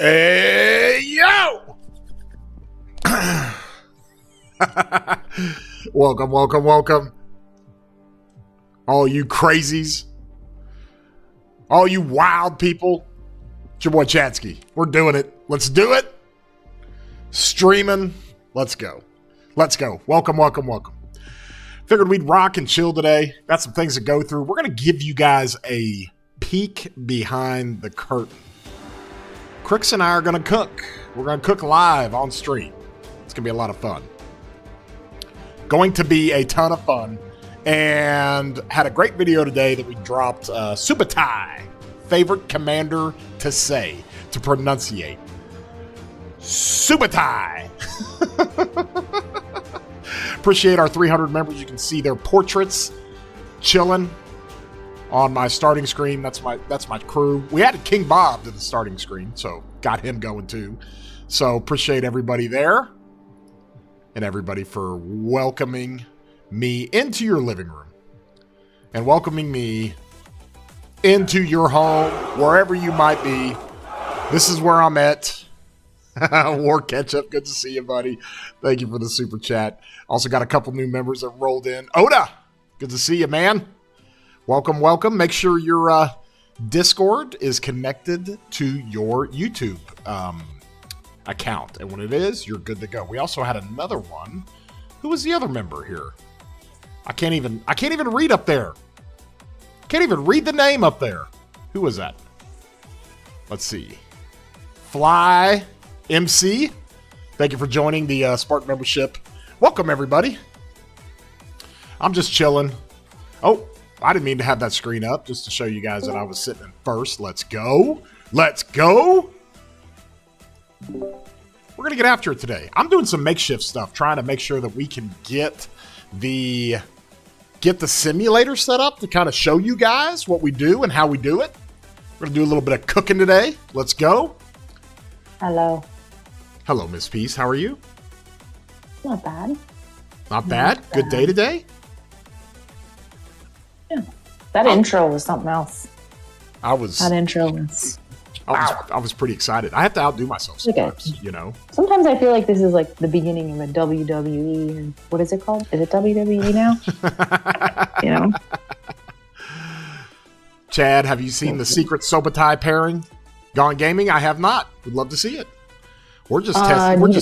Hey, yo! Welcome. All you crazies. All you wild people. It's your boy Chatsky. We're doing it. Let's do it. Streaming. Let's go. Welcome. Figured we'd rock and chill today. Got some things to go through. We're going to give you guys a peek behind the curtain. Crix and I are going to cook. We're going to cook live on stream. It's going to be a lot of fun. Going to be a ton of fun. And had a great video today that we dropped. Subutai, favorite commander to say, to pronunciate. Subutai. Appreciate our 300 members. You can see their portraits chilling on my starting screen. That's my crew. We added King Bob to the starting screen, so got him going too. So appreciate everybody there and everybody for welcoming me into your living room and welcoming me into your home, wherever you might be. This is where I'm at. War Ketchup, good to see you, buddy. Thank you for the super chat. Also got a couple new members that rolled in. Oda, good to see you, man. Welcome. Make sure your Discord is connected to your YouTube account. And when it is, you're good to go. We also had another one. Who was the other member here? I can't even read up there. Can't even read the name up there. Who was that? Let's see. Fly MC. Thank you for joining the Spark membership. Welcome, everybody. I'm just chilling. Oh, I didn't mean to have that screen up just to show you guys that I was sitting in first. Let's go. We're going to get after it today. I'm doing some makeshift stuff, trying to make sure that we can get the simulator set up to kind of show you guys what we do and how we do it. We're going to do a little bit of cooking today. Let's go. Hello, Miss Peace. How are you? Not bad. Not bad? Good day today? Yeah. That intro was something else. That intro was... I was pretty excited. I have to outdo myself sometimes, you know? Sometimes I feel like this is like the beginning of a WWE. And what is it called? Is it WWE now? You know? Chad, have you seen the secret Subutai pairing? Gone Gaming? I have not. Would love to see it. We're just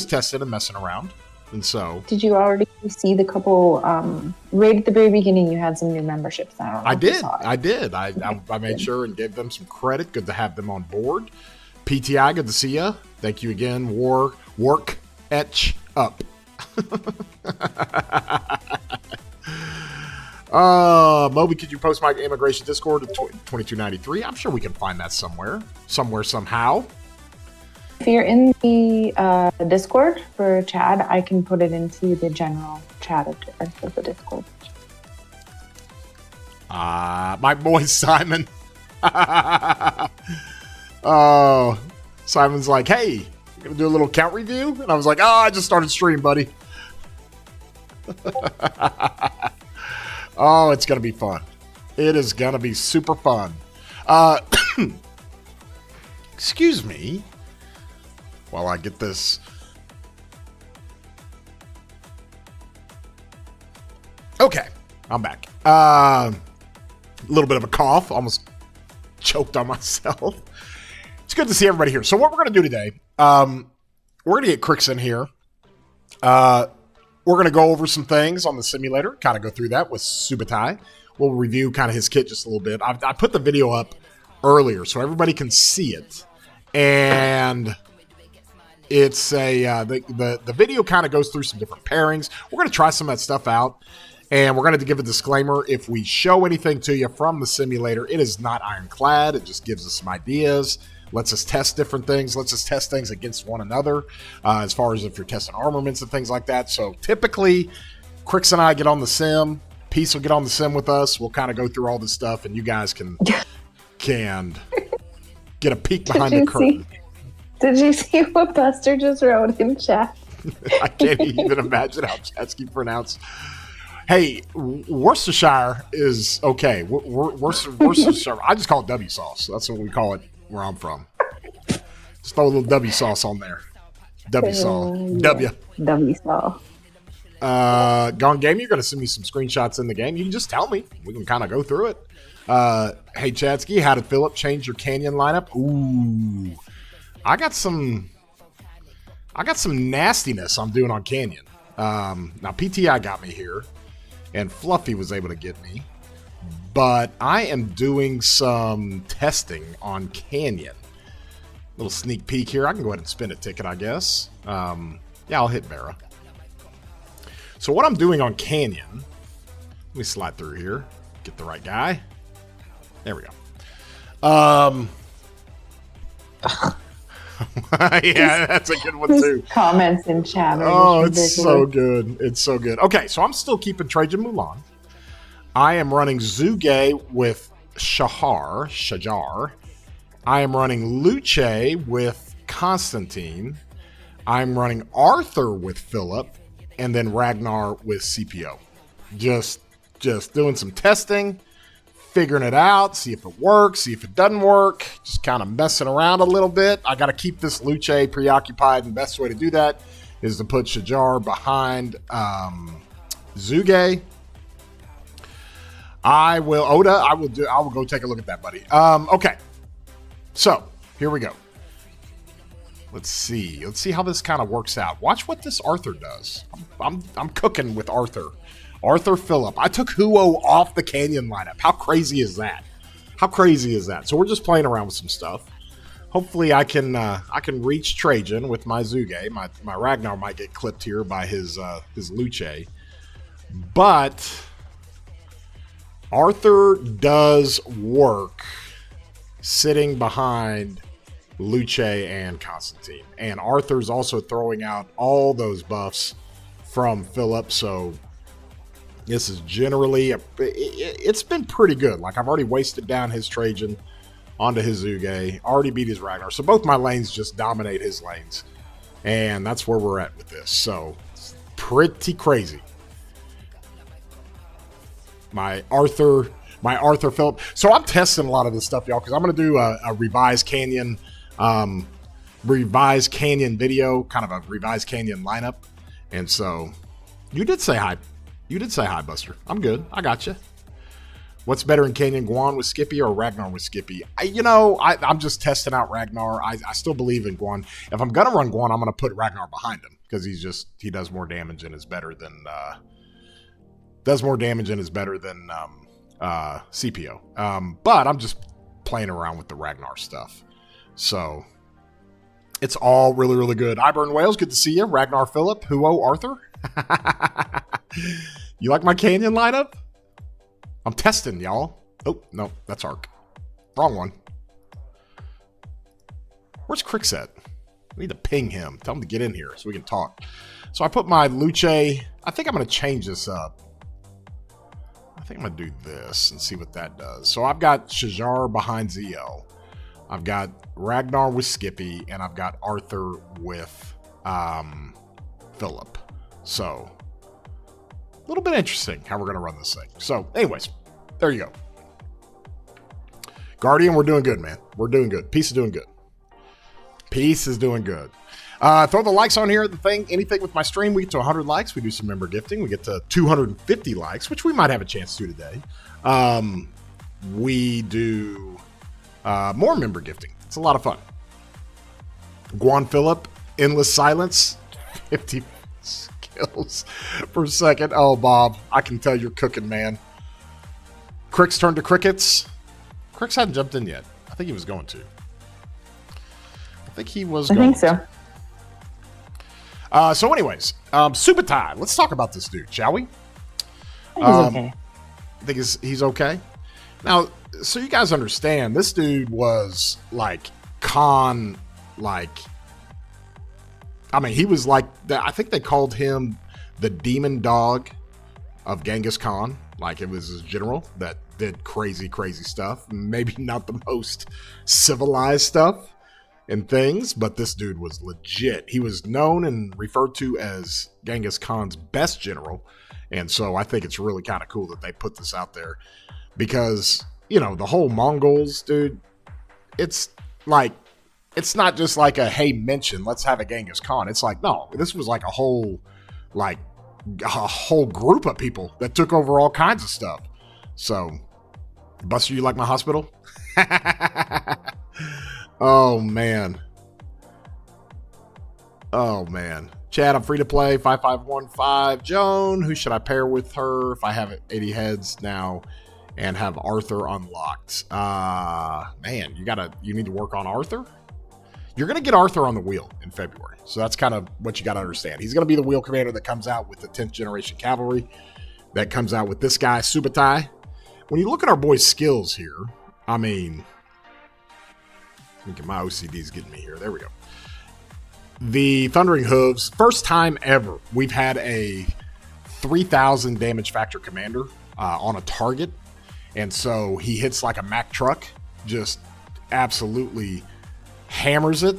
testing and messing around. And so... Did you already see the couple... right at the very beginning, you had some new memberships. I did. I made sure and gave them some credit. Good to have them on board. PTI, good to see ya. Thank you again. Work etch up. Moby, could you post my immigration Discord at 2293? I'm sure we can find that somewhere, somehow. If you're in the Discord for Chad, I can put it into the general chat of the Discord. My boy Simon. Simon's like, hey, we're going to do a little count review? And I was like, I just started stream, buddy. Oh, it's going to be fun. It is going to be super fun. Excuse me while I get this. Okay, I'm back. A little bit of a cough. Almost choked on myself. It's good to see everybody here. So what we're going to do today, we're going to get Crix in here. We're going to go over some things on the simulator, kind of go through that with Subutai. We'll review kind of his kit just a little bit. I put the video up earlier so everybody can see it. And it's the video kind of goes through some different pairings. We're going to try some of that stuff out. And we're going to give a disclaimer. If we show anything to you from the simulator, it is not ironclad. It just gives us some ideas. Lets us test different things. Lets us test things against one another, as far as if you're testing armaments and things like that. So typically, Crix and I get on the sim. Peace will get on the sim with us. We'll kind of go through all this stuff, and you guys can get a peek behind the curtain. Did you see what Buster just wrote in chat? I can't even imagine how Chatsky pronounced. Hey, Worcestershire is okay. Worcestershire. I just call it W sauce. That's what we call it where I'm from. Just throw a little W sauce on there. W saw. W. W saw. Gone game, you're going to send me some screenshots in the game. You can just tell me. We can kind of go through it. Hey, Chadsky, how did Philip change your Canyon lineup? Ooh. I got some nastiness I'm doing on Canyon. Now, PTI got me here, and Fluffy was able to get me. But I am doing some testing on Canyon. Little sneak peek here. I can go ahead and spin a ticket, I guess. Yeah, I'll hit Vera. So what I'm doing on Canyon, let me slide through here, get the right guy. There we go. Yeah, that's a good one too. Comments in chat. Oh, it's so good. It's so good. Okay, so I'm still keeping Trajan Mulan. I am running Zuge with Shajar. I am running Luce with Constantine. I'm running Arthur with Philip, and then Ragnar with CPO. Just doing some testing, figuring it out, see if it works, see if it doesn't work, just kind of messing around a little bit. I got to keep this Luce preoccupied, and the best way to do that is to put Shajar behind Zuge. I will go take a look at that, buddy. Okay. So, here we go. Let's see how this kind of works out. Watch what this Arthur does. I'm cooking with Arthur. Arthur Phillip. I took Huo off the Canyon lineup. How crazy is that? So we're just playing around with some stuff. Hopefully I can reach Trajan with my Zuge. My Ragnar might get clipped here by his Luce. But Arthur does work sitting behind Luce and Constantine. And Arthur's also throwing out all those buffs from Philip, so this is generally it's been pretty good. Like, I've already wasted down his Trajan onto his Zuge, already beat his Ragnar. So both my lanes just dominate his lanes. And that's where we're at with this. So it's pretty crazy. My Arthur Philip. So I'm testing a lot of this stuff, y'all, because I'm going to do a revised Canyon video, kind of a revised Canyon lineup. And so you did say hi. Buster. I'm good. I got you. What's better in Canyon, Guan with Skippy or Ragnar with Skippy? I'm just testing out Ragnar. I still believe in Guan. If I'm going to run Guan, I'm going to put Ragnar behind him because he does more damage and is better than CPO. But I'm just playing around with the Ragnar stuff. So it's all really, really good. Iburn Wales, good to see you. Ragnar Phillip, Huo Arthur. You like my Canyon lineup? I'm testing, y'all. Oh, no, that's Ark. Wrong one. Where's Crix at? We need to ping him. Tell him to get in here so we can talk. So I put my Luce. I think I'm going to change this up. I think I'm going to do this and see what that does. So I've got Shajar behind ZL. I've got Ragnar with Skippy, and I've got Arthur with Philip. So a little bit interesting how we're going to run this thing. So anyways, there you go. Guardian, we're doing good, man. We're doing good. Peace is doing good. Peace is doing good. Throw the likes on here. The thing, anything with my stream, we get to 100 likes. We do some member gifting. We get to 250 likes, which we might have a chance to today. We do more member gifting. It's a lot of fun. Guan Phillip, Endless Silence, 50 kills per second. Oh, Bob, I can tell you're cooking, man. Crix turned to crickets. Crix hadn't jumped in yet. I think he was going to. I think so. So anyways, Subutai. Let's talk about this dude, shall we? He's okay. I think he's okay. Now, so you guys understand, this dude was like he was like, I think they called him the demon dog of Genghis Khan. Like, it was his general that did crazy, crazy stuff. Maybe not the most civilized stuff and things, but this dude was legit. He was known and referred to as Genghis Khan's best general. And so I think it's really kind of cool that they put this out there because, the whole Mongols, dude, it's like it's not just like a, hey, mention, let's have a Genghis Khan. It's like, no, this was like a whole group of people that took over all kinds of stuff. So, Buster, you like my hospital? Oh, man. Chad, I'm free to play. 5515. Joan, who should I pair with her if I have 80 heads now and have Arthur unlocked? Man, you need to work on Arthur. You're going to get Arthur on the wheel in February. So that's kind of what you got to understand. He's going to be the wheel commander that comes out with the 10th generation cavalry, that comes out with this guy, Subutai. When you look at our boy's skills here, I mean, my OCD's getting me here. There we go. The Thundering Hooves, first time ever we've had a 3,000 damage factor commander on a target. And so he hits like a Mack truck, just absolutely hammers it.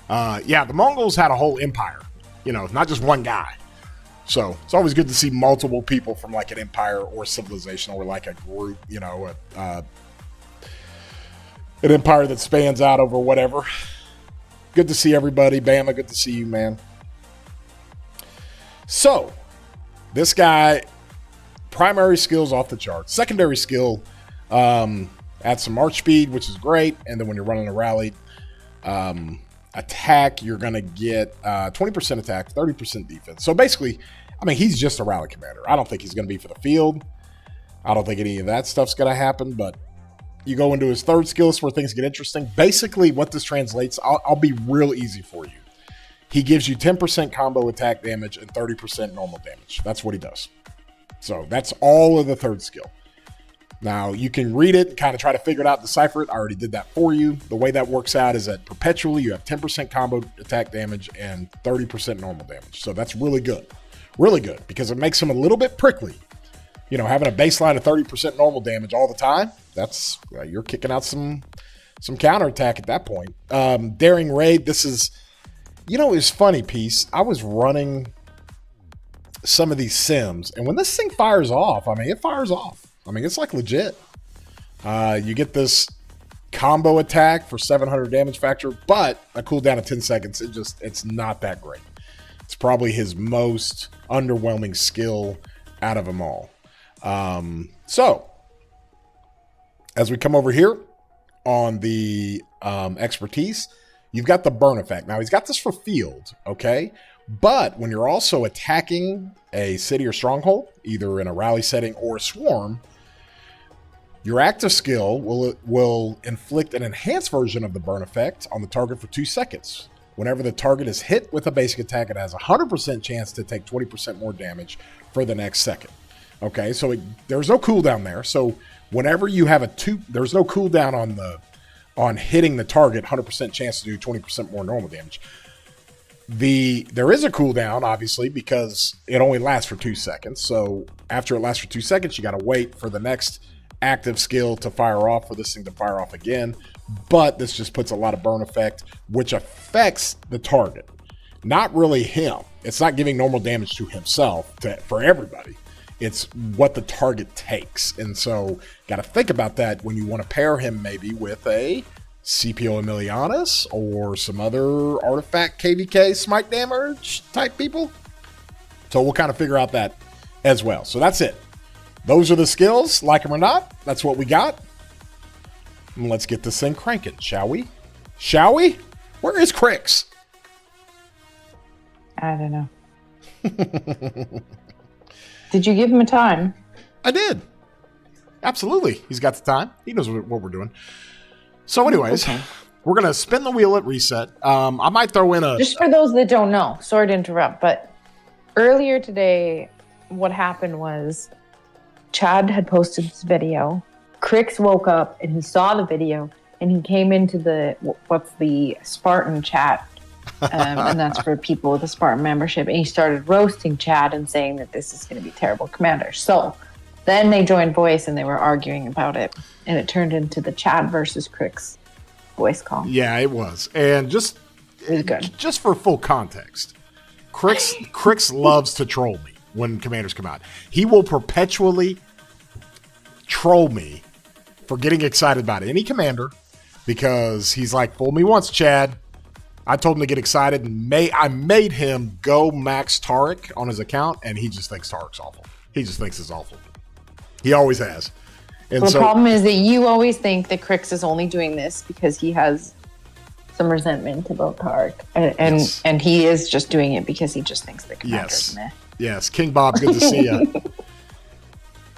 The Mongols had a whole empire, not just one guy. So it's always good to see multiple people from like an empire or civilization or like a group, an empire that spans out over whatever. Good to see everybody. Bama, good to see you, man. So, this guy, primary skills off the charts. Secondary skill, add some march speed, which is great. And then when you're running a rally, attack, you're going to get 20% attack, 30% defense. So basically, I mean, he's just a rally commander. I don't think he's going to be for the field. I don't think any of that stuff's going to happen, but you go into his third skill where things get interesting. Basically, what this translates, I'll be real easy for you. He gives you 10% combo attack damage and 30% normal damage. That's what he does. So that's all of the third skill. Now, you can read it, kind of try to figure it out, decipher it. I already did that for you. The way that works out is that perpetually you have 10% combo attack damage and 30% normal damage. So that's really good. Really good, because it makes him a little bit prickly. Having a baseline of 30% normal damage all the time, that's you're kicking out some counterattack at that point. Daring Raid, this is, it's funny piece. I was running some of these sims, and when this thing fires off, it fires off. It's like legit. You get this combo attack for 700 damage factor, but a cooldown of 10 seconds. It's not that great. It's probably his most underwhelming skill out of them all. So, as we come over here on the expertise, you've got the burn effect. Now, he's got this for field, okay? But when you're also attacking a city or stronghold, either in a rally setting or a swarm, your active skill will inflict an enhanced version of the burn effect on the target for 2 seconds. Whenever the target is hit with a basic attack, it has a 100% chance to take 20% more damage for the next second. Okay, so there's no cooldown there. So whenever you have there's no cooldown on hitting the target, 100% chance to do 20% more normal damage. There is a cooldown, obviously, because it only lasts for 2 seconds. So after it lasts for 2 seconds, you got to wait for the next active skill to fire off, for this thing to fire off again. But this just puts a lot of burn effect, which affects the target, not really him. It's not giving normal damage to himself for everybody. It's what the target takes. And so got to think about that when you want to pair him maybe with a CPO Emilianus or some other artifact KVK smite damage type people. So we'll kind of figure out that as well. So that's it. Those are the skills, like them or not. That's what we got. And let's get this thing cranking, shall we? Shall we? Where is Crix? I don't know. Did you give him a time? I did. Absolutely. He's got the time. He knows what we're doing. So anyways, we're going to spin the wheel at reset. I might throw in just for those that don't know, sorry to interrupt, but earlier today, what happened was Chad had posted this video. Crix woke up and he saw the video and he came into the Spartan chat. And that's for people with a Spartan membership. And he started roasting Chad and saying that this is going to be terrible commander. So then they joined voice and they were arguing about it. And it turned into the Chad versus Crix voice call. Yeah, it was. And just for full context, Crix loves to troll me when commanders come out. He will perpetually troll me for getting excited about any commander because he's like, fool me once, Chad. I told him to get excited, and I made him go max Tarek on his account, and he just thinks Tarek's awful. He just thinks it's awful. He always has. And well, the problem is that you always think that Crix is only doing this because he has some resentment about Tarek, and he is just doing it because he just thinks the commander's meh. Yes, King Bob, good to see you.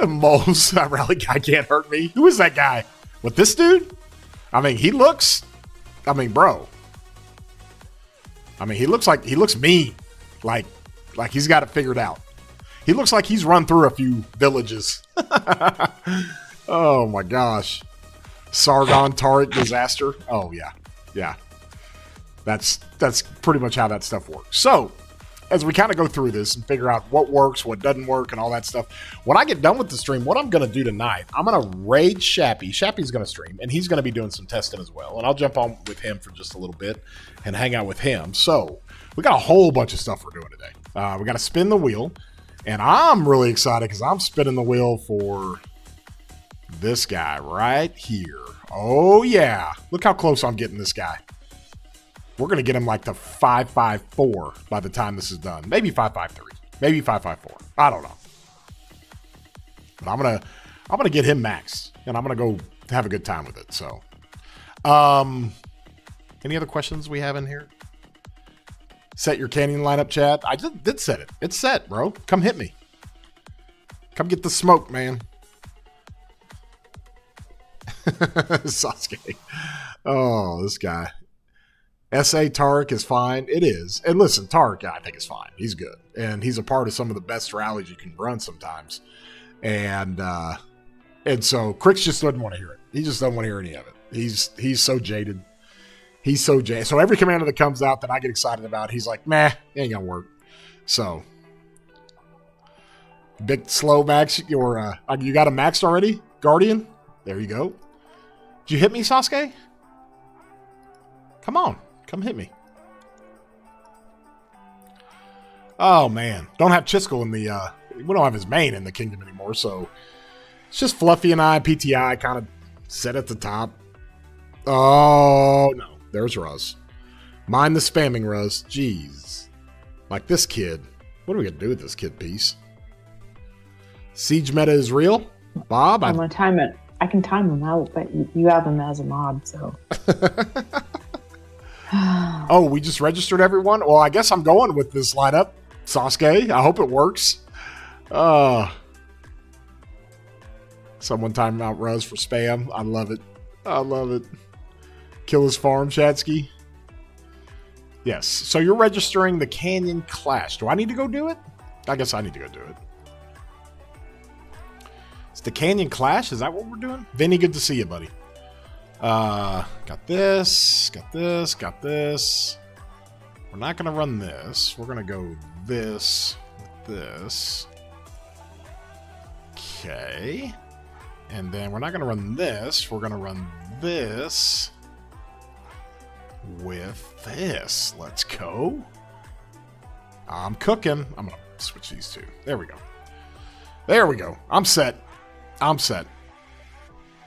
Moles, that rally guy can't hurt me. Who is that guy? With this dude? I mean, he looks. I mean, bro. I mean, he looks mean. Like he's got it figured out. He looks like he's run through a few villages. Oh my gosh. Sargon Tarek disaster. Oh yeah. Yeah. That's pretty much how that stuff works. So, as we kind of go through this and figure out what works, what doesn't work, and all that stuff, when I get done with the stream, what I'm going to do tonight, I'm going to raid Shappy. Shappy's going to stream, and he's going to be doing some testing as well. And I'll jump on with him for just a little bit and hang out with him. So, we got a whole bunch of stuff we're doing today. We got to spin the wheel, and I'm really excited because I'm spinning the wheel for this guy right here. Oh, yeah. Look how close I'm getting this guy. We're going to get him like to 554 by the time this is done. Maybe 553. Maybe 554. I don't know. But I'm going to get him maxed, and I'm going to go have a good time with it. So, any other questions we have in here? Set your canyon lineup, chat. I did set it. It's set, bro. Come hit me. Come get the smoke, man. Sasuke. Oh, this guy. S.A. Tarek is fine. It is. And listen, Tarek, I think is fine. He's good. And he's a part of some of the best rallies you can run sometimes. And so Crix just doesn't want to hear it. He just doesn't want to hear any of it. He's so jaded. He's so jaded. So every commander that comes out that I get excited about, he's like, meh, it ain't gonna work. So big slow max. You got a maxed already? Guardian? There you go. Did you hit me, Sasuke? Come on. Come hit me. Oh, man. Don't have Chiskel in the... we don't have his main in the kingdom anymore, so... It's just Fluffy and I, PTI, kind of set at the top. Oh, no. There's Ruz. Mind the spamming, Ruz. Jeez. Like this kid. What are we going to do with this kid piece? Siege meta is real? Bob? I'm going to time it. I can time him out, but you have him as a mod, so... Oh, we just registered everyone? Well, I guess I'm going with this lineup. Sasuke, I hope it works. Someone time out Ruz for spam. I love it. I love it. Kill his farm, Chatsky. Yes. So you're registering the Canyon Clash. Do I need to go do it? I guess I need to go do it. It's the Canyon Clash? Is that what we're doing? Vinny, good to see you, buddy. Got this, got this, got this. We're not going to run this. We're going to go this with this. Okay. And then we're not going to run this. We're going to run this with this. Let's go. I'm cooking. I'm going to switch these two. There we go. There we go. I'm set. I'm set.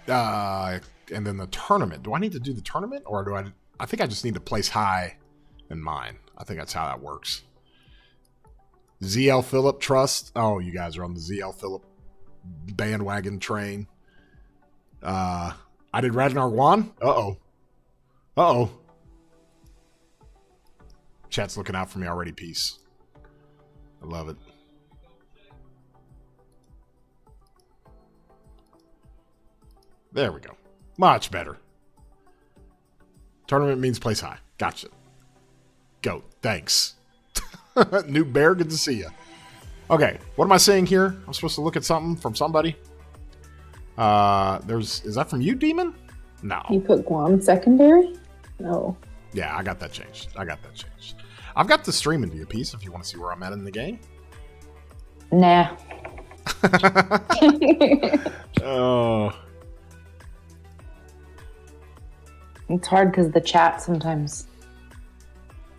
And then the tournament. Do I need to do the tournament, or do I think I just need to place high in mine. I think that's how that works. ZL Phillip Trust. Oh, you guys are on the ZL Phillip bandwagon train. I did Ragnar Juan. Uh-oh. Chat's looking out for me already. Peace. I love it. There we go. Much better. Tournament means place high. Gotcha. Go. Thanks. New bear, good to see you. Okay, what am I saying here? I'm supposed to look at something from somebody. Is that from you, Demon? No. You put Guam secondary? No. Yeah, I got that changed. I've got the stream into a piece if you want to see where I'm at in the game. Nah. Oh. It's hard because the chat sometimes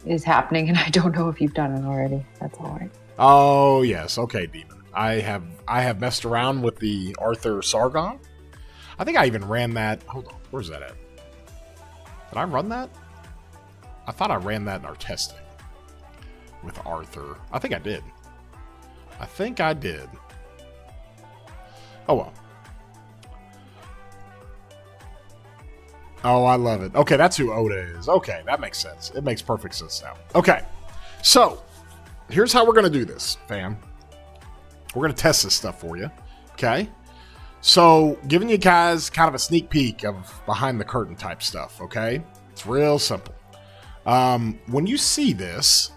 is happening and I don't know if you've done it already. That's all right. Oh, yes. Okay, Demon. I have messed around with the Arthur Sargon. I think I even ran that. Hold on. Where's that at? Did I run that? I thought I ran that in our testing with Arthur. I think I did. Oh, well. Oh, I love it. Okay, that's who Oda is. Okay, that makes sense. It makes perfect sense now. Okay, so here's how we're going to do this, fam. We're going to test this stuff for you. Okay? So, giving you guys kind of a sneak peek of behind the curtain type stuff, okay? It's real simple. When you see this,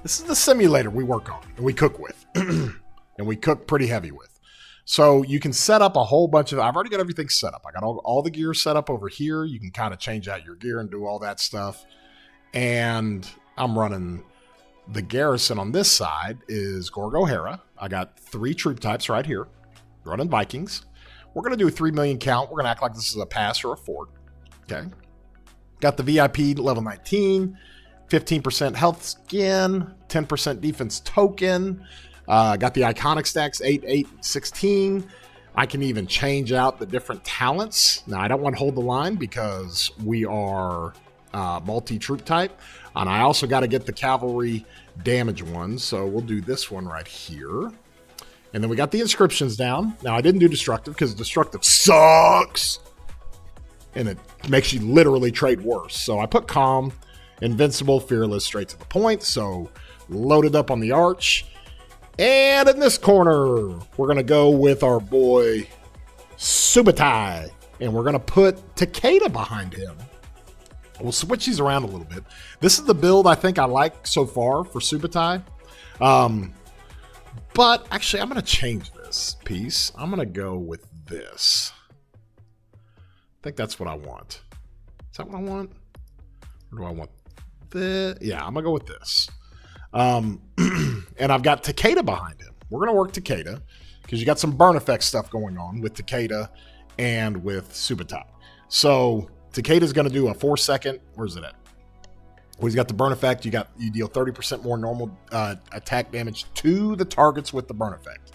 this is the simulator we work on and we cook with. And we cook pretty heavy with. So you can set up a whole bunch of, I've already got everything set up. I got all the gear set up over here. You can kind of change out your gear and do all that stuff. And I'm running the Garrison on this side is Gorgo Hera. I got 3 troop types right here. Running Vikings. We're going to do a 3 million count. We're going to act like this is a pass or a fort. Okay. Got the VIP level 19, 15% health skin, 10% defense token. Got the iconic stacks 8, 8, 16. I can even change out the different talents. Now, I don't want to hold the line because we are multi-troop type. And I also got to get the cavalry damage one. So we'll do this one right here. And then we got the inscriptions down. Now, I didn't do destructive because destructive sucks. And it makes you literally trade worse. So I put calm, invincible, fearless, straight to the point. So loaded up on the arch. And in this corner, we're going to go with our boy Subutai. And we're going to put Takeda behind him. We'll switch these around a little bit. This is the build I think I like so far for Subutai. But actually, I'm going to change this piece. I'm going to go with this. I think that's what I want. Is that what I want? Or do I want this? Yeah, I'm going to go with this. And I've got Takeda behind him. We're going to work Takeda because you got some burn effect stuff going on with Takeda and with Subutai. So Takeda's going to do a 4-second. Where's it at? Well, he's got the burn effect. You deal 30% more normal attack damage to the targets with the burn effect.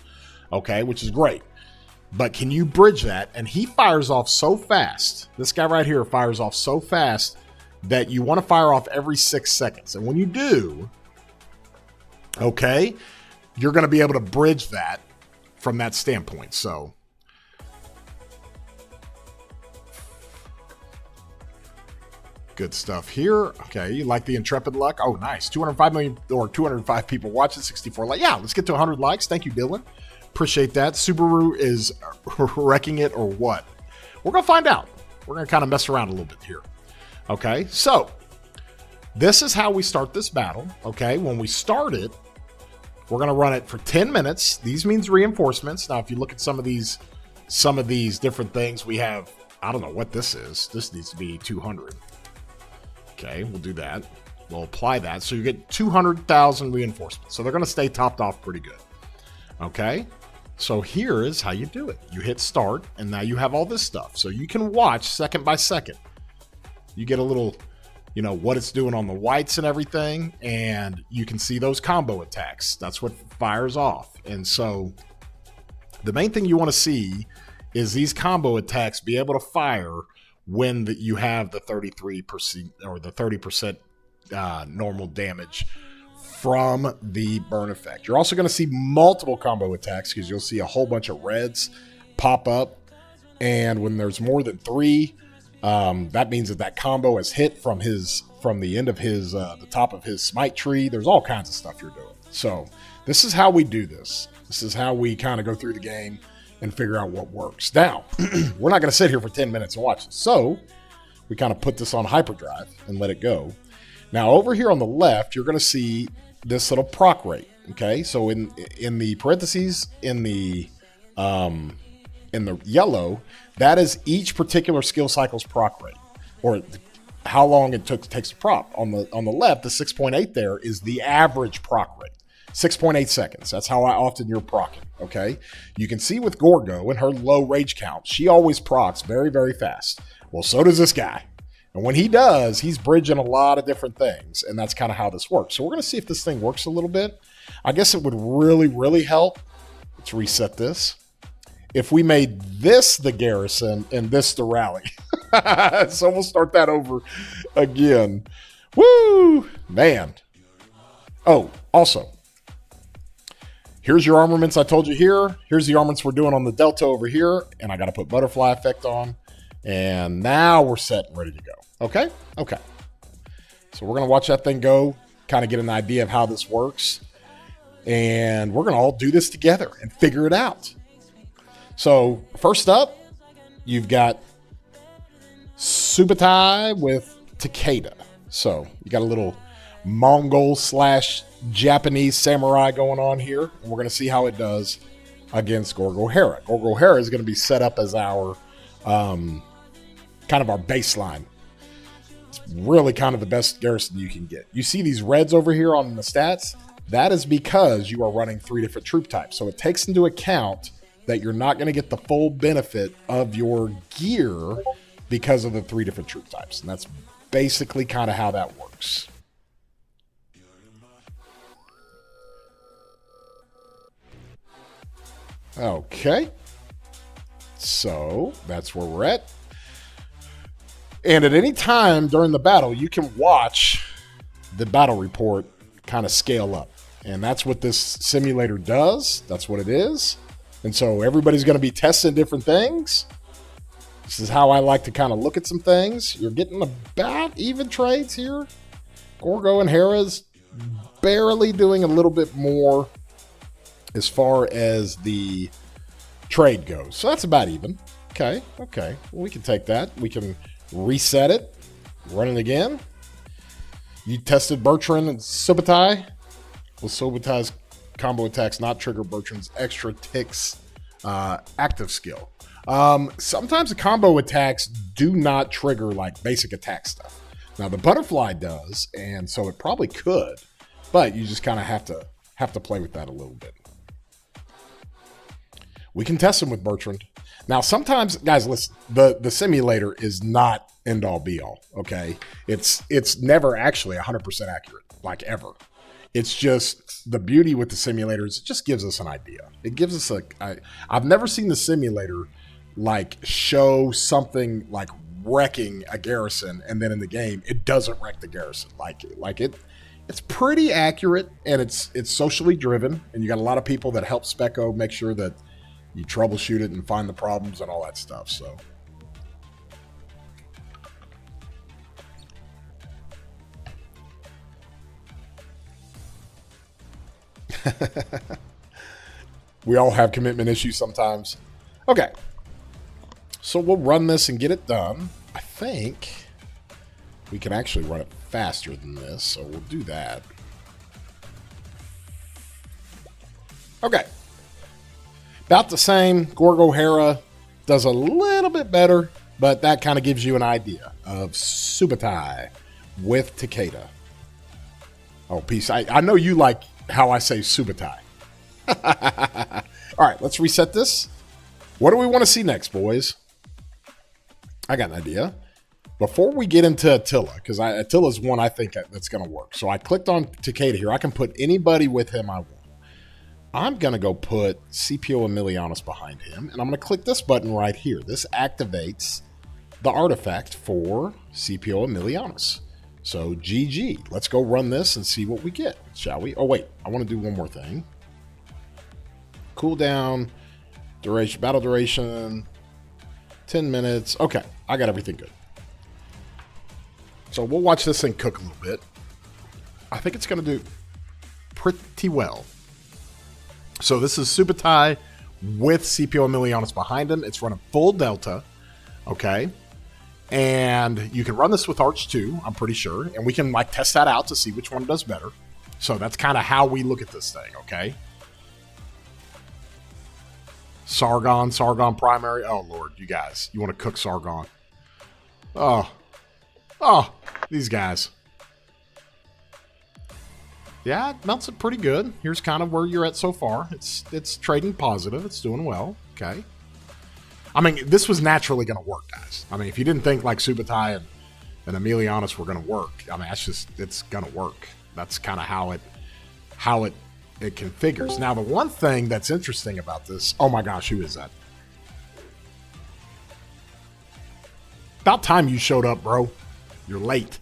Okay, which is great. But can you bridge that? And he fires off so fast. This guy right here fires off so fast that you want to fire off every 6 seconds. And when you do, okay, you're going to be able to bridge that from that standpoint. So good stuff here. Okay, you like the Intrepid luck? Oh, nice. 205 million or 205 people watching, 64 likes. Yeah, let's get to 100 likes. Thank you, Dylan. Appreciate that. Subaru is wrecking it or what? We're going to find out. We're going to kind of mess around a little bit here. Okay, so this is how we start this battle. Okay, when we start it, we're going to run it for 10 minutes. These means reinforcements. Now, if you look at some of these different things, we have, I don't know what this is. This needs to be 200. Okay, we'll do that. We'll apply that. So you get 200,000 reinforcements. So they're going to stay topped off pretty good. Okay, so here is how you do it. You hit start, and now you have all this stuff. So you can watch second by second. You get a little, what it's doing on the whites and everything, and you can see those combo attacks. That's what fires off. And so the main thing you want to see is these combo attacks be able to fire when you have the 33% or the 30% normal damage from the burn effect. You're also going to see multiple combo attacks because you'll see a whole bunch of reds pop up. And when there's more than 3, that means that combo is hit from the end of the top of his smite tree. There's all kinds of stuff you're doing. So this is how we do this. This is how we kind of go through the game and figure out what works. Now, we're not going to sit here for 10 minutes and watch this. So we kind of put this on hyperdrive and let it go. Now, over here on the left, you're going to see this little proc rate. Okay, so in the parentheses in the yellow, that is each particular skill cycle's proc rate, or how long it takes to proc. On the left, the 6.8 there is the average proc rate. 6.8 seconds. That's how often you're proccing, okay? You can see with Gorgo and her low rage count, she always procs very, very fast. Well, so does this guy. And when he does, he's bridging a lot of different things, and that's kind of how this works. So we're going to see if this thing works a little bit. I guess it would really, really help. Let's reset this. If we made this the Garrison and this the Rally. So we'll start that over again. Woo! Man. Oh, also, here's your armaments I told you here. Here's the armaments we're doing on the Delta over here. And I got to put butterfly effect on. And now we're set and ready to go. Okay? Okay. So we're going to watch that thing go, kind of get an idea of how this works. And we're going to all do this together and figure it out. So first up, you've got Subutai with Takeda. So you got a little Mongol / Japanese samurai going on here. And we're going to see how it does against Gorgohera. Gorgohera is going to be set up as our kind of our baseline. It's really kind of the best garrison you can get. You see these reds over here on the stats? That is because you are running 3 different troop types. So it takes into account that you're not going to get the full benefit of your gear because of the 3 different troop types. And that's basically kind of how that works. Okay. So that's where we're at. And at any time during the battle, you can watch the battle report kind of scale up. And that's what this simulator does. That's what it is. And so everybody's going to be testing different things. This is how I like to kind of look at some things. You're getting about even trades here. Gorgo and Hera's barely doing a little bit more as far as the trade goes. So that's about even. Okay, okay. Well, we can take that. We can reset it, run it again. You tested Bertrand and Subutai. Well, Subutai's combo attacks not trigger Bertrand's extra ticks active skill. Sometimes the combo attacks do not trigger like basic attack stuff. Now the butterfly does, and so it probably could, but you just kind of have to play with that a little bit. We can test them with Bertrand. Now, sometimes, guys, listen, the simulator is not end all be all, okay? It's never actually 100% accurate, like ever. It's just the beauty with the simulator is it just gives us an idea. It gives us I've never seen the simulator like show something like wrecking a garrison and then in the game it doesn't wreck the garrison. It's pretty accurate and it's socially driven, and you got a lot of people that help Specco make sure that you troubleshoot it and find the problems and all that stuff. So we all have commitment issues sometimes. Okay. So we'll run this and get it done. I think we can actually run it faster than this, so we'll do that. Okay. About the same. Gorgohera does a little bit better, but that kind of gives you an idea of Subutai with Takeda. Oh, peace. I know you like how I say Subutai. All right, let's reset this. What do we want to see next, boys? I got an idea. Before we get into Attila, because Attila's one I think that's going to work. So I clicked on Takeda here. I can put anybody with him I want. I'm going to go put Scipio Emilianus behind him, and I'm going to click this button right here. This activates the artifact for Scipio Emilianus. So GG. Let's go run this and see what we get, shall we? Oh, wait. I want to do one more thing. Cooldown, duration, battle duration, 10 minutes. Okay, I got everything good. So we'll watch this thing cook a little bit. I think it's going to do pretty well. So this is Subutai with Scipio Emilianus behind him. It's running full Delta, okay? And you can run this with Arch 2, I'm pretty sure. And we can like test that out to see which one does better. So that's kind of how we look at this thing, okay? Sargon primary. Oh, Lord, you guys. You want to cook Sargon. Oh, these guys. Yeah, it melts it pretty good. Here's kind of where you're at so far. It's trading positive. It's doing well. Okay. I mean, this was naturally going to work, guys. I mean, if you didn't think like Subutai and Emilianus were going to work, I mean, it's going to work. That's kind of how it configures. Now, the one thing that's interesting about this, oh my gosh, who is that? About time you showed up, bro. You're late.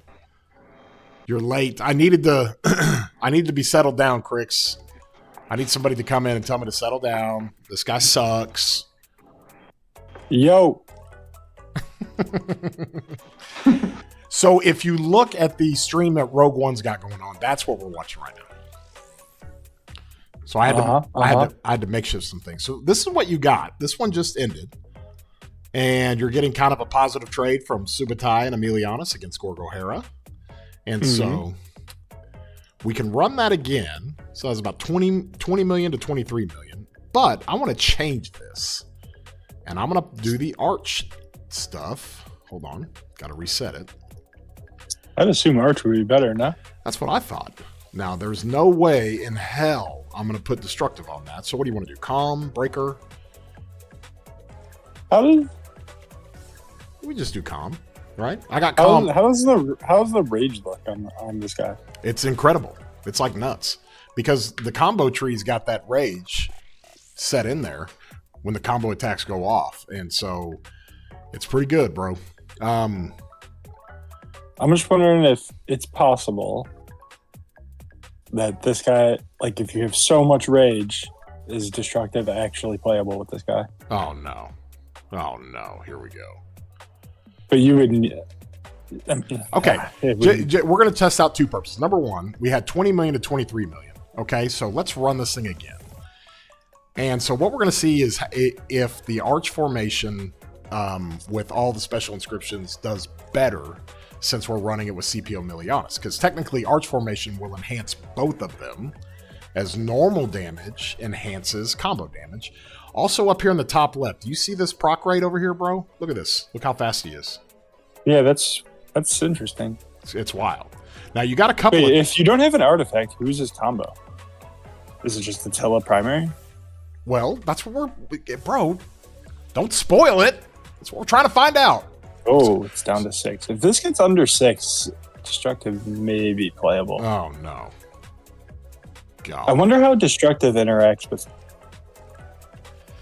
You're late. I needed to I needed to be settled down, Crix. I need somebody to come in and tell me to settle down. This guy sucks. Yo. So if you look at the stream that Rogue One's got going on, that's what we're watching right now. So I had to makeshift some things. So this is what you got. This one just ended. And you're getting kind of a positive trade from Subutai and Emilianus against Gorgo Hera. And so we can run that again. So that's about 20 million to 23 million. But I want to change this. And I'm going to do the arch stuff. Hold on. Got to reset it. I'd assume arch would be better, no? That's what I thought. Now, there's no way in hell I'm going to put destructive on that. So what do you want to do? Calm, breaker? We just do calm, right? I got calm. How's the rage look on this guy? It's incredible. It's like nuts. Because the combo tree's got that rage set in there when the combo attacks go off. And so it's pretty good, bro. I'm just wondering if it's possible that this guy, like if you have so much rage, is destructive actually playable with this guy? Oh, no. Oh, no. Here we go. But you wouldn't. Okay. We're going to test out two purposes. Number one, we had 20 million to 23 million. Okay. So let's run this thing again. And so what we're going to see is if the arch formation with all the special inscriptions does better since we're running it with CPO Milianus. Because technically arch formation will enhance both of them as normal damage enhances combo damage. Also up here in the top left, do you see this proc rate over here, bro? Look at this. Look how fast he is. Yeah, that's interesting. It's wild. Now you got a couple. Wait, if you don't have an artifact, who's his combo? Is it just Attila primary? Well, that's what bro. Don't spoil it. That's what we're trying to find out. Oh, it's down to 6. If this gets under 6, destructive may be playable. Oh no. God. I wonder how destructive interacts with.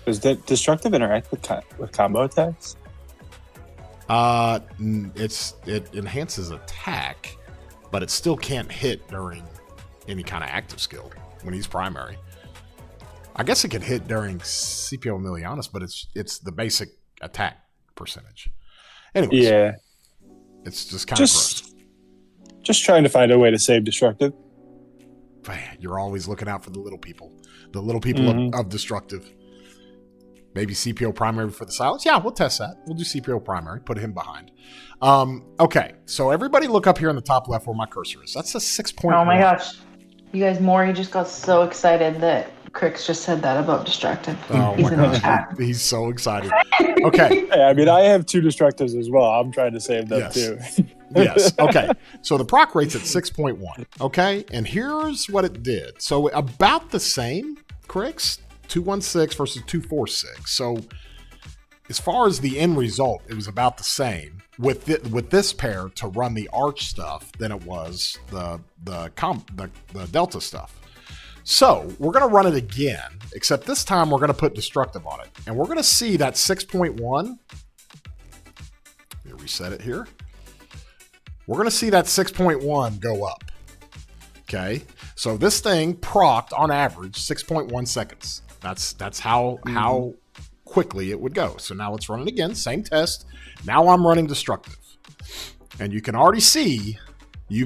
Does that destructive interact with combo attacks? It enhances attack, but it still can't hit during any kind of active skill when he's primary. I guess it could hit during CPO Milianus, but it's the basic attack percentage. Anyways, yeah, it's just kind of gross. Just trying to find a way to save destructive. You're always looking out for the little people of destructive. Maybe CPO primary for the silence. Yeah, we'll test that. We'll do CPO primary. Put him behind. Okay, so everybody look up here in the top left where my cursor is. That's a 6.1. Oh my gosh. You guys, Maury just got so excited that Crix just said that about destructive. Oh He's my in the God. chat. He's so excited. Okay. Hey, I mean, I have 2 destructives as well. I'm trying to save them too. Yes. Okay. So the proc rate's at 6.1. Okay. And here's what it did. So about the same, Crix. 216 versus 246. So as far as the end result, it was about the same with this pair to run the arch stuff than it was the delta stuff. So we're going to run it again, except this time we're going to put destructive on it. And we're going to see that 6.1. Let me reset it here. We're going to see that 6.1 go up. Okay. So this thing procced on average 6.1 seconds. That's how quickly it would go. So now let's run it again. Same test. Now I'm running destructive. And you can already see. But if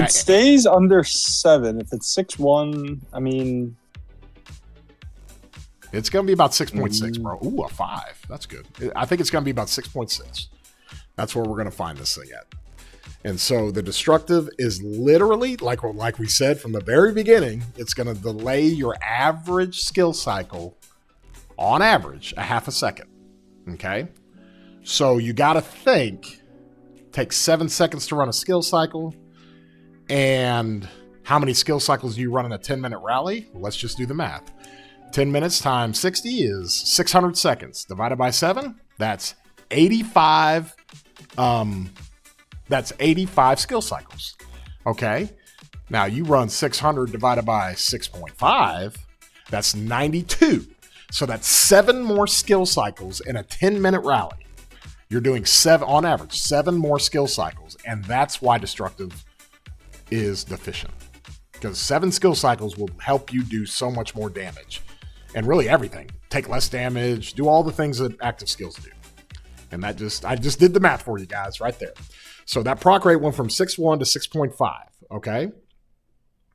it stays under 7, if it's 6.1, I mean, it's going to be about 6.6, bro. Ooh, a 5. That's good. I think it's going to be about 6.6. That's where we're going to find this thing at. And so the destructive is literally, like we said from the very beginning, it's going to delay your average skill cycle, on average, a half a second. Okay? So you got to think, takes 7 seconds to run a skill cycle. And how many skill cycles do you run in a 10-minute rally? Well, let's just do the math. 10 minutes times 60 is 600 seconds. Divided by 7, that's 85 That's 85 skill cycles. Okay. Now you run 600 divided by 6.5. That's 92. So that's 7 more skill cycles in a 10-minute rally. You're doing on average, 7 more skill cycles. And that's why destructive is deficient. Because 7 skill cycles will help you do so much more damage. And really everything. Take less damage, do all the things that active skills do. And I just did the math for you guys right there. So that proc rate went from 6.1 to 6.5, okay?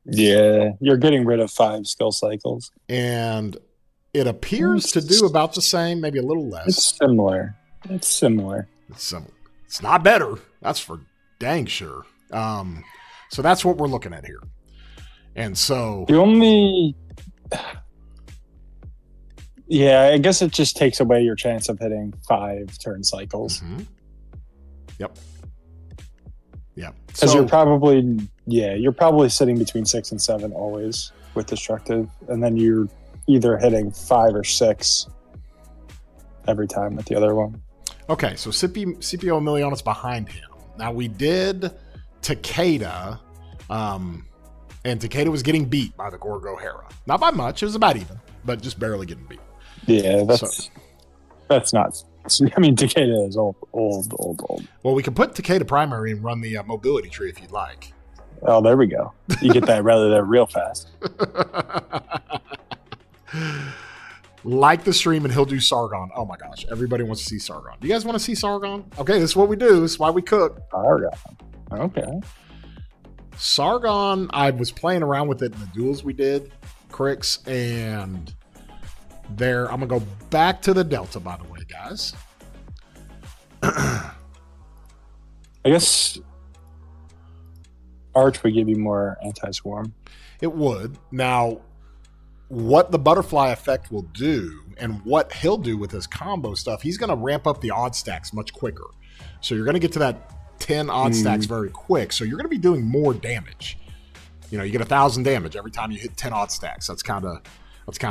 Yeah, you're getting rid of 5 skill cycles. And it appears to do about the same, maybe a little less. It's similar. It's similar. It's not better. That's for dang sure. So that's what we're looking at here. And so... The only... Yeah, I guess it just takes away your chance of hitting 5 turn cycles. Mm-hmm. Yep. Because you're probably sitting between 6 and 7 always with destructive, and then you're either hitting 5 or 6 every time with the other one. Okay, so Scipio Emilianus behind him. Now we did Takeda, and Takeda was getting beat by the Gorgo Hera. Not by much, it was about even, but just barely getting beat. Yeah, that's not. I mean, Takeda is old. Well, we can put Takeda primary and run the mobility tree if you'd like. Oh, there we go. You get that rather there real fast. Like the stream and he'll do Sargon. Oh my gosh, everybody wants to see Sargon. Do you guys want to see Sargon? Okay, this is what we do. This is why we cook. Sargon. Okay. Sargon, I was playing around with it in the duels we did, Crix, and there, I'm going to go back to the Delta, by the way, guys. I guess Arch would give you more anti-swarm. It would. Now, what the butterfly effect will do and what he'll do with his combo stuff, he's going to ramp up the odd stacks much quicker. So you're going to get to that 10 odd stacks very quick. So you're going to be doing more damage. You know, you get 1,000 damage every time you hit 10 odd stacks. That's kind of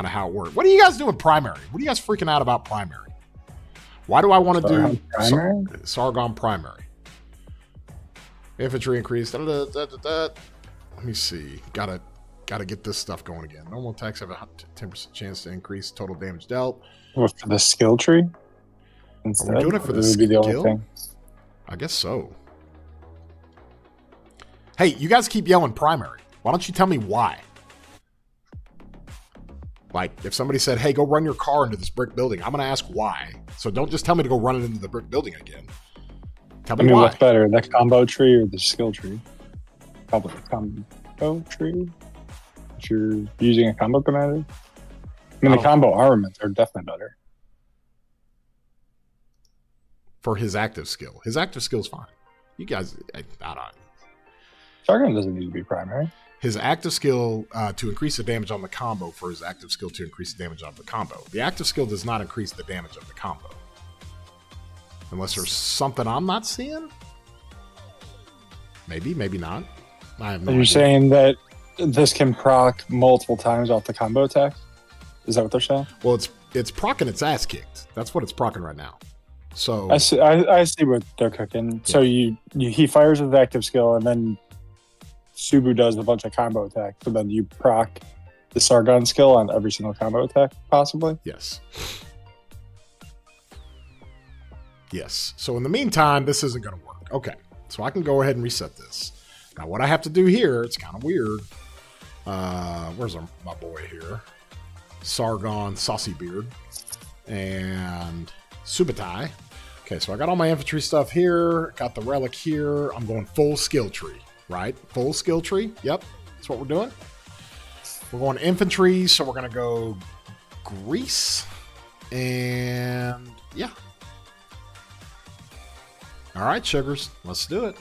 how it works. What are you guys doing primary? What are you guys freaking out about primary? Why do I want to do Sargon primary? Infantry increase. Let me see. Gotta get this stuff going again. Normal attacks have a 10% chance to increase total damage dealt. For the skill tree? Instead? Are we doing it for the skill? I guess so. Hey, you guys keep yelling primary. Why don't you tell me why? Like, if somebody said, hey, go run your car into this brick building, I'm going to ask why. So don't just tell me to go run it into the brick building again. Tell me why. What's better, the combo tree or the skill tree? Probably the combo tree. If you're using a combo commander. I mean, the combo armaments are definitely better. For his active skill. His active skill is fine. You guys, I don't know. Sargon doesn't need to be primary. His active skill to increase the damage on the combo for his active skill to increase the damage on the combo. The active skill does not increase the damage of the combo. Unless there's something I'm not seeing? Maybe, maybe not. I have no idea. You're saying that this can proc multiple times off the combo attack? Is that what they're saying? Well, it's procking its ass kicked. That's what it's procking right now. So I see what they're cooking. Yeah. So he fires with active skill, and then Subu does a bunch of combo attacks. So then you proc the Sargon skill on every single combo attack, possibly? Yes. Yes. So in the meantime, this isn't going to work. Okay. So I can go ahead and reset this. Now what I have to do here, it's kind of weird. Where's my boy here? Sargon, Saucy Beard, and Subutai. Okay, so I got all my infantry stuff here. Got the relic here. I'm going full skill tree, right? Full skill tree. Yep, that's what we're doing. We're going infantry, so we're going to go Greece. And yeah. All right, sugars, let's do it.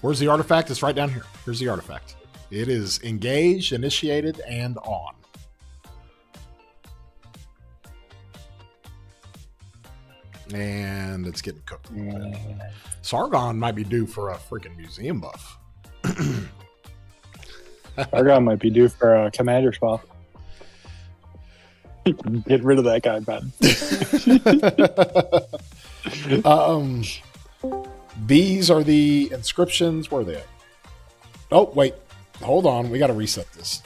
Where's the artifact? It's right down here. Here's the artifact. It is engaged, initiated, and on. And it's getting cooked. Sargon might be due for a freaking museum buff. Sargon might be due for a commander swap. Get rid of that guy, man. These are the inscriptions. Where are they at? Oh, wait. Hold on. We got to reset this.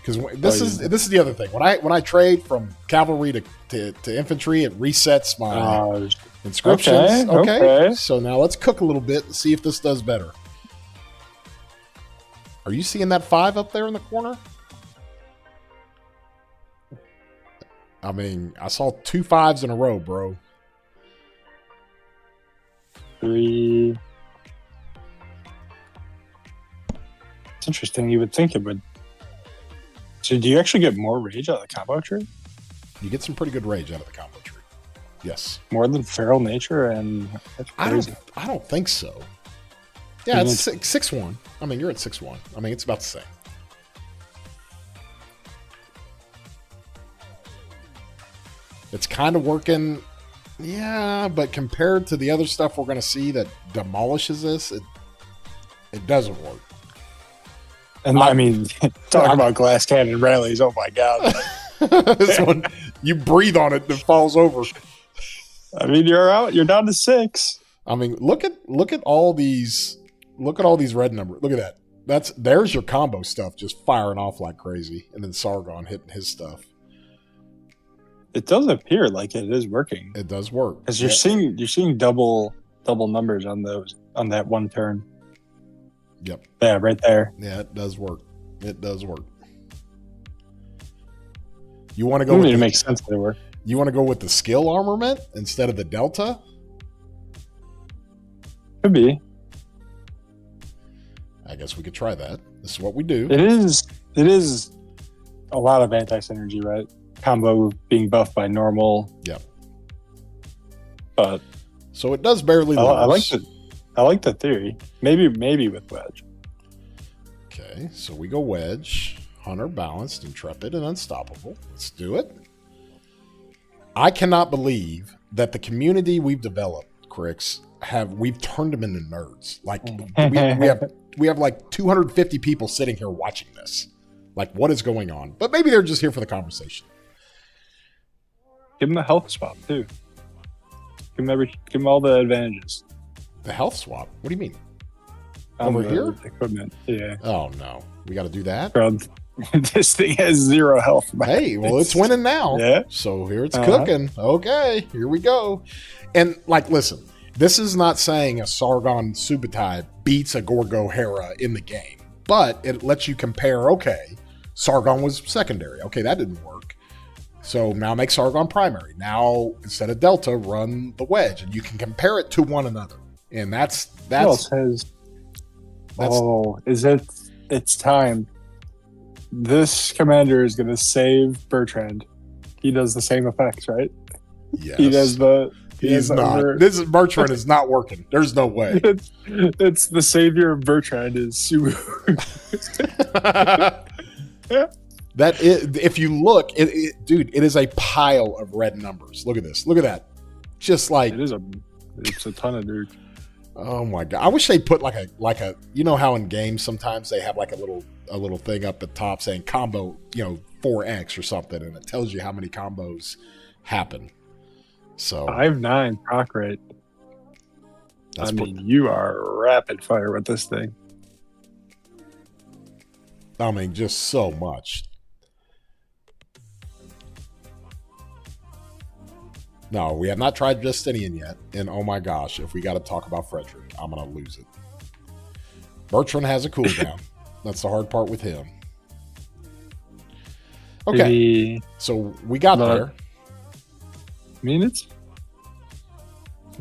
Because this is the other thing. When I trade from cavalry to infantry, it resets my inscriptions. Okay. So now let's cook a little bit and see if this does better. Are you seeing that 5 up there in the corner? I mean, I saw 2 5s in a row, bro. 3. It's interesting. You would think it would. So do you actually get more rage out of the combo tree? You get some pretty good rage out of the combo tree. Yes. More than feral nature, and that's crazy. I don't think so. Yeah, it's 6-1. I mean, you're at 6-1. I mean, it's about the same. It's kind of working. Yeah, but compared to the other stuff we're going to see that demolishes this, it doesn't work. And I mean, talk about glass cannon rallies. Oh my God. This one, you breathe on it and it falls over. I mean, you're out. You're down to 6. I mean, look at all these red numbers. Look at that. There's your combo stuff just firing off like crazy, and then Sargon hitting his stuff. It does appear like it is working. It does work because you're seeing double numbers on that one turn. Yep. Yeah, right there. Yeah, it does work. It does work. You want to go? It makes sense that it work. You want to go with the skill armament instead of the delta? Could be. I guess we could try that. This is what we do. It is a lot of anti-synergy, right? Combo being buffed by normal. Yep. But so it does barely lose. I like the theory. Maybe with wedge. Okay, so we go wedge, hunter, balanced, intrepid, and unstoppable. Let's do it. I cannot believe that the community we've developed, Crix, we've turned them into nerds. Like we have like 250 people sitting here watching this. Like, what is going on? But maybe they're just here for the conversation. Give them a health swap too. Give them all the advantages. The health swap? What do you mean? Over here? Equipment. Yeah. Oh no, we got to do that. This thing has 0 health. Hey, well, it's winning now. Yeah. So here it's cooking. Okay, here we go. And like, listen, this is not saying a Sargon Subutai beats a Gorgo Hera in the game, but it lets you compare. Okay, Sargon was secondary. Okay, that didn't work. So now make Sargon primary. Now instead of Delta, run the wedge, and you can compare it to one another. And that's. It's time. This commander is going to save Bertrand. He does the same effects, right? Yes. He does the. He's not. Bertrand is not working. There's no way. It's the savior of Bertrand is Subu. That is, if you look, dude, it is a pile of red numbers. Look at this. Look at that. Just like it's a ton of dude. Oh my God! I wish they put like a you know how in games sometimes they have like a little thing up at the top saying combo 4x or something, and it tells you how many combos happen. So 5-9 proc rate. I mean, you are rapid fire with this thing. I mean, just so much. No, we have not tried Justinian yet. And oh my gosh, if we got to talk about Frederick, I'm going to lose it. Bertrand has a cooldown. That's the hard part with him. Okay. So we got there. I mean, it's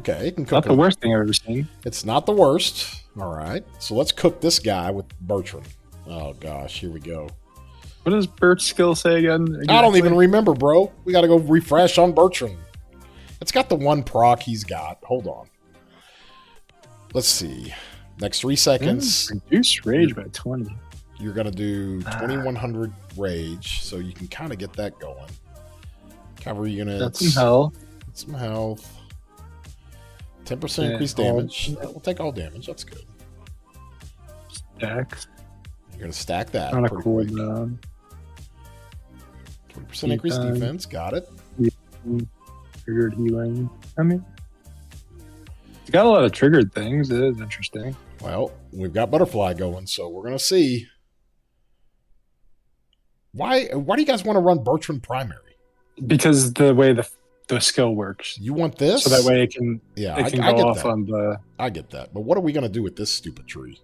okay. It can cook not the worst thing I've ever seen. It's not the worst. All right. So let's cook this guy with Bertrand. Oh gosh, here we go. What does Bert's skill say again? Exactly? I don't even remember, bro. We got to go refresh on Bertrand. It's got the one proc he's got. Hold on. Let's see. Next 3 seconds. Reduce rage by 20. You're going to do 2100 rage, so you can kind of get that going. Cavalry units. That's some health. Some health. 10% increased damage. Yeah, we'll take all damage. That's good. Stack. You're going to stack that. On a cooldown. 20% increased defense. Got it. Triggered healing. I mean, it's got a lot of triggered things. It is interesting. Well, we've got butterfly going, so we're going to see. Why do you guys want to run Bertrand primary? Because the way the skill works. You want this? So that way it can I go get off that. on the... I get that. But what are we going to do with this stupid tree?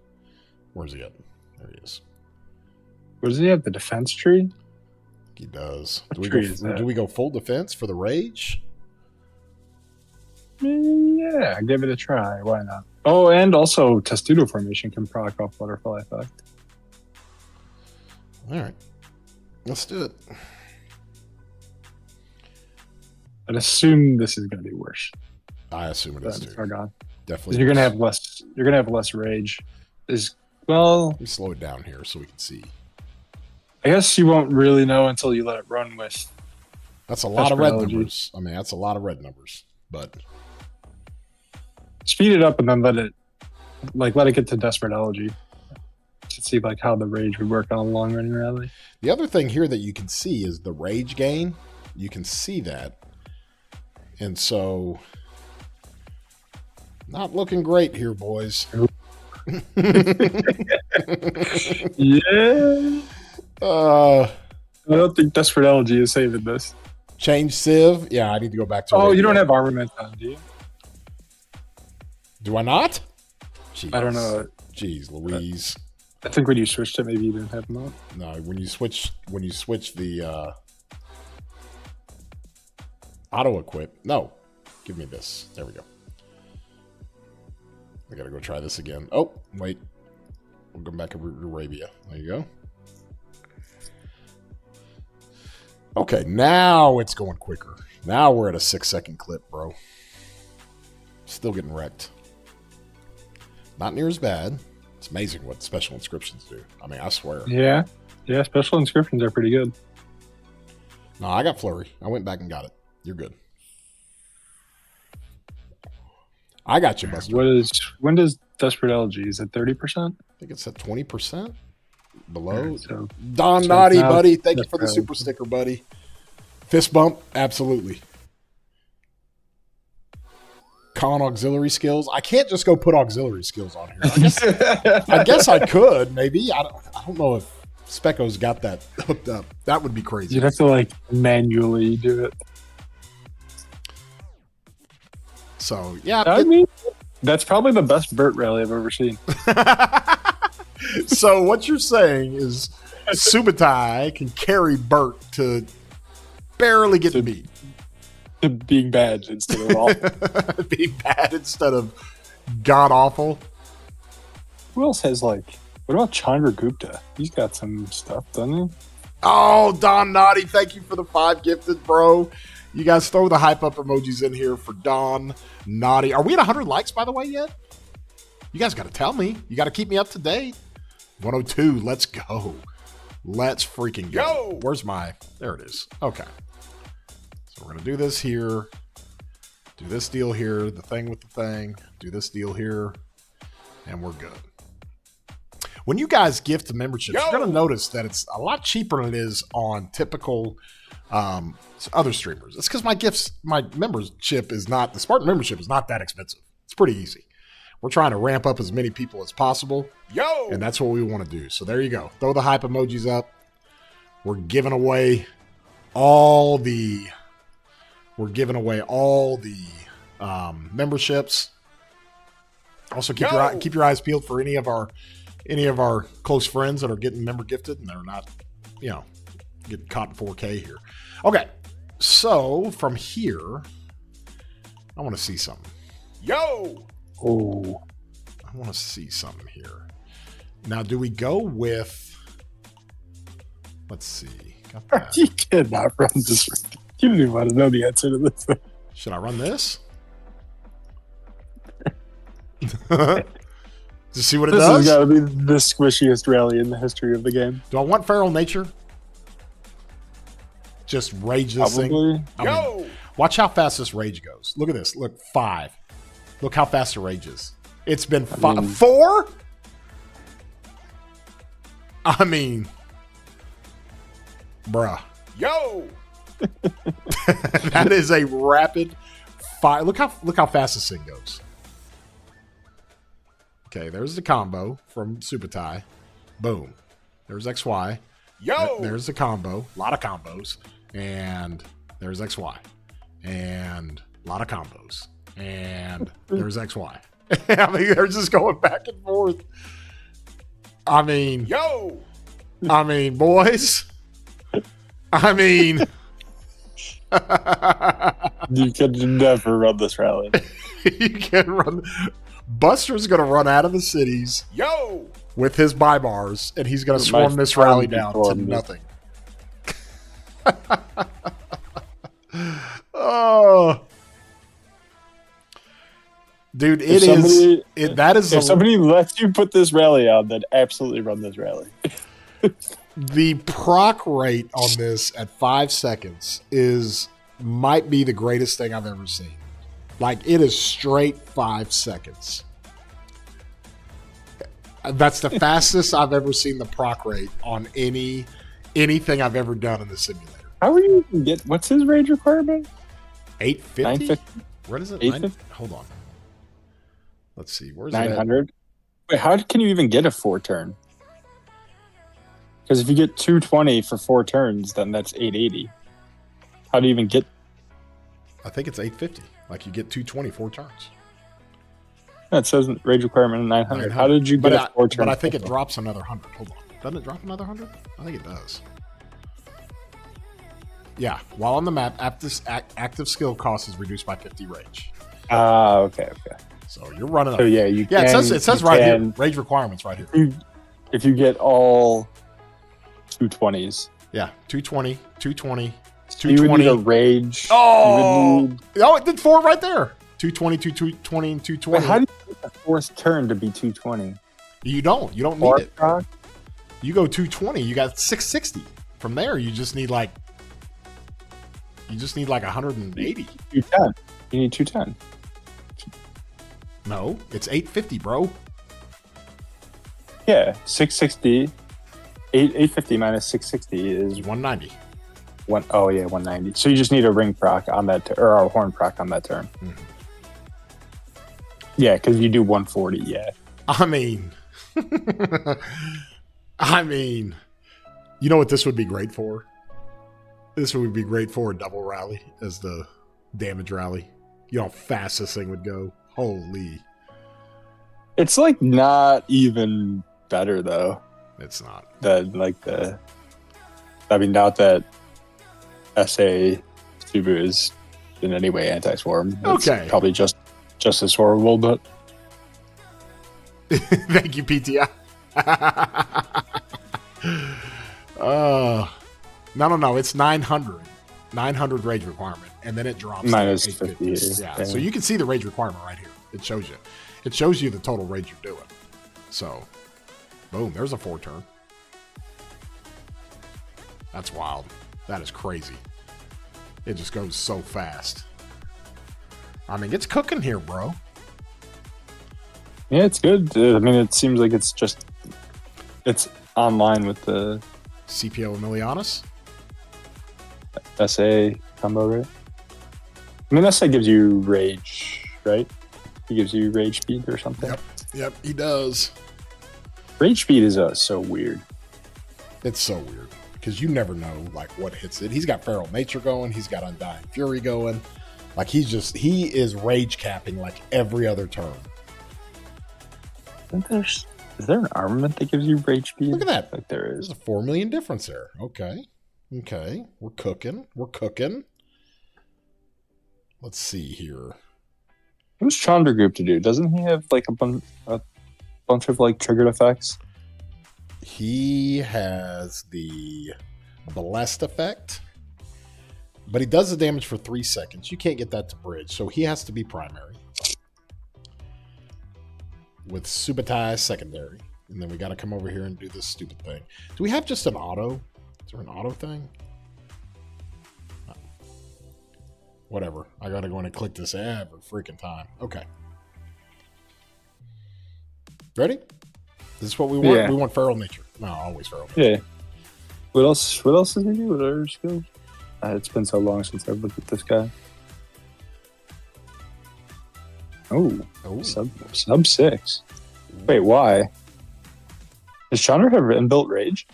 Where's he at? There he is. What does he have? The defense tree? He does. Do we go full defense for the rage? Yeah, give it a try. Why not? Oh, and also Testudo formation can proc off butterfly effect. All right. Let's do it. I'd assume this is going to be worse. I assume it is too. Argon. Definitely. You're going to have less. You're going to have less rage. Let me slow it down here so we can see. I guess you won't really know until you let it run with. That's a lot of red numbers. I mean, that's a lot of red numbers. But speed it up and then let it get to desperate elegy to see like how the rage would work on a long running rally. The other thing here that you can see is the rage gain. You can see that. And so, not looking great here, boys. Yeah. I don't think desperate elegy is saving this. Change Civ? Yeah, I need to go back to. Oh, you don't have armament on, do you? Do I not? Jeez. I don't know. Jeez, Louise. I think when you switched it, maybe you didn't have them on. No, when you switch the auto equip. No, give me this. There we go. I gotta go try this again. Oh, wait. We'll go back to Arabia. There you go. Okay, now it's going quicker. Now we're at a 6-second clip, bro. Still getting wrecked. Not near as bad. It's amazing what special inscriptions do. I mean, I swear. Yeah. Yeah, special inscriptions are pretty good. No, I got Flurry. I went back and got it. You're good. I got you, Buster. When does desperate elegy? Is it 30%? I think it's at 20%. Below. Right, so Don Naughty, buddy. Thank you for the super sticker, buddy. Fist bump. Absolutely. Con auxiliary skills. I can't just go put auxiliary skills on here. I guess I could, maybe. I don't know if Specco's got that hooked up. That would be crazy. You'd have to manually do it. So, yeah. I mean, that's probably the best Bert rally I've ever seen. So what you're saying is Subutai can carry Bert to barely get beat. To being bad instead of all. Being bad instead of god-awful. Who else has what about Chandragupta? He's got some stuff, doesn't he? Oh, Don Naughty, thank you for the 5 gifted, bro. You guys throw the hype up emojis in here for Don Naughty. Are we at 100 likes, by the way, yet? You guys got to tell me. You got to keep me up to date. 102, let's go. Let's freaking go. Where's my... There it is. Okay. So we're going to do this here. Do this deal here. The thing with the thing. Do this deal here. And we're good. When you guys gift the memberships, you're going to notice that it's a lot cheaper than it is on typical other streamers. It's because my membership is not... The Spartan membership is not that expensive. It's pretty easy. We're trying to ramp up as many people as possible. And that's what we want to do. So there you go. Throw the hype emojis up. We're giving away all the memberships. Also keep your eyes peeled for any of our close friends that are getting member gifted and they're not, getting caught in 4K here. Okay. So from here, I want to see something. Oh, I want to see something here. Now, do we go with... Let's see. Got that. You cannot run this. You don't even want to know the answer to this. Should I run this? To see what it does? This has got to be the squishiest rally in the history of the game. Do I want Feral Nature? Just rage this thing? Watch how fast this rage goes. Look at this. Look, 5. Look how fast the rage is. It's been 4? I mean, bruh. That is a rapid fire. Look how fast this thing goes. Okay, there's the combo from Subutai. Boom. There's XY. Yo! There's a combo. A lot of combos. And there's XY. And a lot of combos. And there's XY. I mean, they're just going back and forth. I mean, boys. I mean, you could never run this rally. You can run. Buster's going to run out of the cities. With his buy bars, and he's going to swarm this rally down to nothing. Oh. Dude, if somebody lets you put this rally on, then absolutely run this rally. The proc rate on this at 5 seconds might be the greatest thing I've ever seen. Like, it is straight 5 seconds. That's the fastest I've ever seen the proc rate on anything I've ever done in the simulator. How are you even get? What's his rage requirement? 850. 950. What is it? 850? Hold on. Let's see. Where's 900? Wait, how can you even get a 4 turn? Because if you get 220 for 4 turns, then that's 880. How do you even get? I think it's 850. Like, you get 220 4 turns. That says rage requirement 900. How did you get a 4 turn? But I think it drops another 100. Hold on. Doesn't it drop another 100? I think it does. Yeah. While on the map, active skill cost is reduced by 50 rage. Okay. So you're running up. So yeah, you can. It says right here. Rage requirements right here. If you get all 220s. Yeah. 220, 220, 220. You would need a rage. Oh! It did 4 right there. 220, 220, and 220. Wait, how do you get the 4th turn to be 220? You don't. You don't need it. You go 220, you got 660. From there, you just need like 180. 210. You need 210. No, it's 850, bro. Yeah, 660. 850 minus 660 is 190. 190. So you just need a ring proc on that, or a horn proc on that turn. Mm-hmm. Yeah, because you do 140. Yeah. I mean, you know what this would be great for? This would be great for a double rally as the damage rally. You know how fast this thing would go. Holy. It's like not even better though. It's not. Not that SA Subu is in any way anti-swarm. It's okay. Probably just as swarmable, but thank you, PTI. No. It's 900. 900 rage requirement, and then it drops minus to 50. Yeah, so you can see the rage requirement right here. It shows you. It shows you the total rage you're doing. So, boom, there's a 4 turn. That's wild. That is crazy. It just goes so fast. I mean, it's cooking here, bro. Yeah, it's good. I mean, it seems like it's online with the CPO Emilianus. SA combo, right? I mean, SA gives you rage, right? He gives you rage speed or something. Yep, he does. Rage speed is so weird. It's so weird because you never know like what hits it. He's got Feral Nature going. He's got Undying Fury going. Like he is rage capping like every other turn. Is there an armament that gives you rage speed? Look at that. Like there is. There's a 4 million difference there. Okay. We're cooking. Let's see here. What's Chandra Group to do? Doesn't he have like a bunch of like triggered effects? He has the blessed effect, but he does the damage for 3 seconds. You can't get that to bridge, so he has to be primary. With Subutai secondary. And then we got to come over here and do this stupid thing. Do we have just an auto? Is there an auto thing? No. Whatever. I got to go in and click this every freaking time. Okay. Ready? This is what we want? Yeah. We want Feral Nature. No, always Feral Nature. Yeah. What else does he do? What other skills? It's been so long since I've looked at this guy. Oh. Sub 6. Wait, why? Does Chandra have inbuilt rage?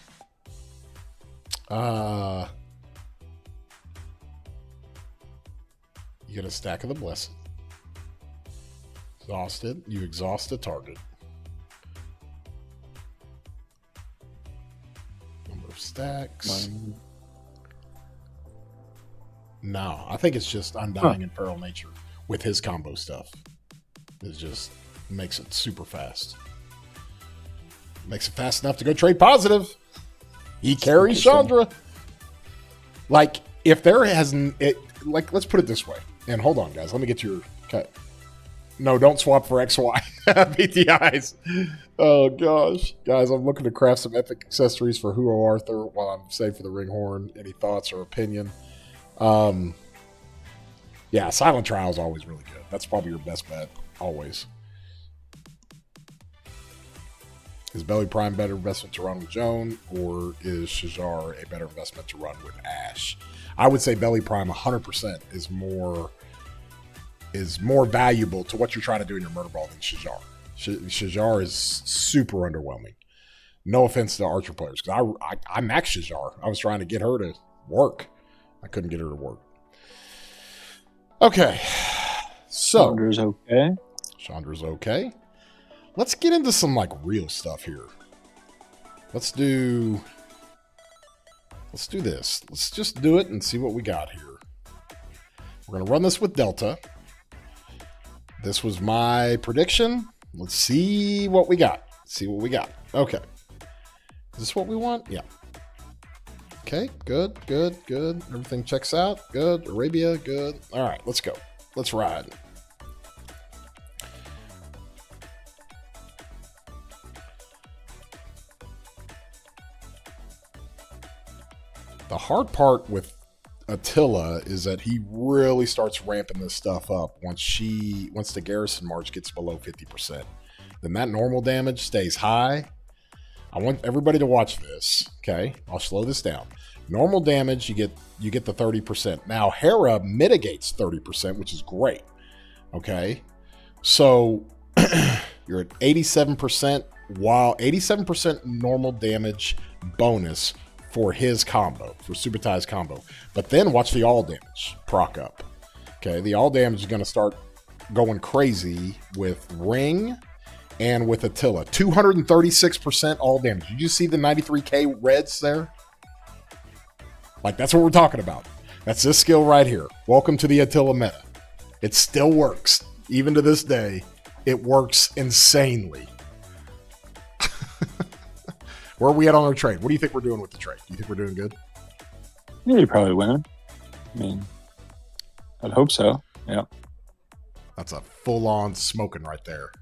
You get a stack of the blessed. Exhausted. You exhaust a target. Number of stacks. No, I think it's just Undying and Feral Nature with his combo stuff. It just makes it super fast. Makes it fast enough to go trade positive. He carries Chandra. Like, if there hasn't... Like, let's put it this way. And hold on, guys. Let me get your... Okay. No, don't swap for XY. BTIs. Oh, gosh. Guys, I'm looking to craft some epic accessories for Huo Arthur while I'm saved for the Ringhorn. Any thoughts or opinion? Yeah, Silent Trial is always really good. That's probably your best bet. Always. Is Belly Prime better investment to run with Joan, or is Shajar a better investment to run with Ash? I would say Belly Prime 100% is more valuable to what you're trying to do in your murder ball than Shajar. Shajar is super underwhelming. No offense to Archer players, because I maxed Shajar. I was trying to get her to work. I couldn't get her to work. Okay. So Chandra's okay. Chandra's okay. Let's get into some like real stuff here. Let's do this. Let's just do it and see what we got here. We're going to run this with Delta. This was my prediction. Let's see what we got. Okay. Is this what we want? Yeah. Okay, good. Everything checks out. Good. Arabia, good. All right, let's go. Let's ride. The hard part with Attila is that he really starts ramping this stuff up once the Garrison March gets below 50%. Then that normal damage stays high. I want everybody to watch this. Okay, I'll slow this down. Normal damage, you get the 30%. Now Hera mitigates 30%, which is great. Okay, so you're at 87%, while 87% normal damage bonus for his combo, for Subutai's combo. But then watch the all damage proc up. Okay, the all damage is going to start going crazy with Ring and with Attila. 236% all damage. Did you see the 93k reds there? Like, that's what we're talking about. That's this skill right here. Welcome to the Attila meta. It still works. Even to this day, it works insanely. Where are we at on our trade? What do you think we're doing with the trade? Do you think we're doing good? Yeah, you're probably winning. I mean, I'd hope so. Yeah. That's a full-on smoking right there.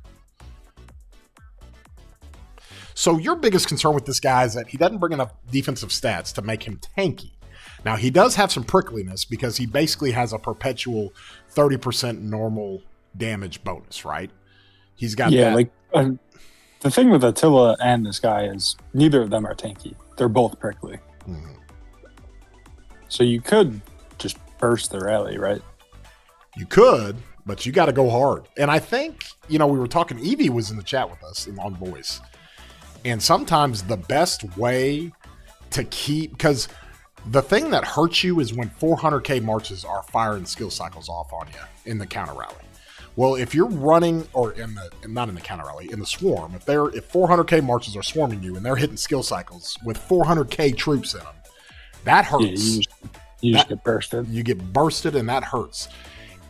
So your biggest concern with this guy is that he doesn't bring enough defensive stats to make him tanky. Now, he does have some prickliness because he basically has a perpetual 30% normal damage bonus, right? He's got that. Like the thing with Attila and this guy is neither of them are tanky. They're both prickly. Mm-hmm. So you could just burst the rally, right? You could, but you got to go hard. And I think, we were talking, Evie was in the chat with us on voice. And sometimes the best way to keep, because the thing that hurts you is when 400k marches are firing skill cycles off on you in the counter rally. Well, if you're running, or not in the counter rally, in the swarm, if 400k marches are swarming you and they're hitting skill cycles with 400k troops in them, that hurts. Yeah, you just get bursted. You get bursted, and that hurts.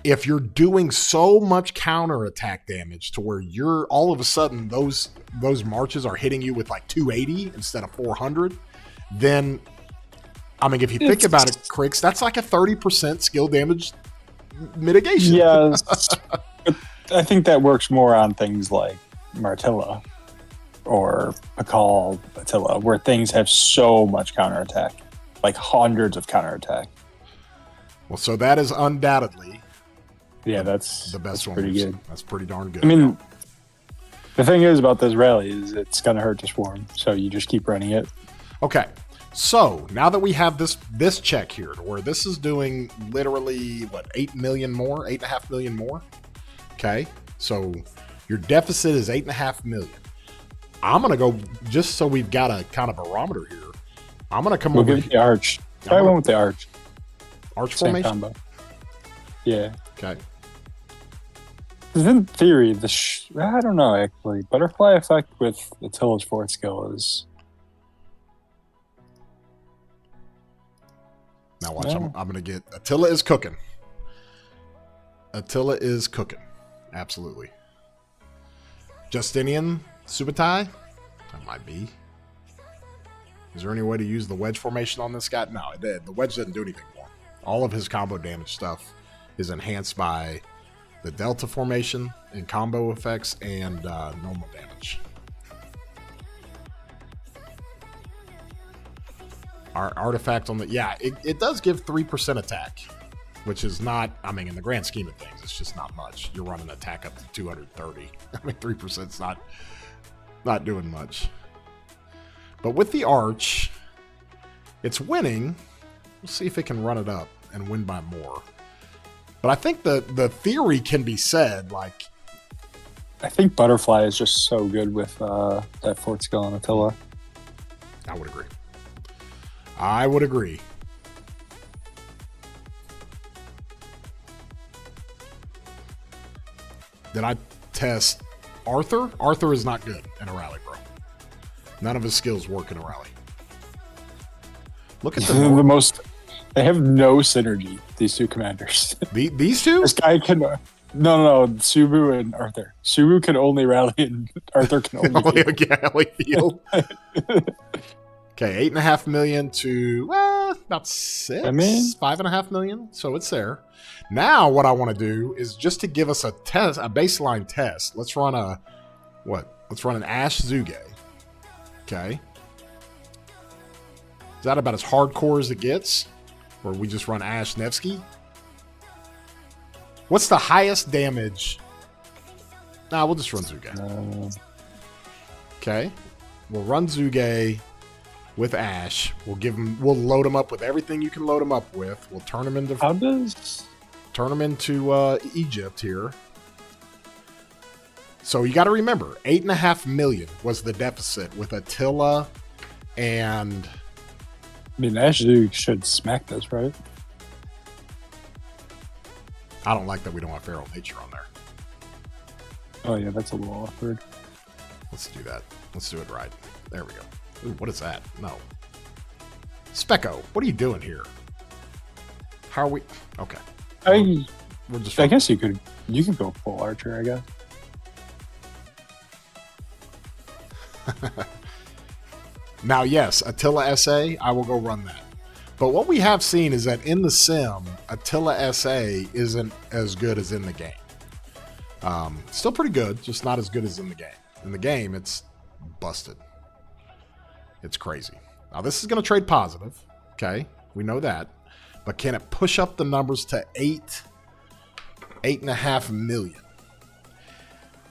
If you're doing so much counter attack damage to where you're all of a sudden those marches are hitting you with like 280 instead of 400, then if you think about it, Crix, that's like a 30% skill damage mitigation. Yes. I think that works more on things like Martilla or Pakal Attila, where things have so much counterattack, like hundreds of counterattack. Well, so that is undoubtedly that's the best one. Pretty good. That's pretty darn good. I mean, the thing is about this rally is it's going to hurt to swarm, so you just keep running it. Okay. So now that we have this check here, to where this is doing literally 8 million more, 8.5 million more. Okay, so your deficit is 8.5 million. I'm gonna go, just so we've got a kind of barometer here. I'm gonna come We'll over give it the arch. Try one with the arch. arch Same formation. combo. Yeah. Okay. 'Cause in theory, I don't know actually. Butterfly effect with Attila's fourth skill is. Now watch. Yeah. I'm gonna get Attila is cooking. Attila is cooking. Absolutely. Justinian Subutai. That might be. Is there any way to use the wedge formation on this guy? No, it did. The wedge didn't do anything for him. All of his combo damage stuff is enhanced by the Delta formation and combo effects and normal damage. Our artifact on the... Yeah, it does give 3% attack, which is not... I mean, in the grand scheme of things, it's just not much. You're running attack up to 230. I mean, 3% is not doing much. But with the arch, it's winning. We'll see if it can run it up and win by more. But I think the theory can be said, like... I think Butterfly is just so good with that fourth skill on Attila. I would agree. I would agree. Did I test Arthur? Arthur is not good in a rally, bro. None of his skills work in a rally. Look at the most. They have no synergy. These two commanders. These two? This guy can. No. Subu and Arthur. Subu can only rally, and Arthur can only field. Okay, 8.5 million to about 6, 5.5 million. So it's there. Now, what I want to do is just to give us a test, a baseline test. Let's run Let's run an Ash Zuge. Okay. Is that about as hardcore as it gets? Or we just run Ash Nevsky? What's the highest damage? Nah, we'll just run Zuge. Okay. We'll run Zuge with Ash. We'll load him up with everything you can load him up with. We'll turn him into Egypt here. So you got to remember, 8.5 million was the deficit with Attila and... I mean, Ash Zuge should smack this, right? I don't like that we don't have Feral Nature on there. Oh yeah, that's a little awkward. Let's do that. Let's do it right. There we go. Ooh, what is that? No. Specco, what are you doing here? How are we... Okay. I guess you could go full archer, I guess. Now, yes, Attila SA, I will go run that. But what we have seen is that in the sim, Attila SA isn't as good as in the game. Still pretty good, just not as good as in the game. In the game, it's busted. It's crazy. Now, this is going to trade positive. Okay, we know that. But can it push up the numbers to 8.5 million?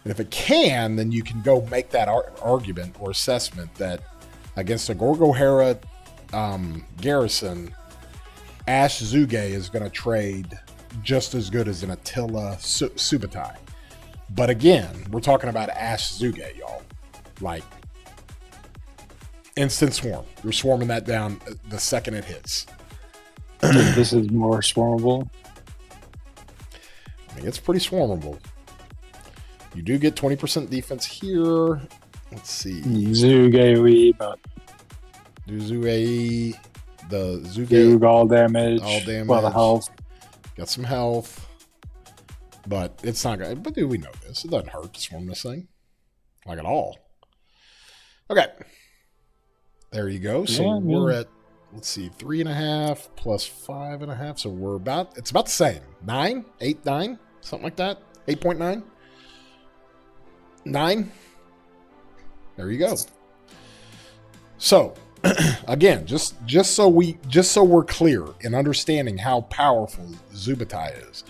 And if it can, then you can go make that argument or assessment that against a Gorgohera Garrison, Ash Zuge is going to trade just as good as an Atilla Subutai. But again, we're talking about Ash Zuge, y'all. Like, instant swarm. You're swarming that down the second it hits. This is more swarmable. I mean, it's pretty swarmable. You do get 20% defense here. Let's see. Zuge, but do Zuge, the Zuge all damage. All damage. A lot of health. Got some health. But it's not good. But dude, we know this. It doesn't hurt to swarm this thing. Like at all. Okay. There you go. So we're at, let's see, 3.5 plus 5.5. So we're it's about the same. 9, 8, 9, something like that. 8.9. 9. There you go. So again, just so we're clear in understanding how powerful Subutai is.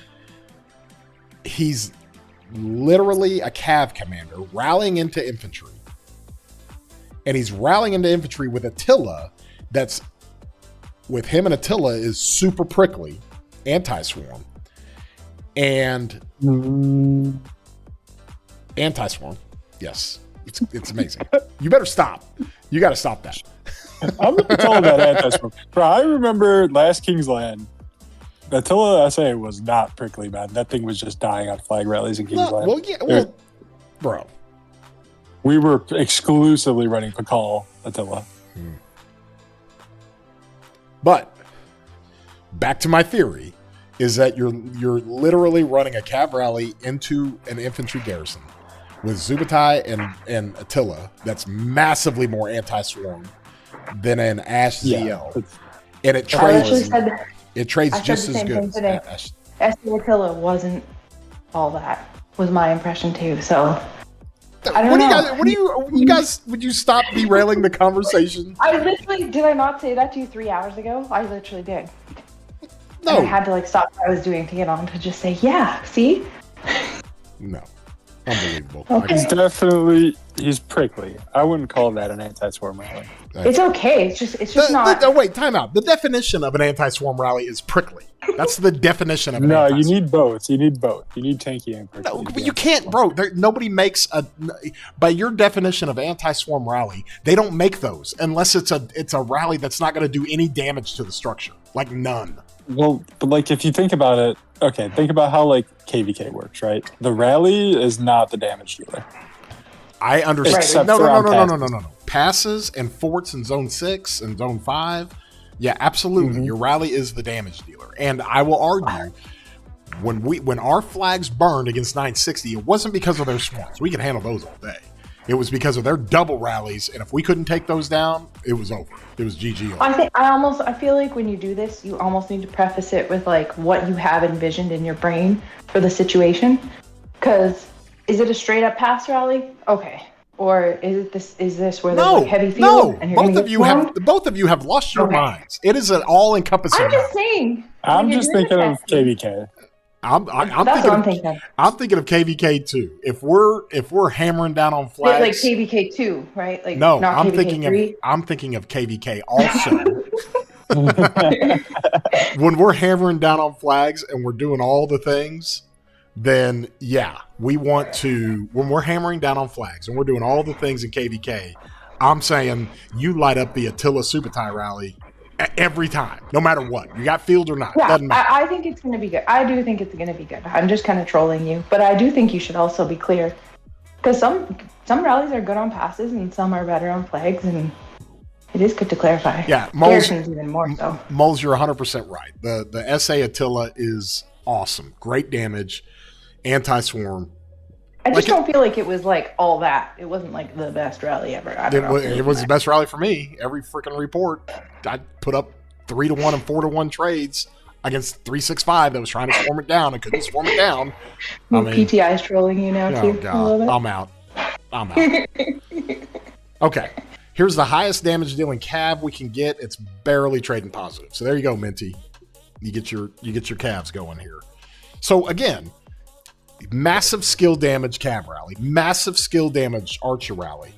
He's literally a cav commander rallying into infantry. And he's rallying into infantry with Attila that's with him, and Attila is super prickly, anti-swarm. And anti-swarm. Yes. It's amazing. You better stop. You got to stop that. I'm going to tell that anti-swarm. Bro, I remember last King's Land. Attilla SA was not prickly, man. That thing was just dying on flag rallies in King's Land. Well, yeah, well, bro. We were exclusively running Pakal Attila. But back to my theory is that you're literally running a cav rally into an infantry garrison with Subutai and Attila that's massively more anti-swarm than an Ash ZL. And it trades just as good. Attila wasn't all that, was my impression too. So I don't know. Would you stop derailing the conversation? Did I not say that to you 3 hours ago? I literally did. No. And I had to stop what I was doing to get on to just say, yeah, see? No. Unbelievable. Okay. He's prickly. I wouldn't call that an anti-swarm rally. It's okay. It's just not. Wait, time out. The definition of an anti-swarm rally is prickly. That's the definition of an anti-swarm. You need both. You need tanky and prickly. No, but you can't, bro. Nobody makes by your definition of anti-swarm rally, they don't make those unless it's a rally that's not going to do any damage to the structure. Like none. Well, but if you think about it, okay, think about how KVK works, right? The rally is not the damage dealer. I understand. Right. No. Passes and forts in Zone 6 and Zone 5. Yeah, absolutely. Mm-hmm. Your rally is the damage dealer. And I will argue, when our flags burned against 960, it wasn't because of their swarms. We could handle those all day. It was because of their double rallies, and if we couldn't take those down, it was over. It was GG. I feel like when you do this, you almost need to preface it with what you have envisioned in your brain for the situation. Because is it a straight up pass rally? Okay. Or is this where there's heavy field? No, and you're both of you have lost your minds. It is an all encompassing. I'm just saying. I'm just thinking of KVK. I'm thinking of KVK too. If we're hammering down on flags, like KVK 2, right? No, not I'm KVK thinking 3? I'm thinking of KVK also. When we're hammering down on flags and we're doing all the things, then yeah, we want to. When we're hammering down on flags and we're doing all the things in KVK, I'm saying you light up the Attilla Subutai rally every time, no matter what. You got field or not. Yeah, doesn't matter. I think it's going to be good. I do think it's going to be good. I'm just kind of trolling you, but I do think you should also be clear, because some rallies are good on passes and some are better on flags, and it is good to clarify. Yeah, Garrison's even more so. Moles, you're 100% right. The SA Attila is awesome, great damage, anti-swarm. I just don't feel like it was all that. It wasn't the best rally ever. It was the best rally for me. Every freaking report, I put up 3-1 and 4-1 trades against 365 that was trying to swarm it down and couldn't swarm it down. PTI is trolling you now too. God, I'm out. Okay, here's the highest damage dealing cav we can get. It's barely trading positive. So there you go, Minty. You get your calves going here. So again, massive skill damage cav rally, massive skill damage archer rally.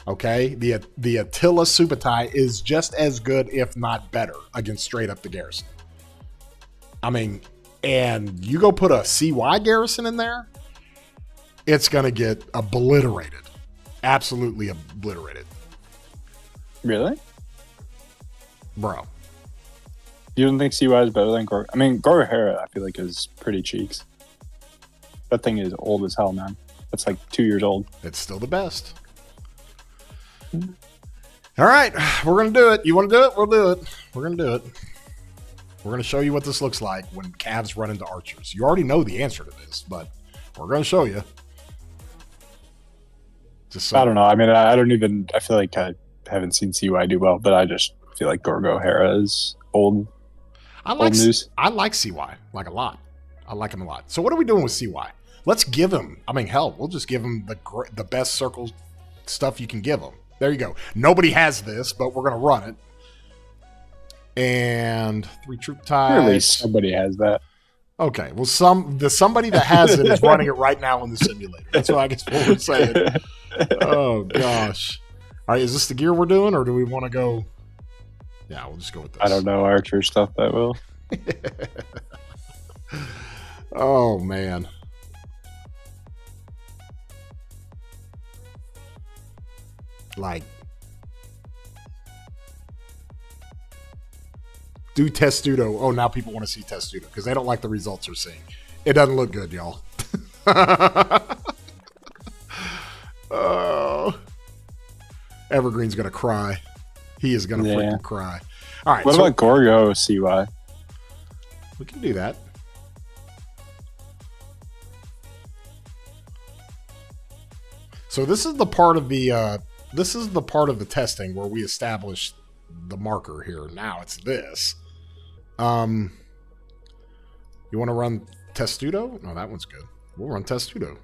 Okay, the Attilla Subutai is just as good, if not better, against straight up the Garrison. And you go put a CY Garrison in there, it's gonna get obliterated, absolutely obliterated. Really, bro? You don't think CY is better than Gor? Gor Hera, I feel like is pretty cheeks. That thing is old as hell, man. That's 2 years old. It's still the best. All right, we're going to do it. You want to do it? We'll do it. We're going to do it. We're going to show you what this looks like when calves run into archers. You already know the answer to this, but we're going to show you. I don't know. I feel like I haven't seen CY do well, but I just feel like Gorgo Hera is old. Old news. I like CY a lot. I like him a lot. So what are we doing with CY? Let's give him, we'll just give him the best circle stuff you can give him. There you go. Nobody has this, but we're going to run it. And 3 troop ties. Surely somebody has that. Okay. Well, somebody that has it is running it right now in the simulator. That's what I guess what we're saying. Oh, gosh. All right. Is this the gear we're doing, or do we want to go? Yeah, we'll just go with this. I don't know archer stuff that will. Oh, man. Do Testudo. Oh, now people want to see Testudo because they don't like the results they're seeing. It doesn't look good, y'all. Oh, Evergreen's gonna cry. He is gonna freaking cry. All right. What about Gorgo CY? We can do that. So this is the part of the testing where we establish the marker here. Now it's this. You want to run Testudo? No, that one's good. We'll run Testudo.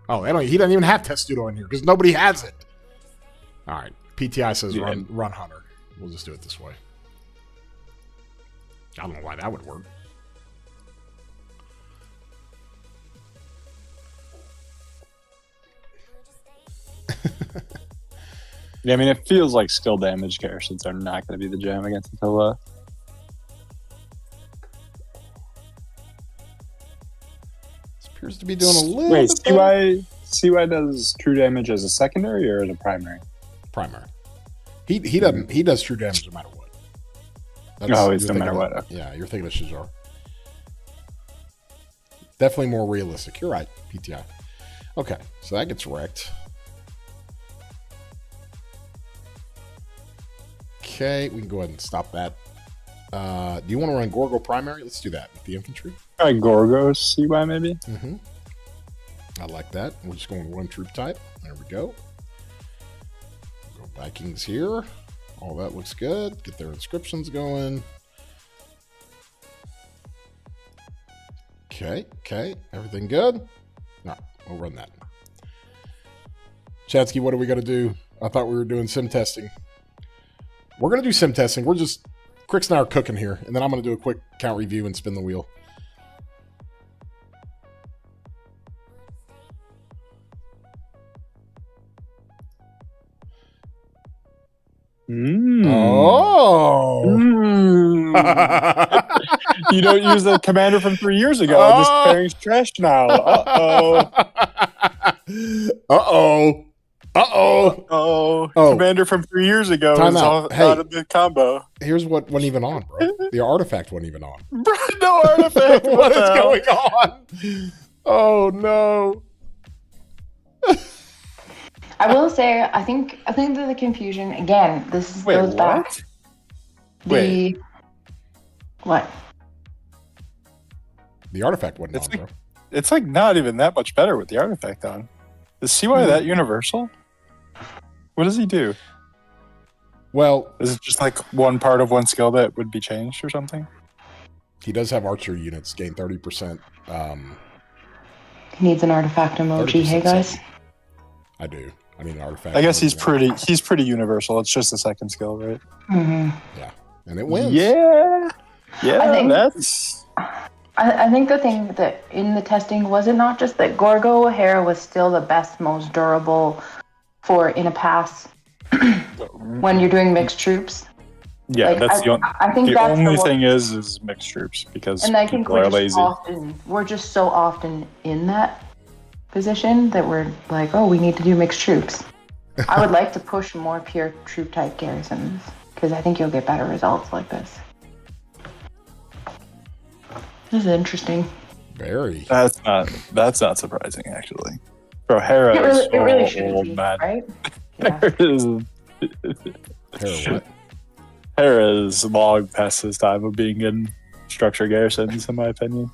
Oh, he doesn't even have Testudo in here because nobody has it. All right. PTI says run Hunter. We'll just do it this way. I don't know why that would work. Yeah, I mean, it feels like skill damage Garrisons are not going to be the jam against Attila. This appears to be doing a little Wait, bit better. CY does true damage as a secondary or as a primary? Primary. He doesn't. He does true damage no matter what. It's no matter what. Okay. Yeah, you're thinking of Shizar. Definitely more realistic. You're right, PTI. Okay, so that gets wrecked. Okay, we can go ahead and stop that. Do you want to run Gorgo primary? Let's do that with the infantry. All right, Gorgo CY maybe? Mm-hmm. I like that. We're just going one troop type. There we go. Go Vikings here. All that looks good. Get their inscriptions going. Okay. Everything good? No, we'll run that. Chatsky, what are we going to do? I thought we were doing sim testing. We're going to do sim testing. Crix and I are cooking here, and then I'm going to do a quick count review and spin the wheel. Oh. You don't use the commander from 3 years ago. This pairing's trash now. Commander from 3 years ago Time is out. out of the combo. Here's what wasn't even on, bro. The artifact wasn't even on. No artifact. What is going on? Oh no. I will say, I think that the confusion again. This goes back. What? The artifact wasn't on, bro. It's like not even that much better with the artifact on. Is CY that universal? What does he do? Well, is it just like one part of one skill that would be changed or something? He does have archer units gain 30%. He needs an artifact emoji. Hey guys. I do. I mean, artifact. I guess he's pretty universal. It's just the second skill, right? Mm-hmm. Yeah, and it wins. Yeah. I think the thing that in the testing was it not just that Gorgo O'Hara was still the best, most durable for in a pass when you're doing mixed troops. Yeah, like, that's I think the that's only thing is mixed troops because and I think people are lazy. We're just so often in that position that we're like, oh, we need to do mixed troops. I would like to push more pure troop type garrisons because I think you'll get better results like this. This is interesting. Very. That's not surprising actually. Bro, Hera is it really should old, be, man. right? Yeah. Hera is long past his time of being in structure garrisons, in my opinion.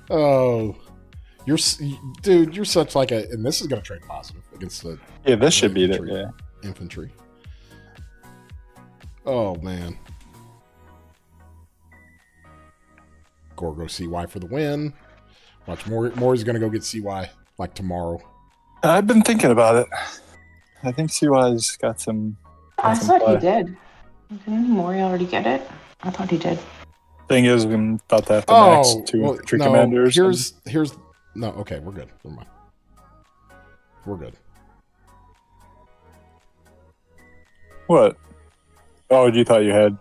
Oh, you're such like a, and this is going to trade positive against the. Yeah, this should beat it. Yeah, infantry. Oh man, Gorgo CY for the win. Watch more is going to go get CY like tomorrow. I've been thinking about it. I think CY's got some. I thought he did. Didn't Mori already get it? I thought he did. Thing is, I'm about to have to max two infantry commanders. Here's no. Okay, we're good. Never mind. We're good. What? Oh, you thought you had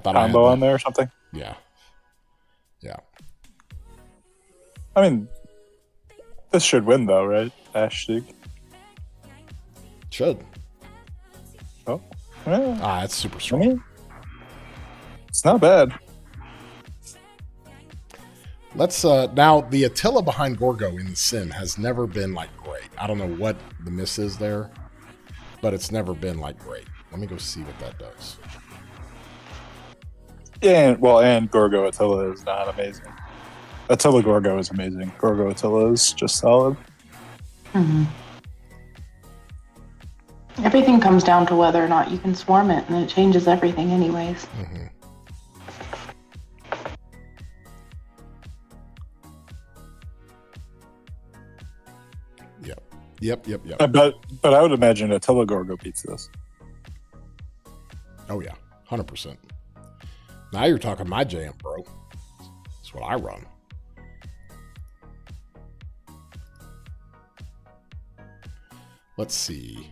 combo on there or something? Yeah. Yeah. I mean, this should win though, right? Ash Sig. Should. Oh. Well, That's super I strong. mean, it's not bad. Let's now the Attila behind Gorgo in the Sim has never been like great. I don't know what the miss is there, but it's never been like great. Let me go see what that does. Yeah, and Gorgo Attila is not amazing. Attila Gorgo is amazing. Gorgo Attila is just solid. Mm-hmm. Everything comes down to whether or not you can swarm it, and it changes everything anyways. Mm-hmm. Yep. But I would imagine Attila Gorgo beats this. Oh yeah, 100%. Now you're talking my jam, bro. That's what I run. Let's see.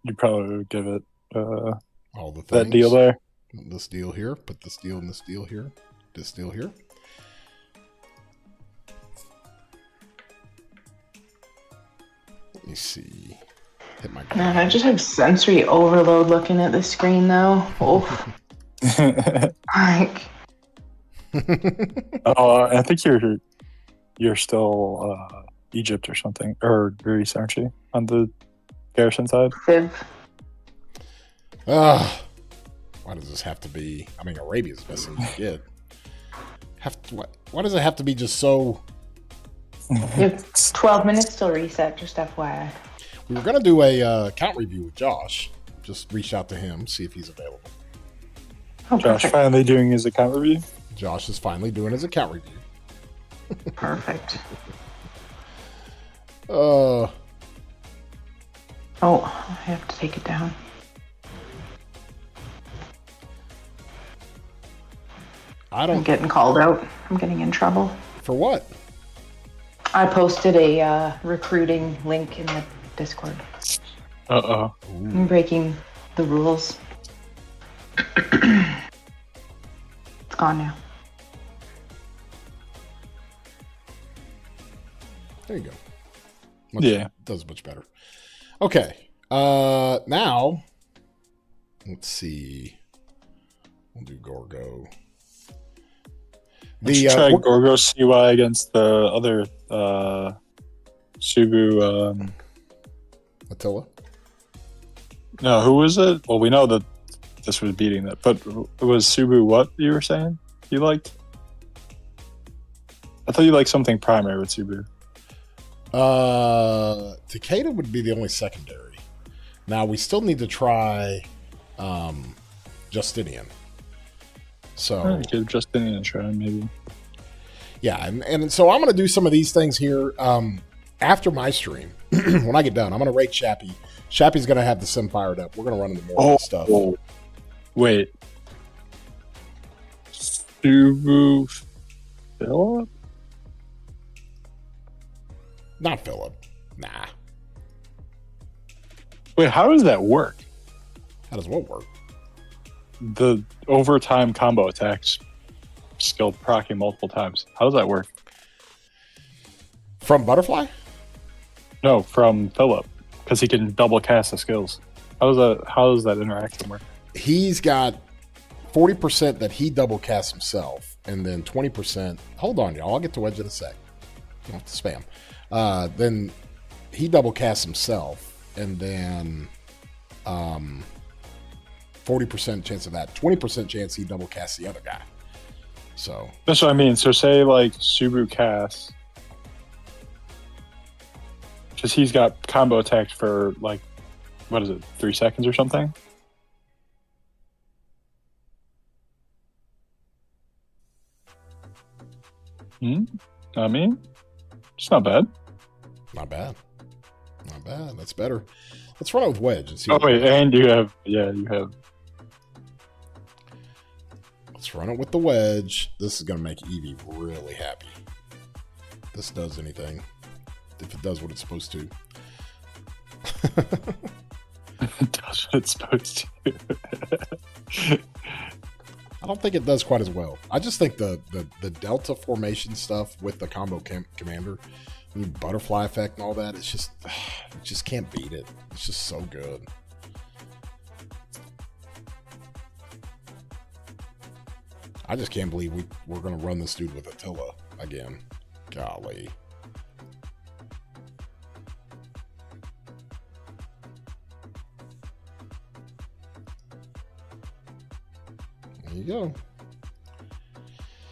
You probably would give it All the things. that deal there. This deal here. Put this deal and this deal here. This deal here. Let me see. Hit my Man, I just have sensory overload looking at the screen though. Oh, like I think you're still Egypt or something, or Greece, aren't you? On the Garrison side. Viv. Why does this have to be? I mean, Arabia's the best thing you can get. Why does it have to be just so? You have 12 minutes till reset, just FYI. We were gonna do a count review with Josh. Just reach out to him, see if he's available. Oh, Josh perfect. finally doing his account review. Josh is finally doing his account review. Perfect. Uh, Oh, I have to take it down. I I'm don't. getting called out. I'm getting in trouble. For what? I posted a recruiting link in the Discord. Uh-oh. I'm breaking the rules. It's gone now. There you go. Yeah. Does much better. Okay. Now, let's see. We'll do Gorgo. Let's try Gorgo CY against the other Subu. Attila. No, who was it? Well, we know that this was beating that, but it was Subu. What you were saying? You liked? I thought you liked something primary with Subu. Takeda would be the only secondary. Now we still need to try Justinian. So Give Justinian a try, maybe. yeah, and so I'm going to do some of these things here after my stream. When I get done, I'm going to rate Shappy. Shappy's going to have the sim fired up. We're going to run into more of this stuff. Oh, wait. Subu Philip? Not Philip. Nah. Wait, how does that work? How does what work? The overtime combo attacks skill proccing multiple times. How does that work? From Butterfly? No, from Philip, because he can double cast the skills. How does that interaction work? He's got 40% that he double casts himself, and then 20%. Hold on, y'all. I'll get to Wedge in a sec. You don't have to spam. Then he double casts himself, and then 40% chance of that. 20% chance he double casts the other guy. So That's what I mean. So say like Subu casts, because he's got combo attacks for like, what is it, 3 seconds or something? I mean, it's not bad. not bad. Not bad. That's better. Let's run it with Wedge and see. Oh wait, and you have. Let's run it with the Wedge. This is going to make Evie really happy. If this does anything. If it does what it's supposed to. It does what it's supposed to. I don't think it does quite as well. I just think the Delta formation stuff with the combo commander, the butterfly effect and all that, it's just, you just can't beat it. It's just so good. I just can't believe we're going to run this dude with Attila again. Golly. There you go.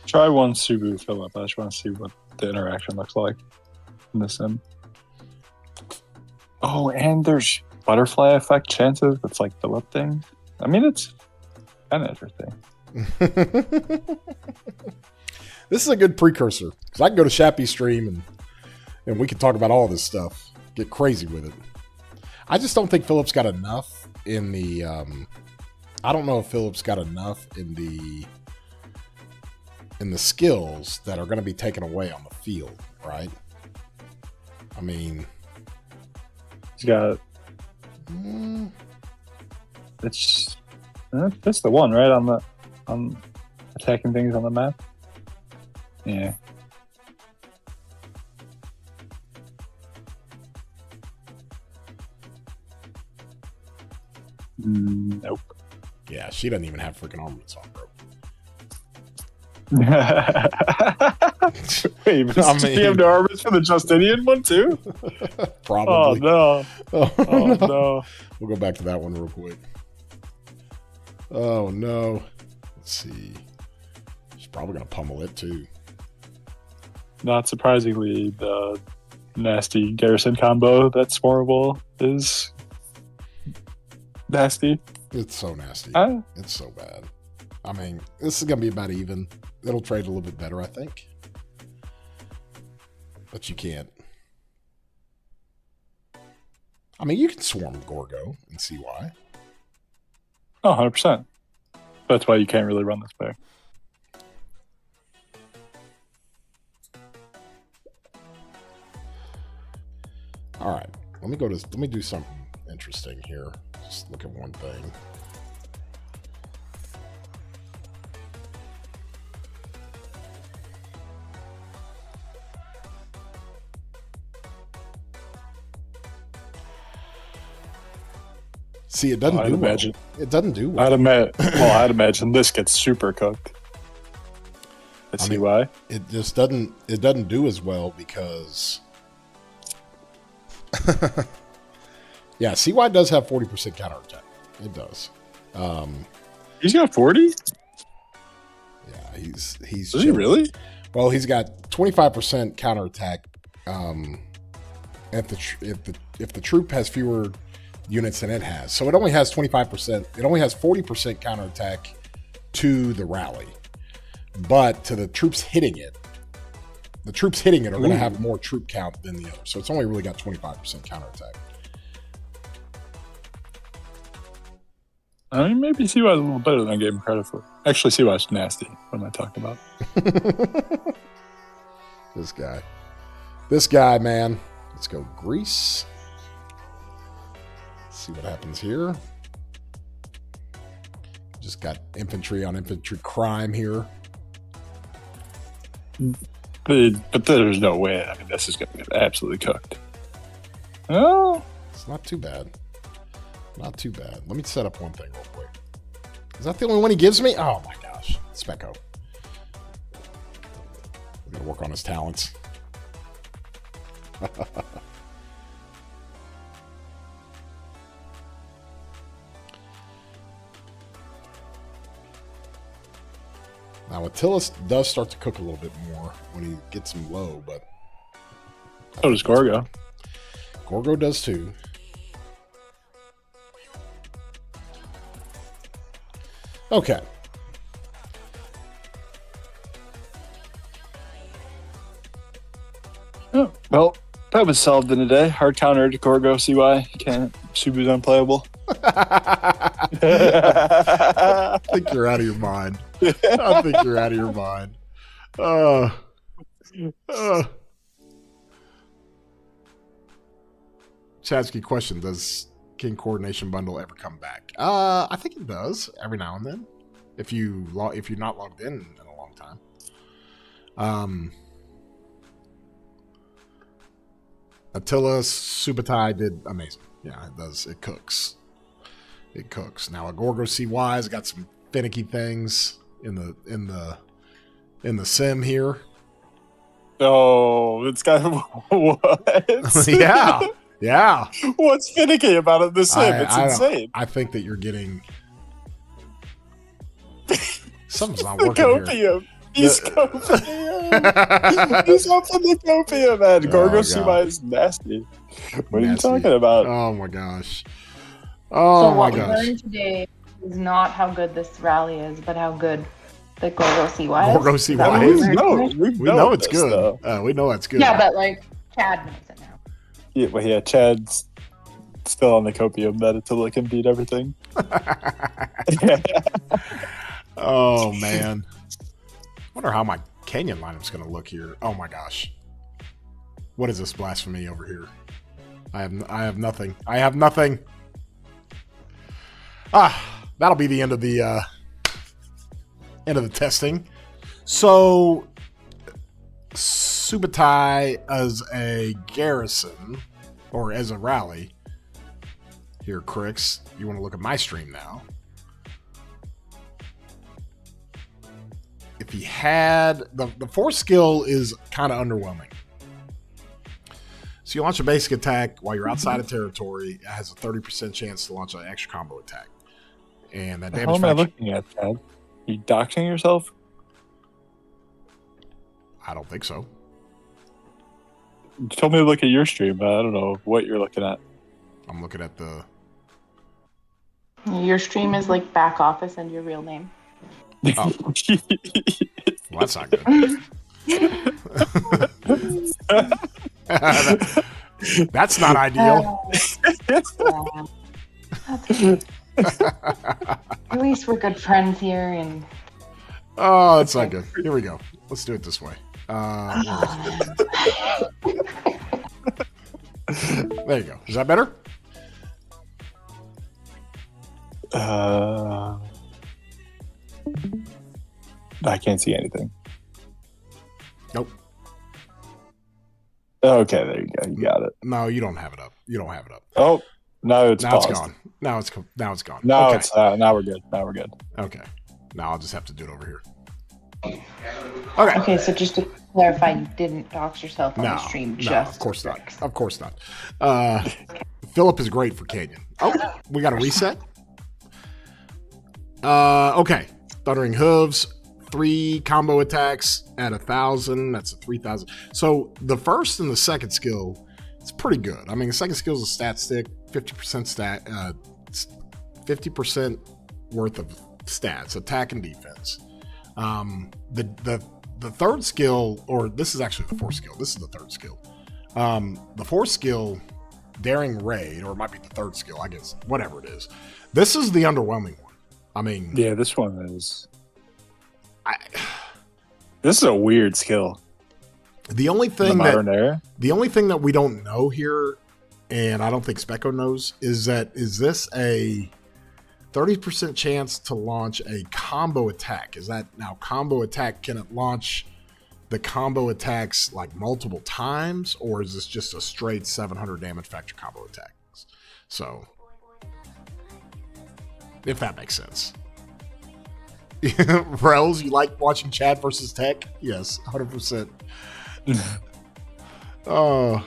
Try one Subu Philip. I just want to see what the interaction looks like in the sim. Oh, and there's butterfly effect chances. It's like the lip thing. I mean, it's kind of interesting. This is a good precursor because I can go to Shappy's stream and we can talk about all this stuff, get crazy with it. I just don't think Philip's got enough in the. I don't know if Philip's got enough in the skills that are going to be taken away on the field, right? I mean, he's got. That's the one, right? On attacking things on the map. Yeah. Nope. Yeah, she doesn't even have freaking armaments on, bro. Wait, but you have no armaments for the Justinian one too? Probably. Oh no. Oh, no. We'll go back to that one real quick. Oh no. Let's see. She's probably gonna pummel it too. Not surprisingly, the nasty Garrison combo that's horrible is nasty. It's so nasty. Huh? It's so bad. I mean, this is gonna be about even. It'll trade a little bit better, I think. But you can't. I mean, you can swarm Gorgo and see why. Oh, 100%. That's why you can't really run this player. All right, let me do something interesting here. Just look at one thing. See, it doesn't do well. It doesn't do well. I'd imagine this gets super cooked. I see why. It just doesn't. It doesn't do as well because. Yeah, CY does have 40% counterattack. It does. He's got 40? Yeah, he's. Is he really? Well, he's got 25% counterattack. If the troop has fewer units than it has, so it only has 25%. It only has 40% counterattack to the rally, but to the troops hitting it. The troops hitting it are going to have more troop count than the other, so it's only really got 25% counterattack. I mean, maybe CY is a little better than I gave him credit for. Actually, CY is nasty. What am I talking about? This guy, man. Let's go Greece. Let's see what happens here. Just got infantry on infantry crime here. But there's no way. I mean, this is going to get absolutely cooked. Oh, it's not too bad. Not too bad. Let me set up one thing real quick. Is that the only one he gives me? Oh my gosh. Specco. We're going to work on his talents. Now, Attila does start to cook a little bit more when he gets him low, but... So does Gorgo. Gorgo does too. Okay. Oh, well, that was solved in a day. Hard counter to Gorgo, CY. Can't. Subu's unplayable. I think you're out of your mind. I think you're out of your mind. Chadsky question: does King Coordination Bundle ever come back? I think it does every now and then. If you're not logged in a long time. Atilla Subutai did amazing. Yeah, it does. It cooks. It cooks. Now, a Gorgo CY has got some finicky things. in the sim here. Oh, it's got what? Yeah. What's finicky about it? The sim, it's insane. I think that you're getting something's not working here. Copium. He's copium. He's up in the copium, man. Gorgo Subutai is nasty. What are you talking about? Oh my gosh. So what we learned today is not how good this rally is, but how good the Gorgo Subutai is. Gorgo Subutai is. We know it's good. We know it's good. Yeah, but like Chad knows it now. Yeah, well, yeah, Chad's still on the copium that Attilla can beat everything. Oh man. Wonder how my Kenyan lineup's gonna look here. Oh my gosh. What is this blasphemy over here? I have nothing. I have nothing. That'll be the end of the testing. So Subutai as a Garrison or as a rally. Here, Crix, you want to look at my stream now. If he had the force skill is kind of underwhelming. So you launch a basic attack while you're outside of territory. It has a 30% chance to launch an extra combo attack. And that damage. How am I looking at, Chad? You doxing yourself? I don't think so. You told me to look at your stream, but I don't know what you're looking at. I'm looking at the. Your stream is like back office and your real name. Oh. Well, that's not good. That's not ideal. At least we're good friends here, and oh, it's not good. Here we go. Let's do it this way. There you go. Is that better? I can't see anything. Nope. Okay, there you go. You got it. No, you don't have it up. You don't have it up. Oh, no, it's now paused. It's gone. Now it's gone. No, okay. It's now we're good. Now we're good. Okay. Now I'll just have to do it over here. Okay. Okay, so just to clarify, you didn't dox yourself on the stream. No, of course not. Of course not. Philip is great for Canyon. Oh, we got a reset. Okay. Thundering Hooves, 3 combo attacks at 1,000. That's a 3,000. So the first and the second skill, it's pretty good. I mean, the second skill is a stat stick, 50% stat, 50% worth of stats, attack and defense. The third skill, or this is actually the fourth skill. This is the third skill. The fourth skill, Daring Raid, or it might be the third skill, I guess, whatever it is. This is the underwhelming one. I mean, yeah, this one is. This is a weird skill. The only thing that we don't know here, and I don't think Specco knows, is this a 30% chance to launch a combo attack? Is that now combo attack? Can it launch the combo attacks like multiple times, or is this just a straight 700 damage factor combo attacks? So, if that makes sense. Rels, you like watching Chad versus Tech? Yes, 100%. Oh.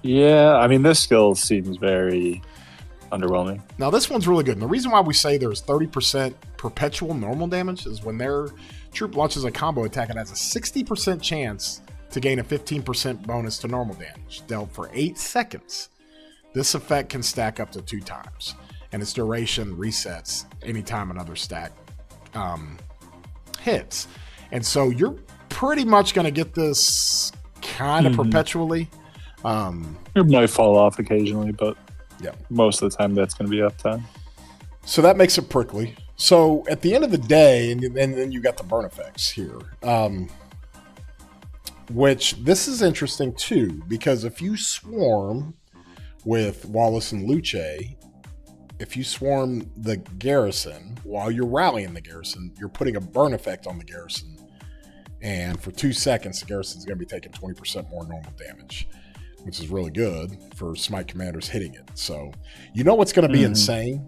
Yeah, I mean, this skill seems very underwhelming. Now, this one's really good. And the reason why we say there's 30% perpetual normal damage is when their troop launches a combo attack, it has a 60% chance to gain a 15% bonus to normal damage, dealt for 8 seconds. This effect can stack up to 2 times, and its duration resets anytime another stack hits. And so you're pretty much going to get this kind of perpetually. It might fall off occasionally, but yeah, most of the time that's going to be uptime. So that makes it prickly. So at the end of the day, and then you got the burn effects here, which this is interesting too, because if you swarm with Wallace and Luce, if you swarm the Garrison while you're rallying the Garrison, you're putting a burn effect on the Garrison. And for 2 seconds, the Garrison's going to be taking 20% more normal damage, which is really good for Smite commanders hitting it. So you know what's going to be insane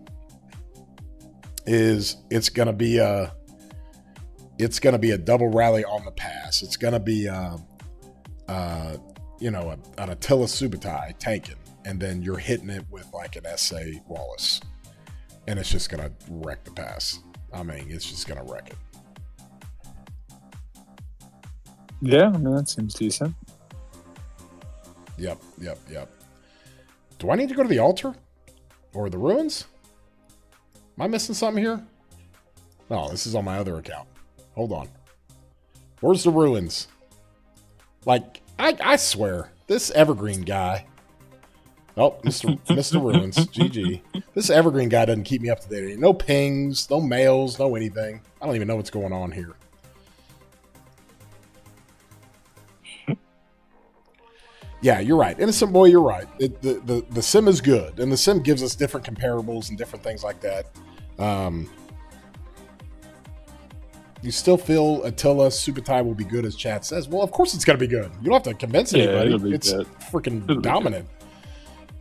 is it's going to be it's going to be a double rally on the pass. It's going to be, an Attilla Subutai tanking, and then you're hitting it with like an SA Wallace, and it's just going to wreck the pass. I mean, it's just going to wreck it. Yeah, I mean, that seems decent. Yep. Do I need to go to the altar or the ruins? Am I missing something here? No, this is on my other account. Hold on. Where's the ruins? Like, I swear, this Evergreen guy. Oh, Mr. Ruins. GG. This Evergreen guy doesn't keep me up to date. No pings, no mails, no anything. I don't even know what's going on here. Yeah, you're right. Innocent Boy, you're right. The sim is good, and the sim gives us different comparables and different things like that. You still feel Attilla Subutai will be good, as chat says. Well, of course it's going to be good. You don't have to convince anybody. It's freaking dominant.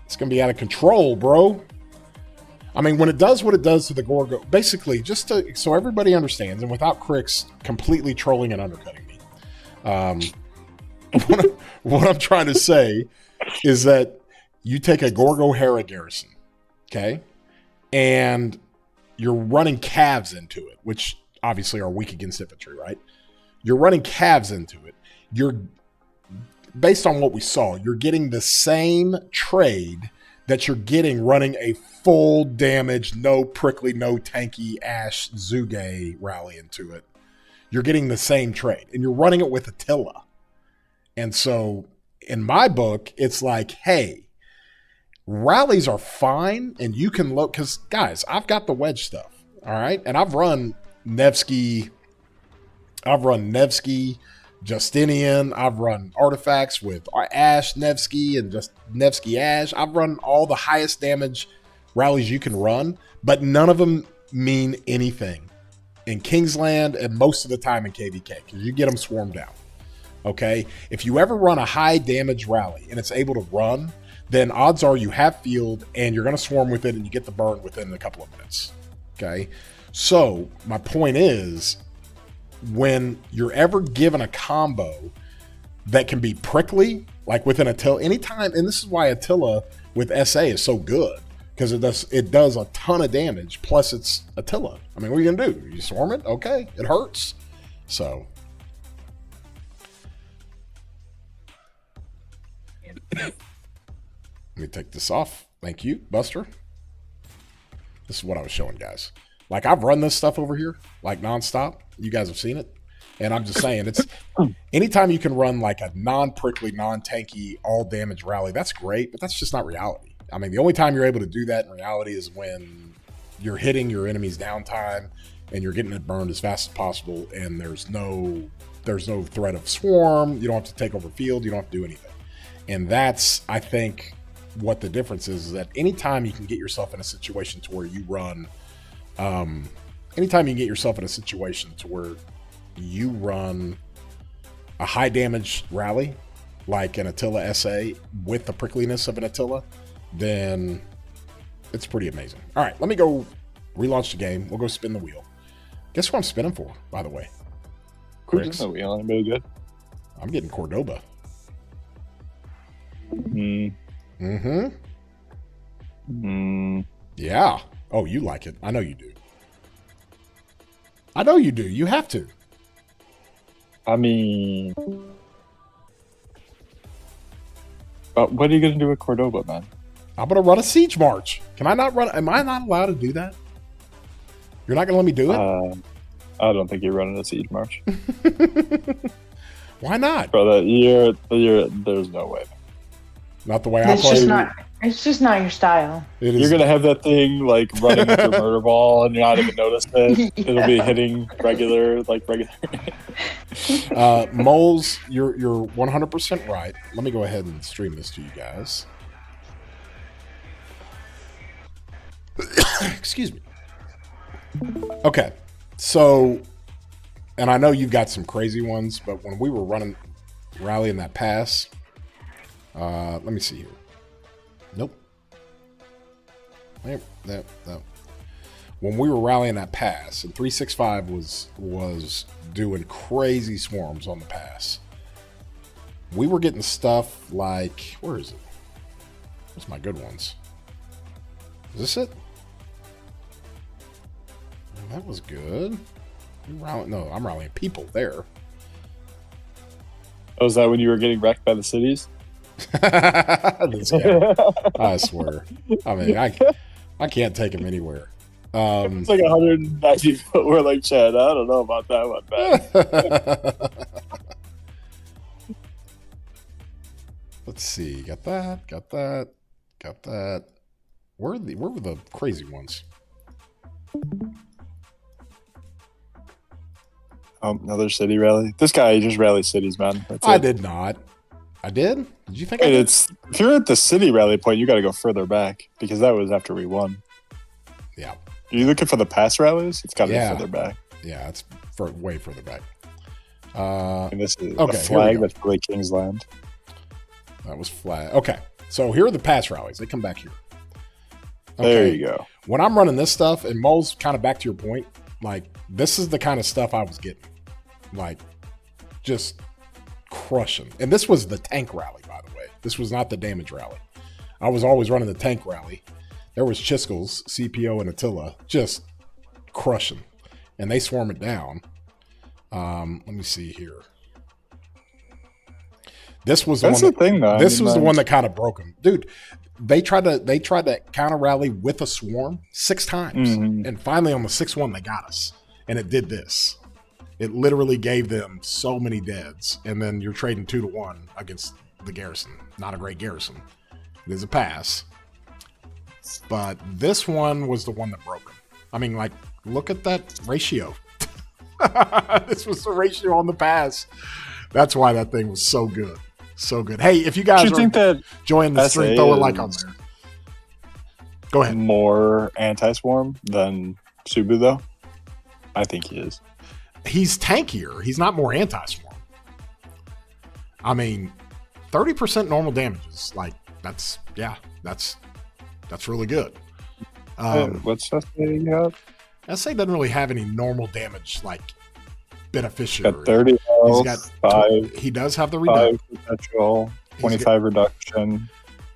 It's going to be out of control, bro. I mean, when it does what it does to the Gorgo, basically, just so everybody understands, and without Crix completely trolling and undercutting me, what I'm trying to say is that you take a Gorgo Hera Garrison, okay, and you're running calves into it, which obviously are weak against infantry, right? You're running calves into it. You're, based on what we saw, you're getting the same trade that you're getting running a full damage, no prickly, no tanky Ash Zuge rally into it. You're getting the same trade, and you're running it with Attilla. And so, in my book, it's like, hey, rallies are fine, and you can look, because, guys, I've got the wedge stuff, all right? And I've run Nevsky, Justinian, I've run artifacts with Ash Nevsky and just Nevsky Ash. I've run all the highest damage rallies you can run, but none of them mean anything in Kingsland and most of the time in KVK, because you get them swarmed down. Okay, if you ever run a high damage rally and it's able to run, then odds are you have field and you're going to swarm with it and you get the burn within a couple of minutes. Okay, so my point is, when you're ever given a combo that can be prickly, like with an Attilla, anytime, and this is why Attilla with SA is so good, because it does a ton of damage, plus it's Attilla. I mean, what are you going to do? You swarm it? Okay, it hurts. So... let me take this off. Thank you, Buster. This is what I was showing, guys. Like, I've run this stuff over here, like, nonstop. You guys have seen it. And I'm just saying, it's anytime you can run, like, a non-prickly, non-tanky, all-damage rally, that's great, but that's just not reality. I mean, the only time you're able to do that in reality is when you're hitting your enemy's downtime and you're getting it burned as fast as possible, and there's no threat of swarm. You don't have to take over field. You don't have to do anything. And that's, I think, what the difference is that anytime you can get yourself in a situation to where you run, anytime you can get yourself in a situation to where you run a high damage rally, like an Attilla SA with the prickliness of an Attilla, then it's pretty amazing. All right, let me go relaunch the game. We'll go spin the wheel. Guess what I'm spinning for, by the way? Who's in the wheel? Anybody good? I'm getting Cordoba. Yeah. Oh, you like it. I know you do. You have to. I mean... what are you going to do with Cordoba, man? I'm going to run a siege march. Can I not run? Am I not allowed to do that? You're not going to let me do it? I don't think you're running a siege march. Why not? Brother, there's no way. Not the way I play. It's just not your style. You're gonna have that thing like running with your murder ball, and you're not even notice it. Yeah. It'll be hitting regular. Moles, you're 100% right. Let me go ahead and stream this to you guys. Excuse me. Okay, so, and I know you've got some crazy ones, but when we were rallying that pass. Let me see here. Nope. No. when we were rallying that pass, and 365 was doing crazy swarms on the pass. We were getting stuff like, where is it? Where's my good ones? Is this it? That was good. No, I'm rallying people there. Oh, is that when you were getting wrecked by the cities? This guy, I swear. I mean, I can't take him anywhere. It's like 190 foot. We're like, Chad, I don't know about that one, man. Let's see. Got that. Where were the crazy ones? Another city rally. This guy just rallies cities, man. I did not. I did? Did you think I did? If you're at the city rally point, you got to go further back because that was after we won. Yeah. Are you looking for the past rallies? It's got to be further back. Yeah, it's way further back. And this is okay, a flag that's really King's Land. That was flag. Okay, so here are the pass rallies. They come back here. Okay. There you go. When I'm running this stuff, and Mo's kind of back to your point, like this is the kind of stuff I was getting. Like just crushing. And this was the tank rally, by the way. This was not the damage rally. I was always running the tank rally. There was Chiskel's, CPO, and Attila just crushing. And they swarm it down. Let me see here. This was the thing, though. This was the one that kind of broke them. Dude, they tried to counter rally with a swarm 6 times. Mm-hmm. And finally on the 6th one, they got us. And it did this. It literally gave them so many deads. And then you're trading 2-1 against the Garrison. Not a great Garrison. It is a pass. But this one was the one that broke them. I mean, like, look at that ratio. This was the ratio on the pass. That's why that thing was so good. So good. Hey, if you guys are enjoying the stream, throw a like on there. Go ahead. More anti-swarm than Subu, though? I think he is. He's tankier. He's not more anti-swarm. I mean, 30% normal damage is like, that's really good. What's that you have? SA doesn't really have any normal damage like beneficiary. Got 30 health, 5. He does have the reduction. 5 perpetual, 25 reduction.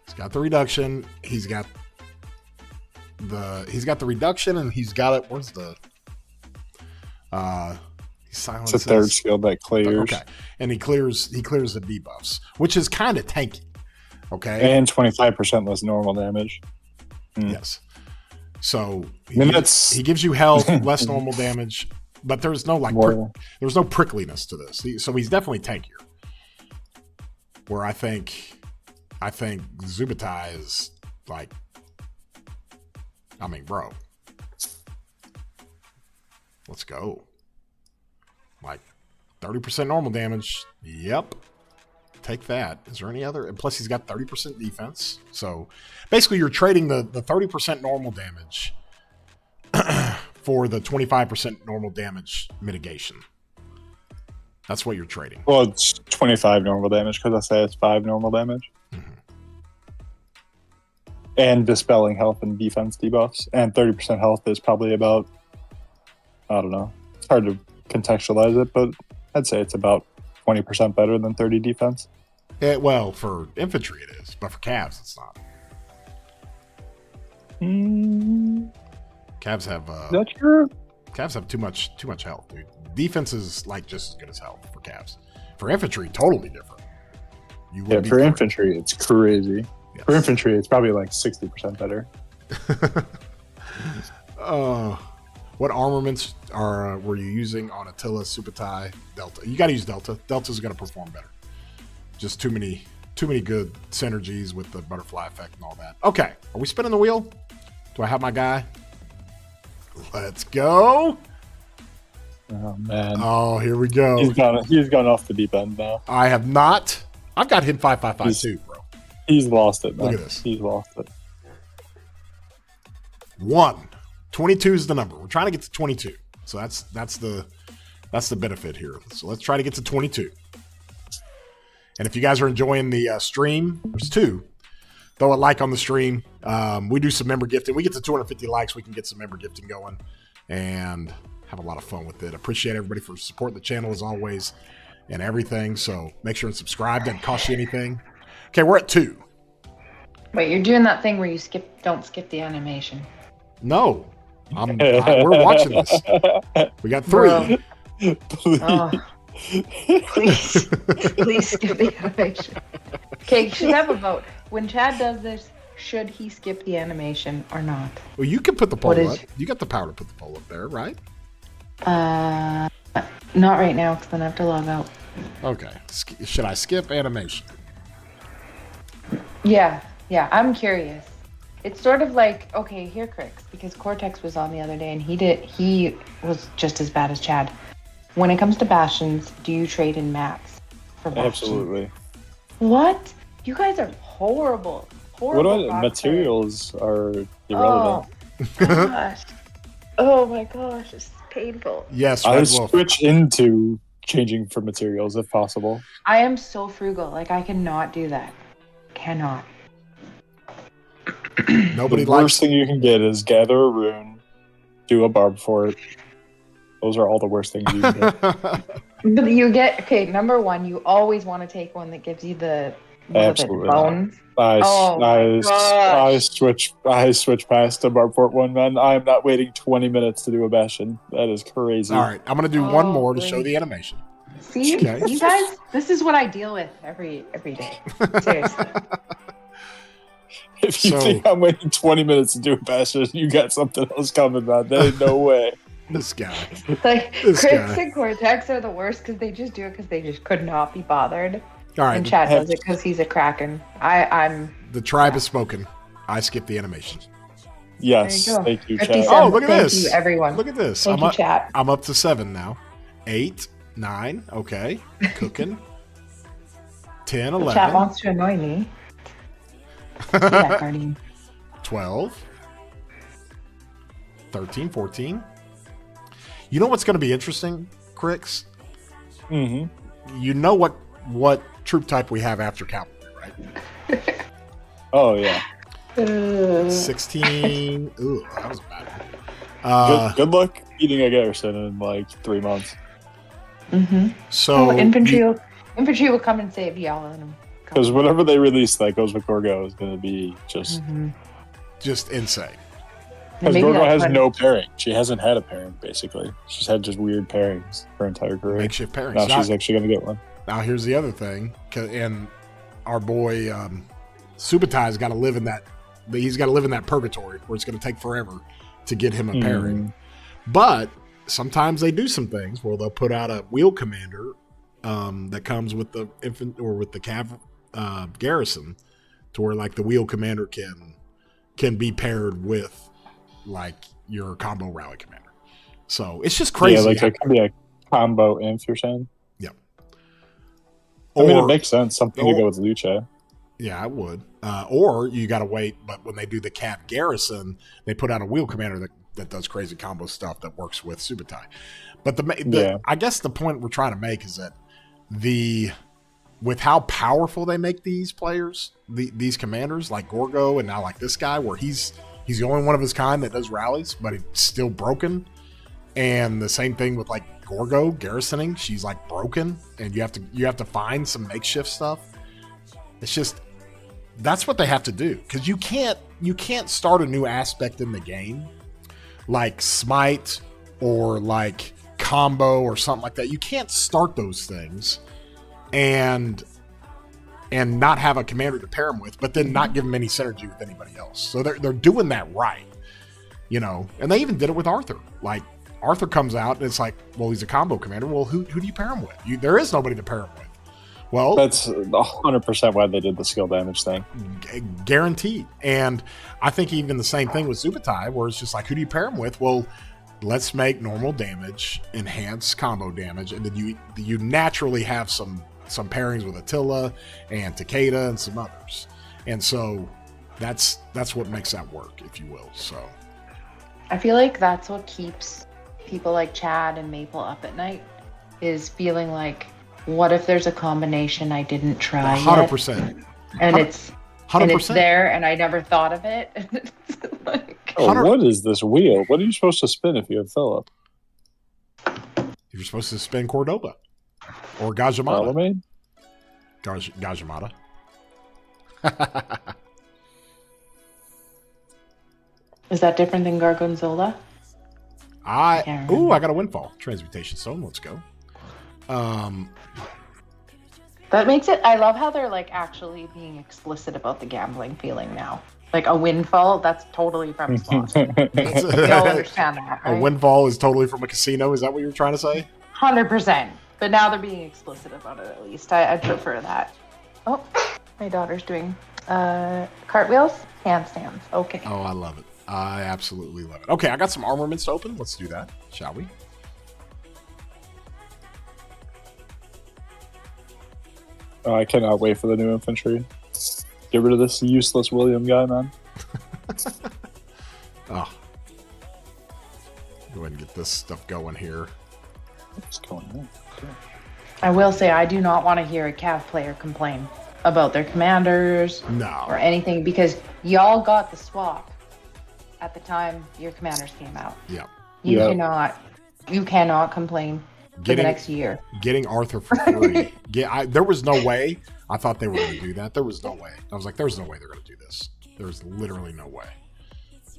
He's got the reduction. He's got the reduction, and he's got it. Where's the? He silences. It's a 3rd skill that clears. Okay, and he clears the debuffs, which is kind of tanky. Okay, and 25% less normal damage. Yes. So he gives you health, less normal damage, but there's no there's no prickliness to this. So he's definitely tankier. Where I think Subutai is like, I mean, bro, let's go. Like 30% normal damage. Yep. Take that. Is there any other? And plus, he's got 30% defense. So basically, you're trading the 30% normal damage for the 25% normal damage mitigation. That's what you're trading. Well, it's 25 normal damage because I say it's 5 normal damage. Mm-hmm. And dispelling health and defense debuffs. And 30% health is probably about, I don't know. It's hard to contextualize it, but I'd say it's about 20% better than 30 defense. Well, for infantry it is, but for Cavs it's not. Cavs have that's true. Cavs have too much health, dude. Defense is like just as good as health for Cavs. For infantry, totally different. For infantry, it's crazy. Yes. For infantry, it's probably like 60% better. What armaments were you using on Attilla, Subutai, Delta? You got to use Delta. Delta's going to perform better. Just too many good synergies with the butterfly effect and all that. Okay, are we spinning the wheel? Do I have my guy? Let's go. Oh man. Oh, here we go. He's gone off the deep end now. I have not. I've got him 555 too, bro. He's lost it, man. Look at this. He's lost it. 22 is the number. We're trying to get to 22. So that's the benefit here. So let's try to get to 22. And if you guys are enjoying the stream, there's 2. throw a like on the stream. We do some member gifting. We get to 250 likes, we can get some member gifting going and have a lot of fun with it. Appreciate everybody for supporting the channel as always and everything. So make sure and subscribe. Doesn't cost you anything. Okay, we're at 2. Wait, you're doing that thing where you don't skip the animation. No, we're watching this. We got 3. Please. Oh, please skip the animation. Okay, you should have a vote. When Chad does this, should he skip the animation or not? Well, you can put the poll What up. is- You got the power to put the poll up there, right? Not right now, because then I have to log out. Okay. Should I skip animation? Yeah, I'm curious. It's sort of like, okay, here, Crix, because Cortex was on the other day and he was just as bad as Chad. When it comes to Bastions, do you trade in mats for Bastions? Absolutely. What? You guys are horrible. What Horrible. about rock materials are players. irrelevant? Oh, gosh. Oh my gosh, this is painful. Yes, I Red Wolf. switch into changing for materials if possible. I am so frugal. Like, I cannot do that. Cannot. Nobody The likes worst thing you can get is gather a rune, do a barb fort. Those are all the worst things you can get. But you get, okay, number one, you always want to take one that gives you the Absolutely not. bones. I gosh. switch past a barb fort one, man. I'm not waiting 20 minutes to do a bastion. That is crazy. All right, I'm going to do one Oh, more to show great. the animation. See, Okay. you guys, this is what I deal with every day. Seriously. If you So- think I'm waiting 20 minutes to do a bastion, you got something else coming, man. There ain't no way. This guy. Like, This Crix guy. and Cortex are the worst because they just do it because they just could not be bothered. All right, And Chad does it because he's a Kraken. I'm the tribe has spoken. I skipped the animation. Yes, There you go. thank you, 50 Chad. cents. Oh, look at Thank this. you, everyone. Look at this. Thank you, chat. I'm up to 7 now. 8, 9, okay. Cooking. 10, The 11. chat wants to annoy me. See that, Guardian. 12, 13, 14. You know what's going to be interesting, Crix? Mm-hmm. You know what troop type we have after Cavalry, right? Oh, yeah. 16. Ooh, that was a bad one. Good luck beating a Garrison in like 3 months. Mm-hmm. So infantry will come and save y'all in them. Because whatever they release that goes with Gorgo is going to be just... just insane. Because Gorgo has no pairing. She hasn't had a pairing, basically. She's had just weird pairings her entire career. Makeshift pairings. Now she's actually going to get one. Now here's the other thing, and our boy Subutai's got to live in that. He's got to live in that purgatory where it's going to take forever to get him a pairing. But sometimes they do some things where they'll put out a wheel commander that comes with the infant or with the garrison, to where like the wheel commander can be paired with like your combo rally commander. So it's just crazy. Yeah, like it could be a combo inf, you're saying? Yep. I mean, it makes sense. Something to go with Lucha. Yeah, I would. Or you got to wait, but when they do the Cav Garrison, they put out a wheel commander that does crazy combo stuff that works with Subutai. But I guess the point we're trying to make is that with how powerful they make these players, these commanders like Gorgo and now like this guy, where he's the only one of his kind that does rallies, but he's still broken. And the same thing with like Gorgo garrisoning, she's like broken, and you have to find some makeshift stuff. It's just that's what they have to do, because you can't start a new aspect in the game like smite or like combo or something like that. You can't start those things and not have a commander to pair them with, but then not give them any synergy with anybody else. So they're doing that right, and they even did it with Arthur. Like Arthur comes out and it's like, well, he's a combo commander. Well, who do you pair him with? There is nobody to pair him with. Well, that's 100% why they did the skill damage thing. Guaranteed. And I think even the same thing with Subutai, where it's just like, who do you pair him with? Well, let's make normal damage, enhance combo damage, and then you naturally have some pairings with Attila and Takeda and some others. And so that's what makes that work, if you will. So I feel like that's what keeps people like Chad and Maple up at night, is feeling like, what if there's a combination I didn't try 100%. yet? And it's And it's there, and I never thought of it. Like, what is this wheel? What are you supposed to spin if you have Philip? You're supposed to spin Cordoba or Gajamata. Gajamata. Is that different than Gargonzola? I got a Windfall Transmutation Stone. Let's go. That makes it. I love how they're like actually being explicit about the gambling feeling now. Like a windfall, that's totally from slots. We all understand that, right? A windfall is totally from a casino. Is that what you were trying to say? 100%. But now they're being explicit about it. At least I prefer that. Oh, my daughter's doing cartwheels, handstands. Okay. Oh, I love it. I absolutely love it. Okay, I got some armaments to open. Let's do that, shall we? I cannot wait for the new infantry. Get rid of this useless William guy, man. Oh. Go ahead and get this stuff going here. What's going on? Okay. I will say I do not want to hear a Cav player complain about their commanders or anything, because y'all got the swap at the time your commanders came out. Yeah. You cannot complain for the next year. Getting Arthur for free. There was no way. I thought they were going to do that. There was no way. I was like, there's no way they're going to do this. There's literally no way.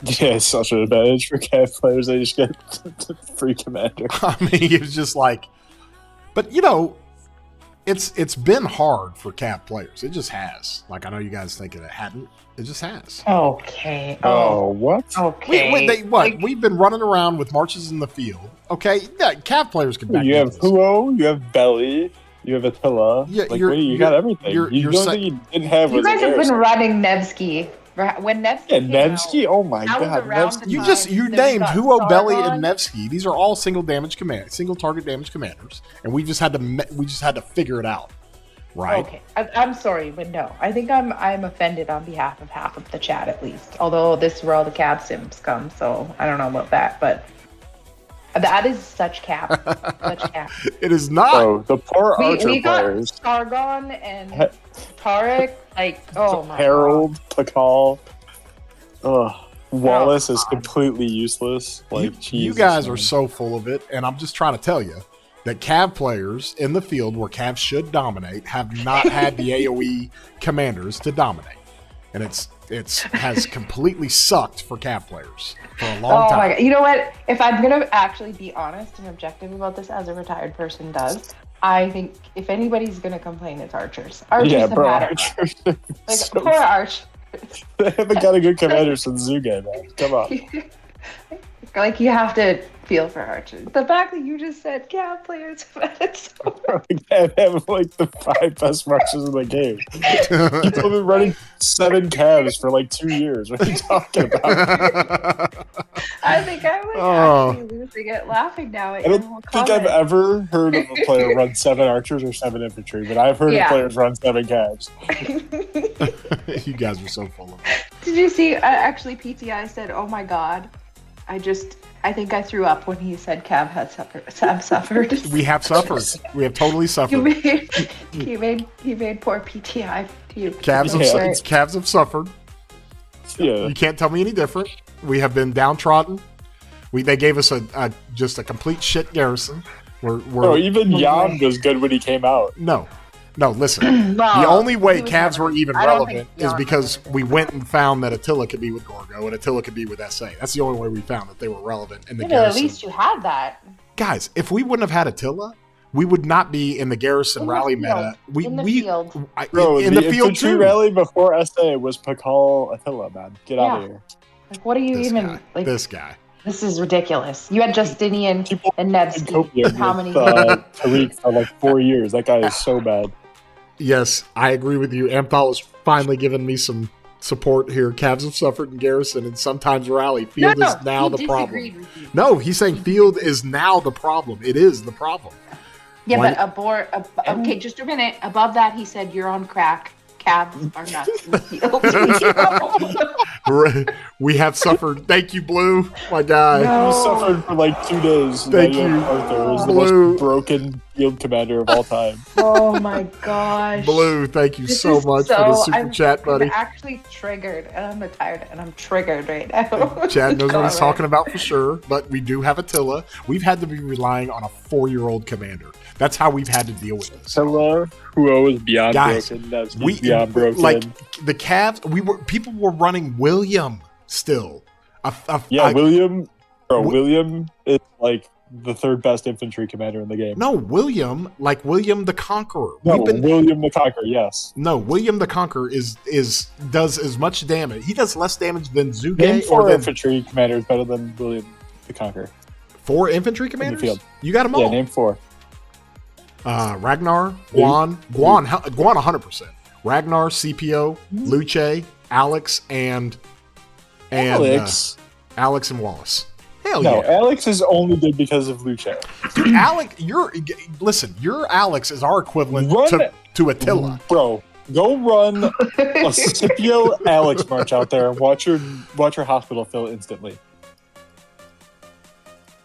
Yeah, it's such an advantage for Cav players. They just get free commander. I mean, it was just like, but it's been hard for Cav players. It just has. Like, I know you guys think it hadn't. It just has. Okay. Oh, what? Okay. We've been running around with marches in the field. Okay, yeah, Cav players can back. You have Huo, you have Belly, you have Attila. Yeah, you got everything. You didn't have. You guys have been running Nevsky. When Nevsky Nevsky, oh my god, Nevsky. You named Huo, Belly, and Nevsky. These are all single target damage commanders, and we just had to figure it out, right? Okay, I'm sorry, but no, I think I'm offended on behalf of half of the chat at least. Although this is where all the Cav sims come, so I don't know about that, but that is such cap. It is not. Oh, the poor Archer we got players. Sargon and Tarek, oh my Harold, Pakal. Wallace is completely useless. You guys are so full of it, and I'm just trying to tell you that Cav players in the field where Cav should dominate have not had the AoE commanders to dominate. And it has completely sucked for Cav players for a long time. Oh my god! You know what? If I'm gonna actually be honest and objective about this, as a retired person does, I think if anybody's gonna complain, it's archers. Archers have Archers. Poor archers. They haven't got a good commander since Zuge, man. Come on. You have to feel for archers. The fact that you just said Cav players have had it so Cav have the 5 best marches in the game. People have been running 7 Cavs for 2 years. What are you talking about? I think I'm actually losing it laughing now at I don't think I've ever heard of a player run 7 archers or 7 infantry, but I've heard of players run 7 Cavs. You guys are so full of it. Did you see, actually PTI said, oh my god, I think I threw up when he said Cav have suffered. We have suffered. We have totally suffered. He made poor PTI to you. Cavs have suffered. Yeah. You can't tell me any different. We have been downtrodden. They gave us just a complete shit garrison. Even Jan was good when he came out. No, listen. The only way Cavs were even relevant is because we went and found that Attila could be with Gorgo and Attila could be with SA. That's the only way we found that they were relevant in the garrison. At least you had that. Guys, if we wouldn't have had Attila, we would not be in the garrison rally meta. In the field. In the field too. Rally before SA was Pakal Attila, man. Get out of here. What are you this guy. This is ridiculous. You had Justinian and Nevsky. How many? Tariq for 4 years. That guy is so bad. Yes, I agree with you. Amthal has finally given me some support here. Cavs have suffered in garrison and sometimes rally. Field is now the problem. No, he's saying field is now the problem. It is the problem. Yeah, okay, just a minute. Above that, he said, you're on crack. Cavs are not in the field. We have suffered. Thank you, Blue, my guy. No. We suffered for 2 days. Thank you, Arthur is Blue. The most broken field commander of all time. Oh my gosh. Blue, thank you This so is much for the super I'm chat, buddy. actually triggered, and I'm tired, and I'm triggered right now. Chad knows what he's God. talking about for sure, but we do have Attila. We've had to be relying on a 4-year-old commander. That's how we've had to deal with this. Attila, who is beyond Guys, broken. That's beyond beyond broken. Like the Cavs, people were running William still. William. Bro, Wi- William is like the third best infantry commander in the game. No, William, like William the Conqueror. No, William the Conqueror, yes. No, William the Conqueror does as much damage. He does less damage than Name Zuge 4 infantry commanders better than William the Conqueror. 4 infantry commanders. field. You got them all. Yeah, name 4. Ragnar, Guan, 100%. Ragnar, CPO, Luce, Alex, and Alex. Alex and Wallace. Hell No, yeah. Alex is only good because of Luce. Dude, Alex, your Alex is our equivalent to Attila. Bro, go run a Scipio Alex march out there and watch your hospital fill instantly.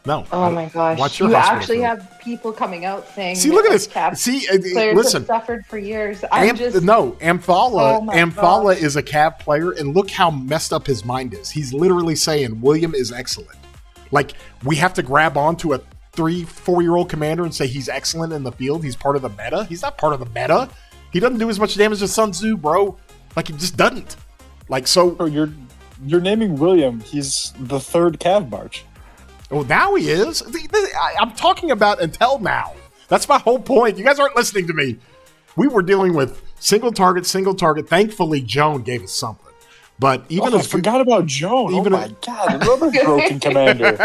No. Oh my gosh! Watch your you hospital actually fill. have people coming out saying, See, look at this. Cavs See, players listen. have suffered for years. Amthala. Oh my Amthala gosh. is a Cav player, and look how messed up his mind is. He's literally saying William is excellent. Like, we have to grab onto a 3-4-year-old commander and say he's excellent in the field. He's part of the meta. He's not part of the meta. He doesn't do as much damage as Sun Tzu, bro. Like, he just doesn't. Like, so. Bro, you're naming William. He's the third Cav march. Well, now he is. I'm talking about until now. That's my whole point. You guys aren't listening to me. We were dealing with single target. Thankfully, Joan gave us something. But even I forgot about Joan. Even my God, another broken commander.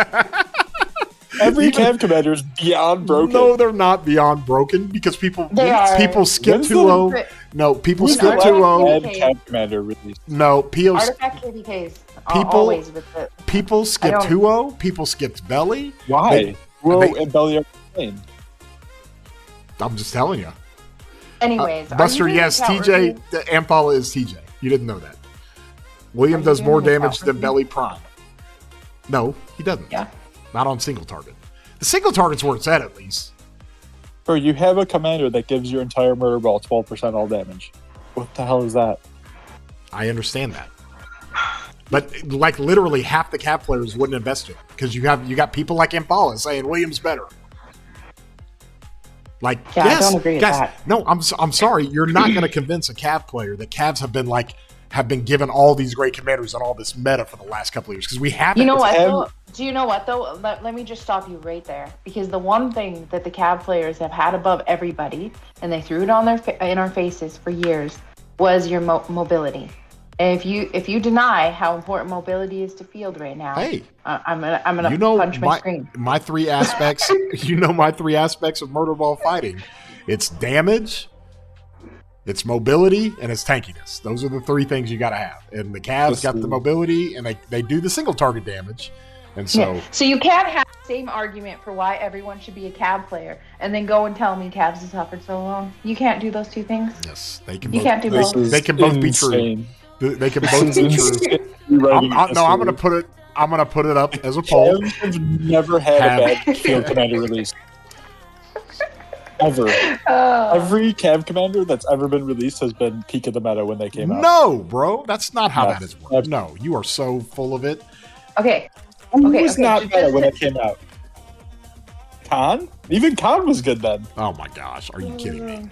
Every Cav commander is beyond broken. No, they're not beyond broken because people skip When's 2-0. No, people Who's skip the 2-0. last Cav commander released? No, POs. Artifact KVKs. People- Always with it. People skip I don't- 2-0. People skipped Belly. Why? And Belly are playing. I'm just telling you. Anyways, Buster, are you doing yes, a count TJ. review? The Amphala is TJ. You didn't know that. William Are you does doing more a count damage than review? Belly Prime. No, he doesn't. Yeah. Not on single target. The single target's where it's at least. Bro, you have a commander that gives your entire murder ball 12% all damage. What the hell is that? I understand that. But like literally half the Cav players wouldn't invest in it because you got people like Impala saying William's better. Like, Yeah, yes, I don't agree with guys, that. no, I'm sorry. You're not going to convince a Cav player that Cavs have been given all these great commanders and all this meta for the last couple of years because we haven't. You know what? Ev- Though? Do you know what though? Let me just stop you right there, because the one thing that the Cav players have had above everybody, and they threw it on in our faces for years, was your mobility. And if you deny how important mobility is to field right now, Hey, I'm gonna you know punch my screen. my 3 aspects. You know my 3 aspects of murder ball fighting. It's damage, it's mobility, and it's tankiness. Those are the 3 things you got to have. And the Cavs got the mobility, and they do the single target damage. And so, Yeah. So you can't have the same argument for why everyone should be a Cav player, and then go and tell me Cavs have suffered so long. You can't do those 2 things. yes, they can. You both, can't do This both. is They can both be true. insane. They can This both is be true. insane. I'm gonna put it. I'm gonna put it up as a poll. Cavs have never had a bad field commander release. Ever. Every Cav commander that's ever been released has been peak of the meta when they came out. No, bro, that's not how No. that is worked. No, you are so full of it. Okay. Who Okay, was okay, not just- meta when it came out? Khan? Even Khan was good then. Oh my gosh, are you kidding me?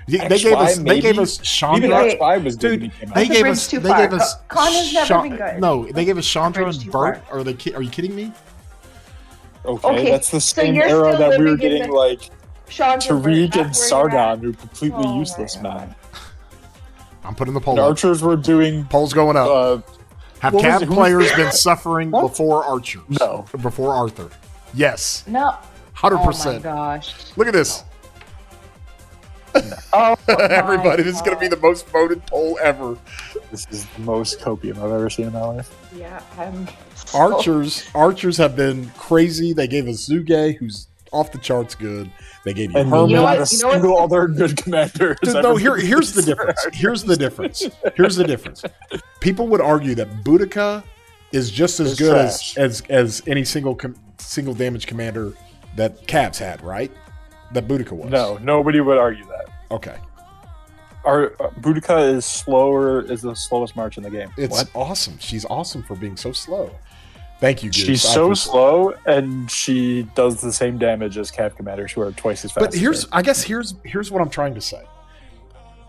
XY They gave maybe? us Even Chandra. Wait. X5 was good Dude, when he came out. they That's a gave bridge us. too They far. gave us. Khan has never been good. No, they gave us Chandra bridge and too Bert. far. Are you kidding me? Okay, that's the so same you're era still that we were living in getting the- like Chandra Burt, Tariq and that's where you're at. Sargon, who are completely Oh my useless now. God. I'm putting the poll And up. archers were doing Poll's going up. Have what was Cav it? Who- players been suffering What? before archers? No. Before Arthur? Yes, No. 100%. Oh my gosh. Look at this. Oh my Everybody, this is going to be the most voted poll ever. This is the most copium I've ever seen in my life. Yeah. I'm so- Archers have been crazy. They gave us Zuge, who's off the charts good. They gave you And Herman. You know not what- a you know what- single other good commander. has No, ever been here's the released. difference. Here's the difference. People would argue that Boudica is just as It's good trash. as any single damage commander that Cavs had, right? that Boudica was. No, nobody would argue that. Okay. Our Boudica is the slowest march in the game. It's awesome. She's awesome for being so slow. Thank you, Goose. She's so slow, and she does the same damage as Cav Commanders, who are twice as fast. But here's what I'm trying to say.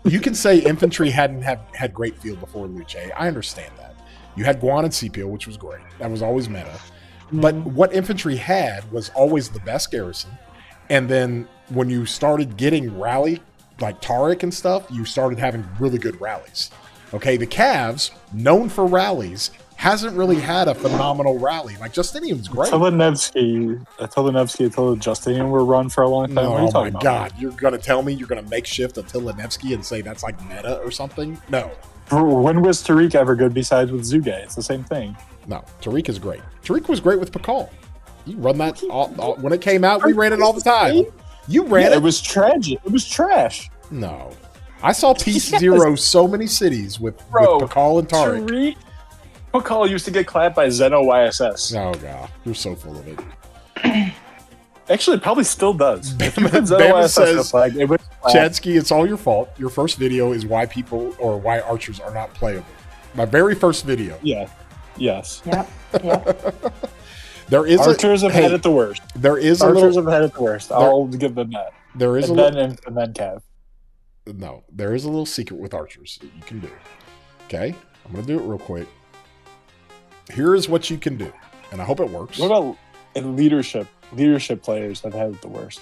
You can say infantry hadn't had great field before Luce. I understand that. You had Guan and Scipio, which was great. That was always meta. But what infantry had was always the best garrison. And then when you started getting rally, like Tariq and stuff, you started having really good rallies. Okay, the Cavs, known for rallies, hasn't really had a phenomenal rally. Like, Justinian's great. Attila Justinian were run for a long time. No, oh my God. You're going to tell me you're going to make shift Attila Nevsky and say that's like meta or something? No. When was Tariq ever good besides with Zuge? It's the same thing. No, Tariq is great. Tariq was great with Pakal. You run that when it came out, we ran it all the time. You ran it. It was tragic. It was trash. No. I saw Peace Zero so many cities with Pakal and Tariq. Pakal used to get clapped by Zeno YSS. Oh, God. You're so full of it. Actually, it probably still does. Bama says, Chadsky, it's all your fault. Your first video is why archers are not playable. My very first video. Yeah. Yes. Yep. There is archers have had it the worst. Archers have had it the worst. I'll give them that. There is and then Cav. No, there is a little secret with archers that you can do. Okay, I'm gonna do it real quick. Here is what you can do, and I hope it works. What about leadership? Leadership players have had it the worst.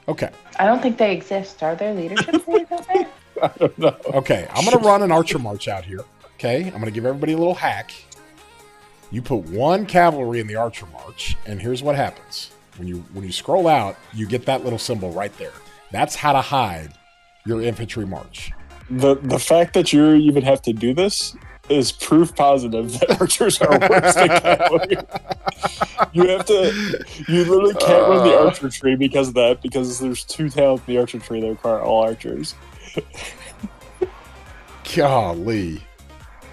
Okay. I don't think they exist. Are there leadership players out there? I don't know. Okay, I'm gonna run an archer march out here. Okay, I'm gonna give everybody a little hack. You put one cavalry in the archer march, and here's what happens. When you scroll out, you get that little symbol right there. That's how to hide your infantry march. The fact that you even have to do this is proof positive that archers are worse than cavalry. You literally can't run the archer tree because of that, because there's 2 talents in the archer tree that require all archers. Golly.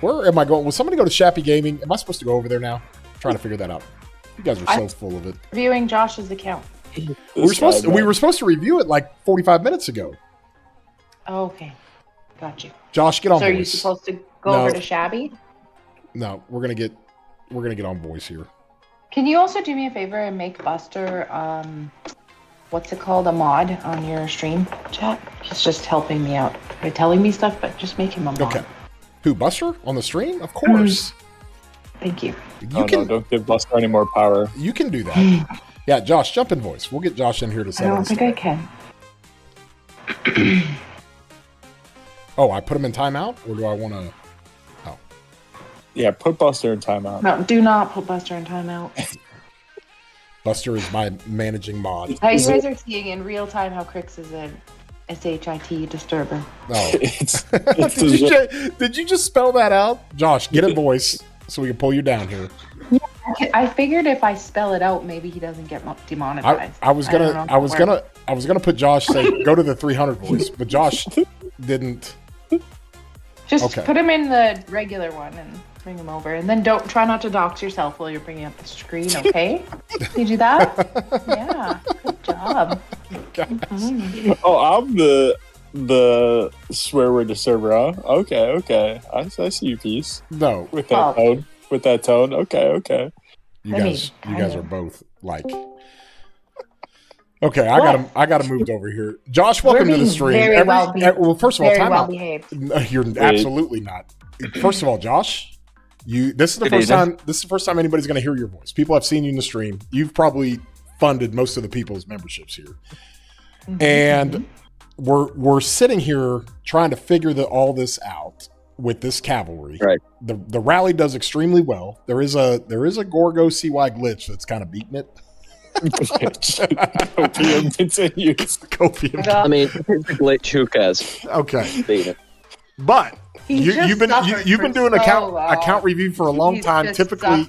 Where am I going? Will somebody go to Shappy Gaming? Am I supposed to go over there now? I'm trying to figure that out. You guys are so full of it. Reviewing Josh's account. We were supposed to review it like 45 minutes ago. Oh, okay. Got you. Josh, get on voice. So are you supposed to go over to Shabby? No, we're gonna get on voice here. Can you also do me a favor and make Buster what's it called, a mod on your stream chat? He's just helping me out by telling me stuff, but just make him a mod. Okay. Who, Buster? On the stream? Of course. Thank you. No, don't give Buster any more power. You can do that. Yeah, Josh, jump in voice. We'll get Josh in here to say I don't think I can. Oh, I put him in timeout? Or do I want to... Oh. Yeah, put Buster in timeout. No, do not put Buster in timeout. Buster is my managing mod. How you guys are seeing in real time how Crix is a SHIT disturber. Oh. It's did you just spell that out? Josh, get in voice so we can pull you down here. Yeah, I figured if I spell it out, maybe he doesn't get demonetized. I was gonna put Josh say go to the 300 voice, but Josh didn't. Just put him in the regular one and bring him over, and then try not to dox yourself while you're bringing up the screen. Okay, can you do that? Yeah, good job. Mm-hmm. Oh, I'm the swear word disturber, huh? Okay. I see you, Peace. No, with that tone. Okay. You guys are both like. Okay, I got him moved over here. Josh, welcome to the stream. Well, first of all, time out. No, you're absolutely not. First of all, Josh, this is the first time anybody's going to hear your voice. People have seen you in the stream. You've probably funded most of the people's memberships here, and we're sitting here trying to figure all this out with this cavalry. Right. The rally does extremely well. There is a Gorgo CY glitch that's kind of beating it. Copium continues. Copium. I mean, it's a glitch. Who cares? Okay. But you've been doing account review for a long time. Typically,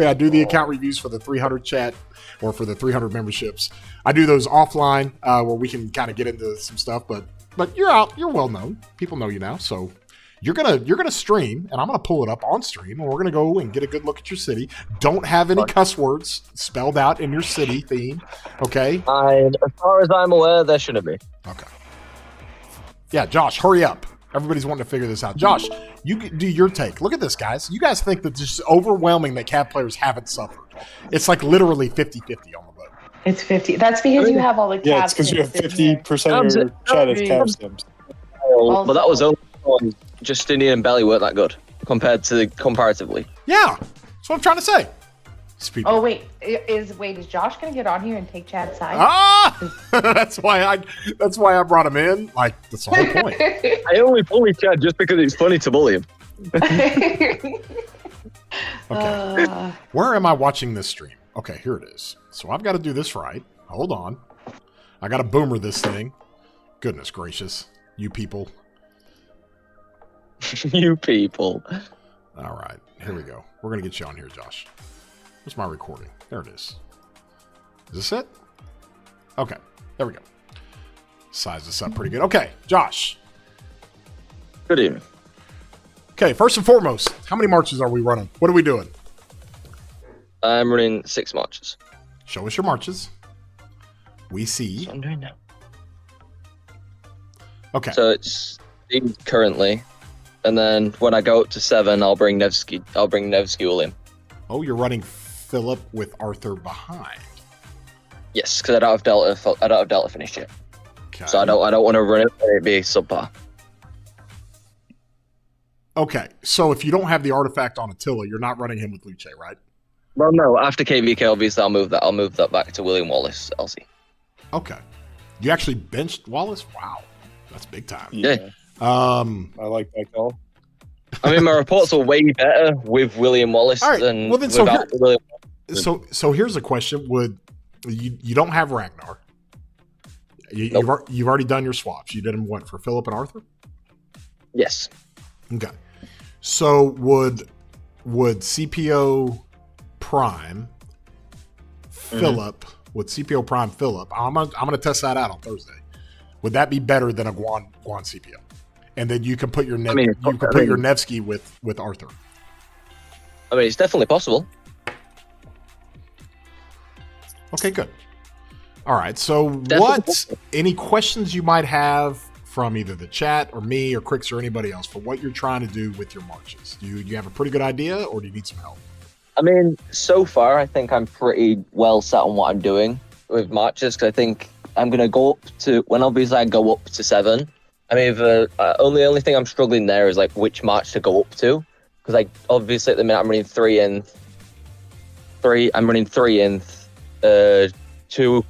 I do the account reviews for the 300 chat or for the 300 memberships. I do those offline where we can kind of get into some stuff. But you're out. You're well known. People know you now, so You're gonna stream, and I'm gonna pull it up on stream, and we're gonna go and get a good look at your city. Don't have any cuss words spelled out in your city theme, okay? And as far as I'm aware, there shouldn't be. Okay. Yeah, Josh, hurry up. Everybody's wanting to figure this out. Josh, you do your take. Look at this, guys. You guys think that this is overwhelming that Cav players haven't suffered. It's like literally 50-50 on the vote. It's 50. That's because you have all the Yeah, Cav it's because you have sims in here. 50% of your chat is Cav Sims. But that was only on Justinian and Belly weren't that good compared to comparatively. Yeah, that's what I'm trying to say. These people. Oh wait, is Josh gonna get on here and take Chad's side? That's why I brought him in. Like, that's the whole point. I only bully Chad just because it's funny to bully him. Okay. Where am I watching this stream? Okay, here it is. So I've got to do this right. Hold on. I got to boomer this thing. Goodness gracious. You people. You people. All right. Here we go. We're going to get you on here, Josh. Where's my recording? There it is. Is this it? Okay. There we go. Size this up pretty good. Okay, Josh. Good evening. Okay, first and foremost, how many marches are we running? What are we doing? I'm running 6 marches. Show us your marches. We see. That's what I'm doing now. Okay. So it's currently, and then when I go up to 7, I'll bring Nevsky William. Oh, you're running Philip with Arthur behind. Yes, because I don't have Delta finished yet. Okay. So I don't want to run it and it be subpar. Okay, so if you don't have the artifact on Attila, you're not running him with Luce, right? Well, no. After KVK, obviously, I'll move that back to William Wallace, LC. Okay. You actually benched Wallace? Wow. That's big time. Yeah. I like that call. I mean, my reports are way better with William Wallace All right, than well, then, so without William Wallace. So here's a question: Would you don't have Ragnar? Nope. You've already done your swaps. You did them what for Philip and Arthur? Yes. Okay. So would CPO Prime Philip would CPO Prime Philip? I'm gonna test that out on Thursday. Would that be better than a Guan CPO? And then you can put your your Nevsky with Arthur. I mean, it's definitely possible. Okay, good. All right. So Definitely. any questions you might have from either the chat or me or Crix or anybody else for what you're trying to do with your marches? Do you have a pretty good idea or do you need some help? I mean, so far, I think I'm pretty well set on what I'm doing with marches, because I think I'm going to go up to, when obviously I go up to 7, I mean, the only thing I'm struggling there is like which march to go up to, because like obviously at the minute I'm running 3 in, I'm running 3 in, 2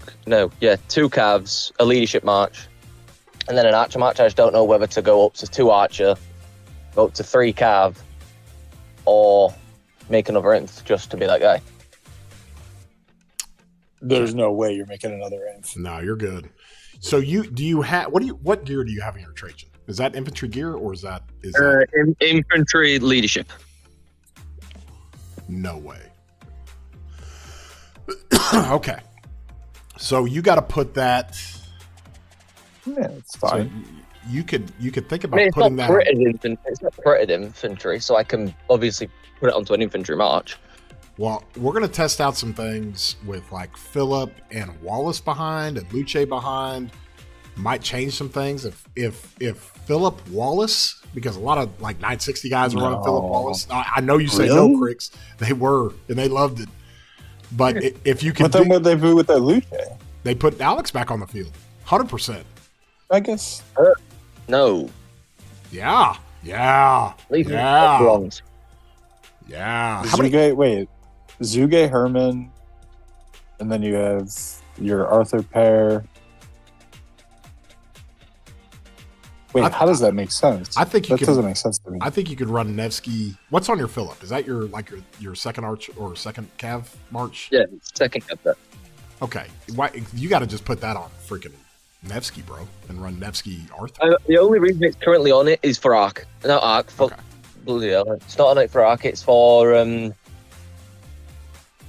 calves, a leadership march, and then an archer march. I just don't know whether to go up to 2 archer, go up to 3 cav, or make another inf just to be that guy. There's no way you're making another inf. No, you're good. So what gear do you have in your Trajan? Is that infantry gear or is that Infantry leadership. No way. Okay. So you got to put that. Yeah, it's fine. So you could think about It's putting not that. It's not critted infantry, so I can obviously put it onto an infantry march. Well, we're going to test out some things with like Philip and Wallace behind and Luce behind. Might change some things if Philip Wallace, because a lot of like 960 guys are running Philip Wallace. I know you say no, Crix. They were, and they loved it. But if you can, But then what they do with that Luce? they put Alex back on the field, 100%. I guess. No. Yeah. Leave me Yeah. alone. Yeah. How many? Zuge Herman, and then you have your Arthur pair. Wait, how does that make sense? I think you that doesn't make sense to me. I think you could run Nevsky. What's on your Philip? Is that your second arch or second cav march? Yeah, second cap that. Okay. Why you got to just put that on freaking Nevsky, bro, and run Nevsky Arthur. The only reason it's currently on it is for Arc. Not Arc. Fuck. Okay. Bloody hell. It's not on it for Arc. It's for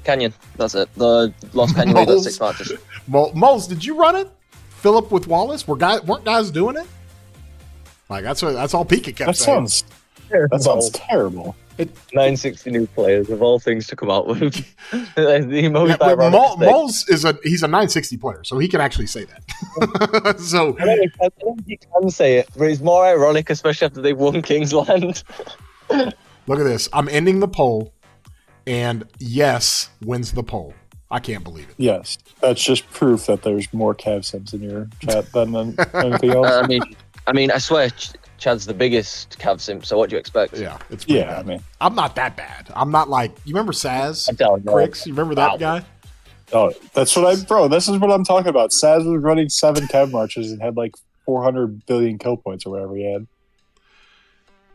Canyon. That's it. The Lost Canyon. We got 6 marches. Moles, did you run it? Philip with Wallace? Weren't guys doing it? Like that's all Pika kept That saying. sounds terrible. 960 new players of all things to come out with. The most Yeah, but ironic thing. Moles he's a 960 player, so he can actually say that. So I don't think he can say it, but it's more ironic, especially after they've won Kingsland. look at this. I'm ending the poll, and yes wins the poll. I can't believe it. Yes, that's just proof that there's more Cav Sims in your chat than anything else. I mean, I swear, Chad's the biggest Cav simp. So what do you expect? Yeah, it's pretty bad. I mean, I'm not that bad. I'm not like you remember Saz I don't know. Cricks? You remember that guy? oh, that's what bro. This is what I'm talking about. Saz was running 7 Cav marches and had like 400 billion kill points or whatever he had.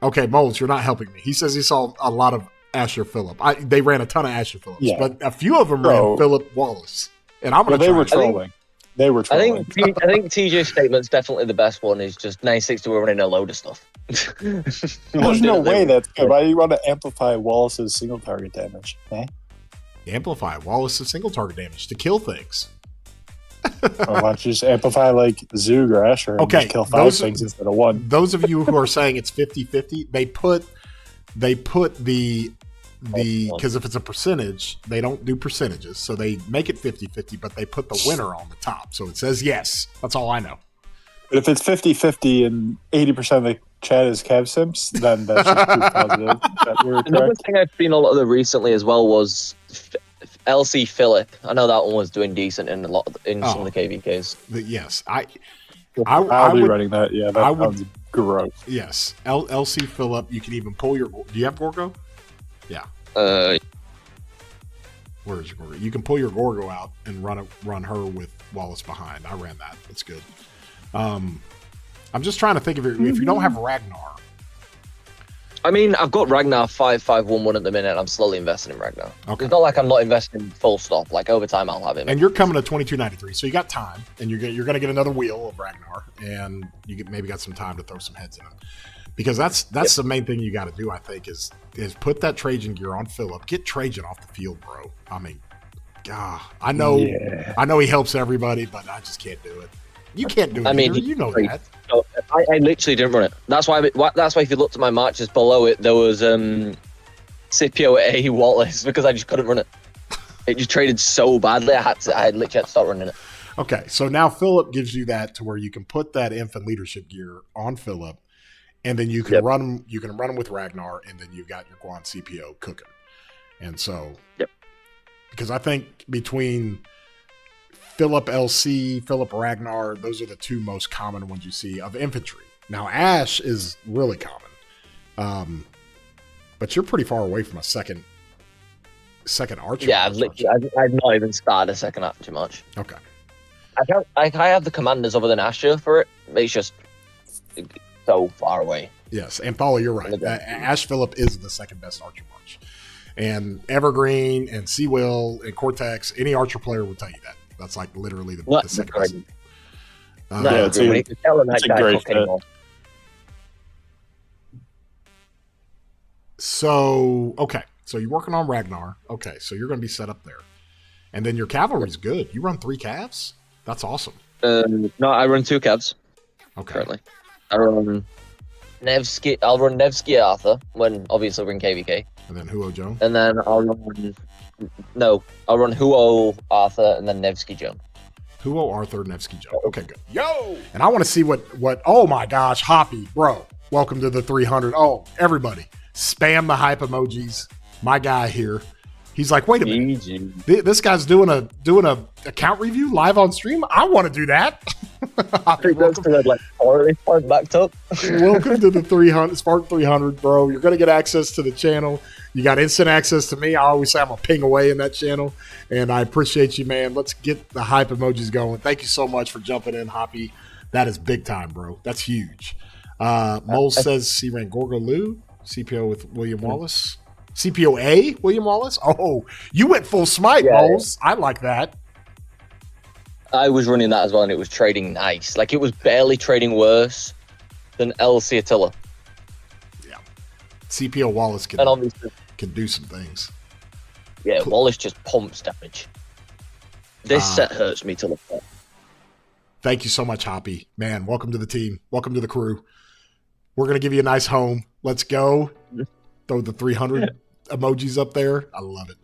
Okay, Moles, you're not helping me. He says he saw a lot of Asher Phillip. They ran a ton of Asher Phillips, but a few of them ran Philip Wallace. And I'm going to they were trolling. They were trolling. I think TJ's statement's definitely the best one. Is just 960 we're running a load of stuff. There's no way that's good. Why do you want to amplify Wallace's single target damage? Eh? Amplify Wallace's single target damage to kill things. Or why don't you just amplify like Zug or Asher and just kill 5 things instead of 1? Those of you who are saying it's 50-50, they put the because if it's a percentage, they don't do percentages, so they make it 50-50, but they put the winner on the top, so it says yes. That's all I know. But if it's 50-50 and 80% of the chat is Cav Simps, then that's just proof positive that we're correct. Another thing I've seen a lot of recently as well was LC Phillip. I know that one was doing decent in some of the KVKs. Yes, I'll be running that. Yeah, that sounds gross. Yes, LC Phillip. You can even pull your. Do you have Gorgo? Yeah. Where's your Gorgo? You can pull your Gorgo out and run her with Wallace behind. I ran that. It's good. I'm just trying to think of it. If you don't have Ragnar. I mean, I've got Ragnar 5.511 at the minute. I'm slowly investing in Ragnar. Okay. It's not like I'm not investing full stop. Like over time, I'll have him. And you're coming to 2293, so you got time, and you're going to get another wheel of Ragnar, and you maybe got some time to throw some heads in it. Because that's the main thing you got to do, I think, is put that Trajan gear on Phillip. Get Trajan off the field, bro. I mean, God, I know he helps everybody, but I just can't do it. You can't do it. I mean, you know that. So I literally didn't run it. That's why if you looked at my matches below it, there was Scipio A Wallace because I just couldn't run it. It just traded so badly. I literally had to start running it. Okay, so now Phillip gives you that to where you can put that infant leadership gear on Phillip, and then you can run him. You can run him with Ragnar, and then you got your Guan CPO cooking. And so, because I think between Phillip LC, Phillip Ragnar, those are the two most common ones you see of infantry. Now Ash is really common, but you're pretty far away from a second archer. Yeah, I've not even started a second archer much. Okay. I have the commanders other than Asher for it. It's just so far away. Yes, and Paula, you're right. Ash Phillip is the second best archer march. And Evergreen and Seawill and Cortex, any archer player will tell you that. That's like literally the second best. It's a great fit. So, okay. So you're working on Ragnar. Okay, so you're going to be set up there. And then your cavalry's good. You run 3 calves? That's awesome. No, I run 2 calves. Okay. Currently. I run Nevsky. I'll run Nevsky Arthur when obviously we're in KVK. And then Huo Joan? And then I'll run Huo Arthur and then Nevsky Joan. Huo Arthur, Nevsky Joan. Okay, good. Yo! And I want to see what oh my gosh, Hoppy, bro. Welcome to the 300. Oh, everybody. Spam the hype emojis. My guy here. He's like, wait a minute. This guy's doing a account review live on stream. I want to do that. Welcome to backed up. Welcome to the 300 Spartan 300, bro. You're gonna get access to the channel. You got instant access to me. I always say I'm a ping away in that channel, and I appreciate you, man. Let's get the hype emojis going. Thank you so much for jumping in, Hoppy. That is big time, bro. That's huge. Mole says he ran Gorgo Lou, CPO with William Wallace. CPO-A, William Wallace? Oh, you went full smite, Moles. I like that. I was running that as well, and it was trading nice. Like, it was barely trading worse than LC Attila. Yeah. CPO Wallace can do some things. Yeah, Wallace just pumps damage. This set hurts me to look at. Thank you so much, Hoppy. Man, welcome to the team. Welcome to the crew. We're gonna give you a nice home. Let's go. Throw the 300 emojis up there. I love it.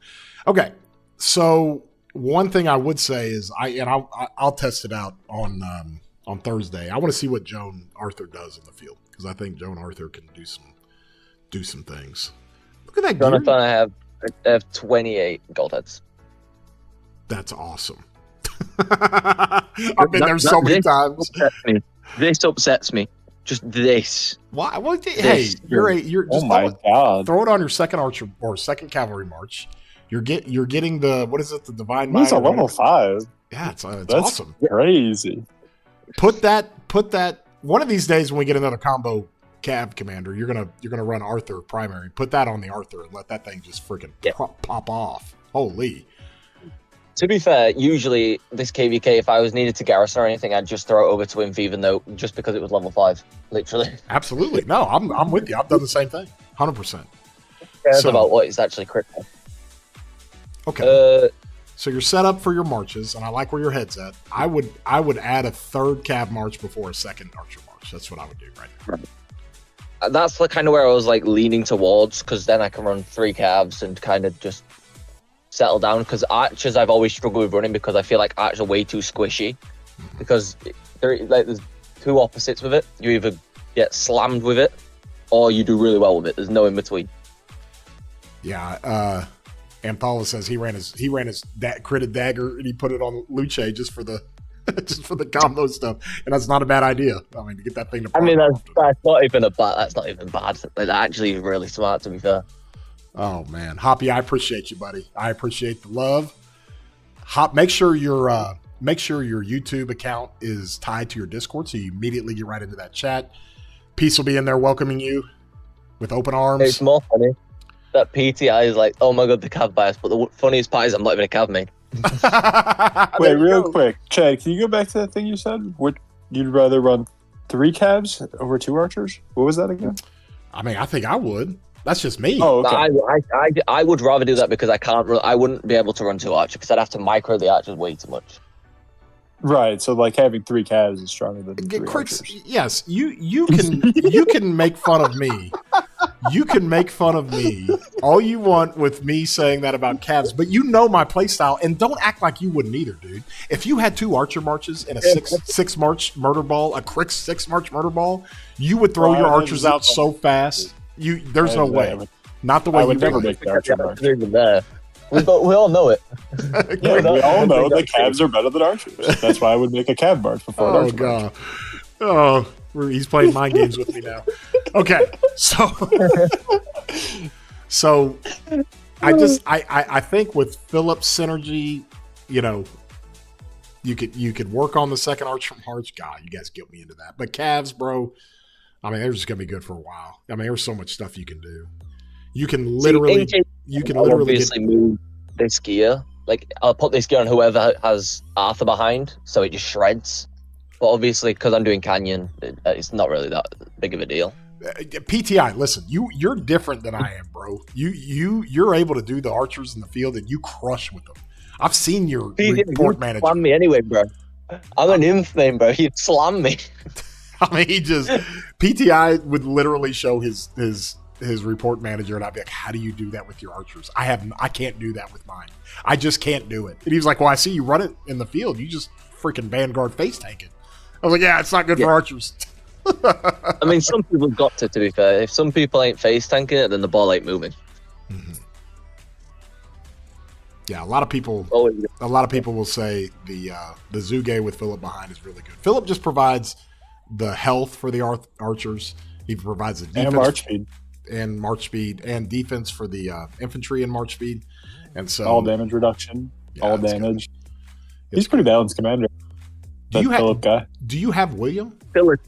Okay, so one thing I would say is I'll test it out on Thursday. I want to see what Joan Arthur does in the field because I think Joan Arthur can do some things. Look at that gear. Jonathan, I have 28 gold heads. That's awesome. I've been there so many times. This upsets me. Just this. Why? Well, hey, you're just God. Throw it on your second archer or second cavalry march. You're getting the what is it? The divine He's mind. a level 5. Yeah, it's That's awesome. Crazy. Put that. One of these days when we get another combo cav commander, you're gonna run Arthur primary. Put that on the Arthur and let that thing just freaking pop off. Holy. To be fair, usually this KVK, if I was needed to garrison or anything, I'd just throw it over to Inf, even though just because it was level 5, literally. Absolutely. No, I'm with you. I've done the same thing. 100%. Cares about what is actually critical. Okay. So you're set up for your marches, and I like where your head's at. I would add a third cav march before a second archer march. That's what I would do right now. That's the kind of where I was like leaning towards, because then I can run 3 calves and kind of just settle down. Because archers I've always struggled with running because I feel like archers are way too squishy. Because there's 2 opposites with it. You either get slammed with it, or you do really well with it. There's no in between. Yeah. Amphala says he ran his critted dagger and he put it on Luce just for the combo stuff, and that's not a bad idea. I mean, to get that thing to. I mean, that's not even bad. That's not even bad. Like, actually, really smart, to be fair. Oh man, Hoppy, I appreciate you, buddy. I appreciate the love. Make sure your YouTube account is tied to your Discord, so you immediately get right into that chat. Peace will be in there welcoming you with open arms. It's more funny that PTI is like, oh my god, the cav bias, but the funniest part is I'm not even a cav main. Wait, real quick, Chad, can you go back to that thing you said? You'd rather run 3 calves over 2 archers? What was that again? I mean, I think I would. That's just me. Oh, okay. I would rather do that because I wouldn't be able to run 2 archers because I'd have to micro the archers way too much. Right, so like having 3 calves is stronger than 3 Crix, archers. yes, you can make fun of me. You can make fun of me all you want with me saying that about calves, but you know my playstyle, and don't act like you wouldn't either, dude. If you had 2 archer marches and a six march murder ball, a Crix 6 march murder ball, you would throw your archers out so fast. There's no way. Not the way I would you never do make it. the archer march. We all know it. Yeah, we all know that calves are better than archers. That's why I would make a cav march before an archer march. Oh, he's playing mind games with me now. Okay, so I think with Philip's synergy, you could work on the second archer march. God, you guys get me into that. But calves, bro, I mean, they're just gonna be good for a while. I mean, there's so much stuff you can do. You can literally move this gear. Like, I'll put this gear on whoever has Arthur behind, so it just shreds. But obviously, because I'm doing Canyon, it's not really that big of a deal. PTI, listen, you're different than I am, bro. You're able to do the archers in the field, and you crush with them. I've seen your report manager. Slam me anyway, bro. I'm an inf main, bro. He'd slam me. I mean, PTI would literally show his report manager, and I'd be like, how do you do that with your archers? I can't do that with mine. I just can't do it. And he was like, well, I see you run it in the field. You just freaking Vanguard face tank it. I was like, yeah, it's not good for archers. I mean, some people got to be fair. If some people ain't face tanking it, then the ball ain't moving. Mm-hmm. Yeah, a lot of people will say the Zuge with Philip behind is really good. Philip just provides the health for the archers. He provides the defense and march speed and defense for the infantry and march speed, and so all damage reduction, all damage. He's pretty balanced commander. Philip guy. Do you have William? Philip,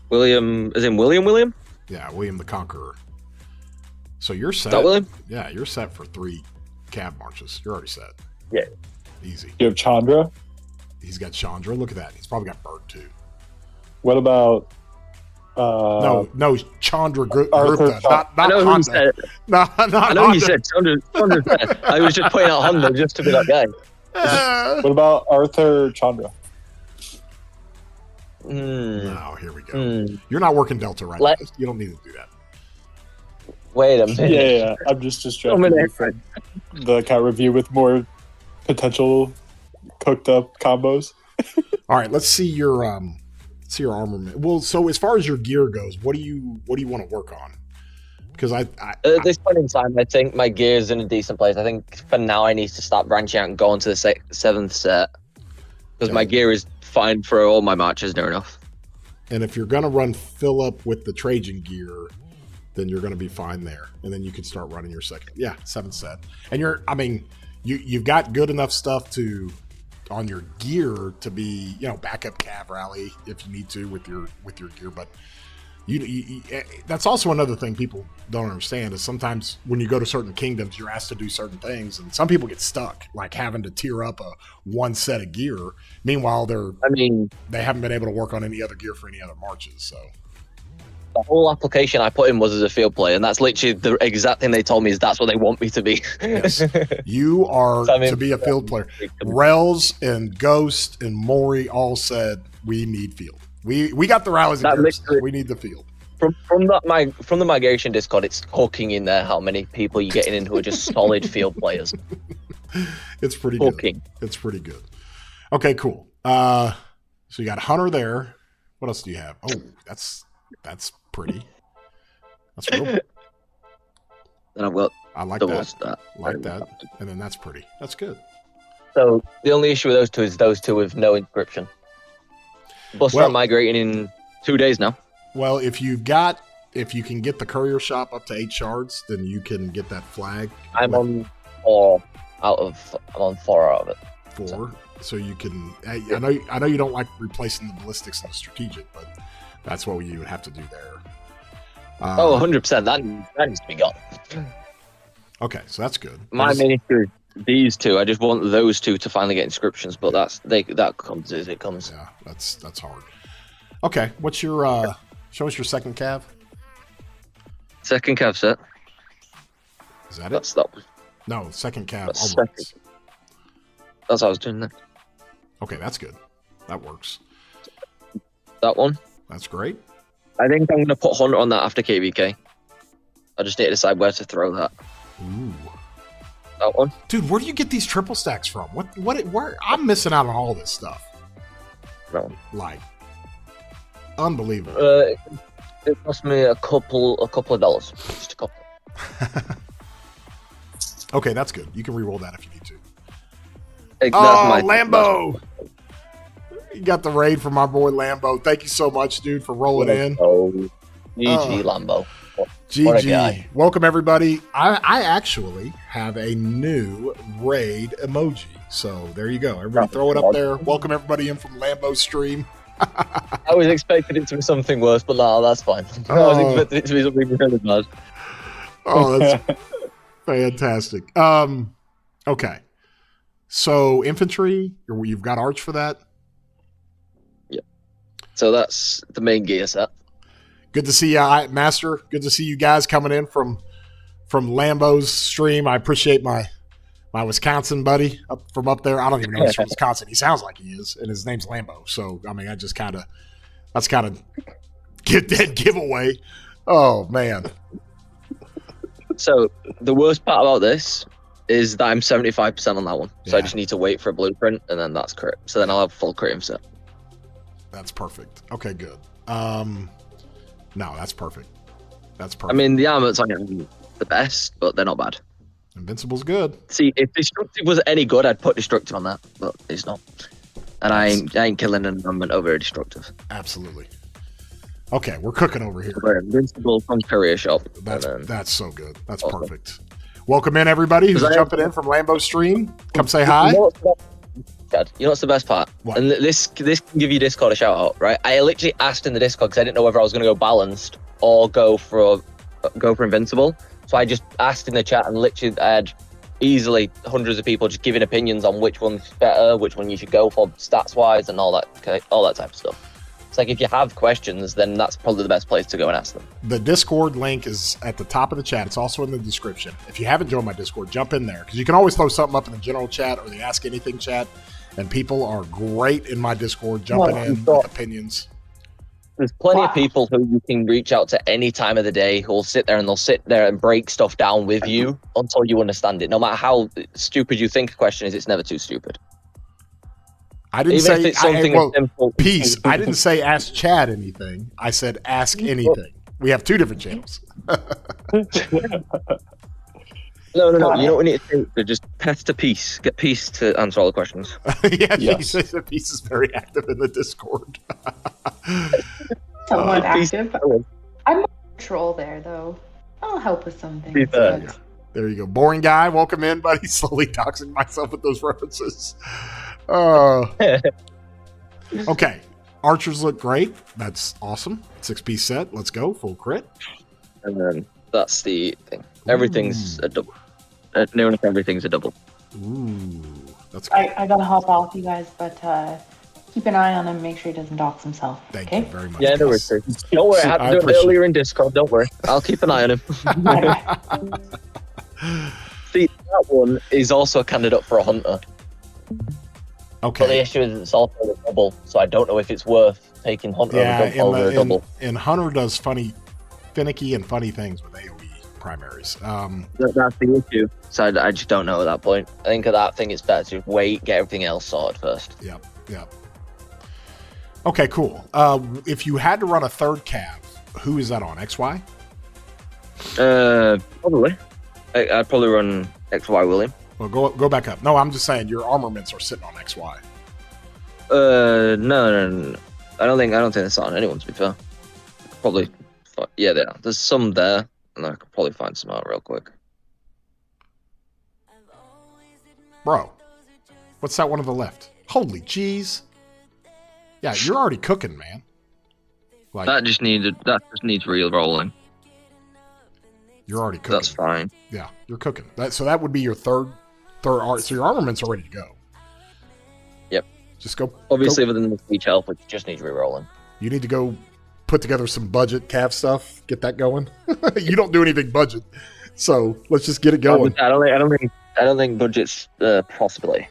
William, as in William? Yeah, William the Conqueror. So you're set. Is that William? Yeah, you're set for 3 cab marches. You're already set. Yeah, easy. You have Chandra. He's got Chandra. Look at that. He's probably got Bird too. What about? No, Chandra Gupta. Not I know Honda. who said it. Not I know you said Chandra. I was just pointing out Honda just to be that guy. What about Arthur Chandra? No, here we go. You're not working Delta right now. You don't need to do that. Wait a minute. Yeah. I'm just distracted you from the account review with more potential cooked up combos. All right, let's see your armament. Well, so as far as your gear goes, what do you want to work on? Because at this point in time, I think my gear's in a decent place. I think for now I need to start branching out and going to the 7th set because my gear is fine for all my marches near enough. And if you're going to run Philip with the Trajan gear, then you're going to be fine there. And then you can start running your 7th set. And you've got good enough stuff on your gear to be, backup cav rally if you need to with your gear. But you that's also another thing people don't understand is sometimes when you go to certain kingdoms, you're asked to do certain things, and some people get stuck, like having to tier up one set of gear. Meanwhile, they haven't been able to work on any other gear for any other marches. So the whole application I put in was as a field player, and that's literally the exact thing they told me is that's what they want me to be. Yes. You are to be a field player. Rels and Ghost and Maury all said we need field. We got the rallies and Garrison. We need the field. From the migration Discord, it's cooking in there how many people you're getting in who are just solid field players. It's pretty good. It's pretty good. Okay, cool. So you got Hunter there. What else do you have? Oh, that's pretty. That's real. Then I've got I like that. Like that. And then that's pretty. That's good. So the only issue with those two is those two with no inscription. Bus start migrating in 2 days now. Well, if you can get the courier shop up to 8 shards, then you can get that flag. I'm on 4 out of it. 4. So you can. I know you don't like replacing the ballistics and the strategic, but that's what you would have to do there. 100%. That needs to be gone. Okay, so that's good. My main issue is these two. I just want those two to finally get inscriptions, but that comes as it comes. Yeah, that's hard. Okay, what's your show us your second cav? Second cav set. Is that That's it? that one. No, second cav. That's what I was doing there. Okay, that's good. That works. That one. That's great. I think I'm going to put Hunter on that after KVK. I just need to decide where to throw that. Ooh. That one. Dude, where do you get these triple stacks from? Where? I'm missing out on all this stuff. No. Like, unbelievable. It cost me a couple of dollars. Just a couple. Okay, that's good. You can re-roll that if you need to. Lambo! You got the raid from my boy Lambo. Thank you so much, dude, for rolling in. GG, Lambo. GG. Welcome, everybody. I actually have a new raid emoji. So there you go. Everybody throw it up there. Welcome, everybody, in from Lambo's stream. I was expecting it to be something worse, but no, that's fine. I was expecting it to be something really bad. Oh, that's fantastic. Okay. So infantry, you've got arch for that? Yep. So that's the main gear set. Good to see you, Master. Good to see you guys coming in from Lambo's stream. I appreciate my Wisconsin buddy from up there. I don't even know if he's from Wisconsin. He sounds like he is, and his name's Lambo. So I mean, that's kind of get that giveaway. Oh man. So the worst part about this is that I'm 75% on that one. So Yeah. I just need to wait for a blueprint, and then that's crit. So then I'll have full crit set. That's perfect. Okay, good. No, that's perfect. That's perfect. I mean, the armor's not the best, but they're not bad. Invincible's good. See, if Destructive was any good, I'd put Destructive on that, but it's not. And I ain't killing an armament over a Destructive. Absolutely. Okay, we're cooking over here. We're Invincible from Courier Shop. That's so good. That's perfect. Welcome in, everybody who's jumping in from Lambo's stream. Come say hi. You know what's the best part? What? And this can give you Discord a shout out, right? I literally asked in the Discord because I didn't know whether I was going to go balanced or go for Invincible. So I just asked in the chat, and literally I had easily hundreds of people just giving opinions on which one's better, which one you should go for stats wise, and all that type of stuff. It's like if you have questions, then that's probably the best place to go and ask them. The Discord link is at the top of the chat. It's also in the description. If you haven't joined my Discord, jump in there because you can always throw something up in the general chat or the Ask Anything chat, and people are great in my Discord jumping in with opinions. There's plenty of people who you can reach out to any time of the day who'll sit there and break stuff down with you until you understand it. No matter how stupid you think a question is, it's never too stupid. I didn't Even say if it's something as simple. Peace. I didn't say ask Chad anything. I said ask anything. We have 2 different channels. No. You know what we need to do? Just pester Peace. Get Peace to answer all the questions. Yeah, Yes. Peace is very active in the Discord. Somewhat Peace. active. I'm a troll there, though. I'll help with some things. Peace, but- There you go. Boring guy. Welcome in, buddy. Slowly doxing myself with those references. Okay. Archers look great. That's awesome. 6-piece set. Let's go. Full crit. And then that's the thing. Everything's a double. Near enough everything's a double. Ooh. That's good. I gotta hop off, you guys, but keep an eye on him. Make sure he doesn't dox himself. Thank Okay. you very much. Yeah, no worries. Peace. Sir. Don't worry, I had I to do it appreciate earlier in Discord. Don't worry. I'll keep an eye on him. See, that one is also a candidate for a hunter. But the Okay. issue is it's also a double, so I don't know if it's worth taking hunter Yeah, over a double. and Hunter does finicky and funny things with AoE primaries. That's the issue. So I just don't know at that point. I think at that thing it's better to wait, get everything else sorted first. Yep. Okay, cool. If you had to run a third cav, who is that on? XY? Probably. I'd probably run XY William. Well, go back up. No, I'm just saying your armaments are sitting on XY. No. I don't think it's on anyone, to be fair. Probably, yeah, there's some there, and I could probably find some out real quick. Bro, what's that one to the left? Holy jeez. Yeah, you're already cooking, man. Like, That just needs real rolling. you're already cooking. That's fine. Yeah, you're cooking. So that would be your third art. So your armaments are ready to go. Yep. Just go. Obviously, go. within the speech health, which just needs re-rolling. You need to go put together some budget cav stuff. Get that going. You don't do anything budget, so let's just get it going. I don't think budget's a possibility.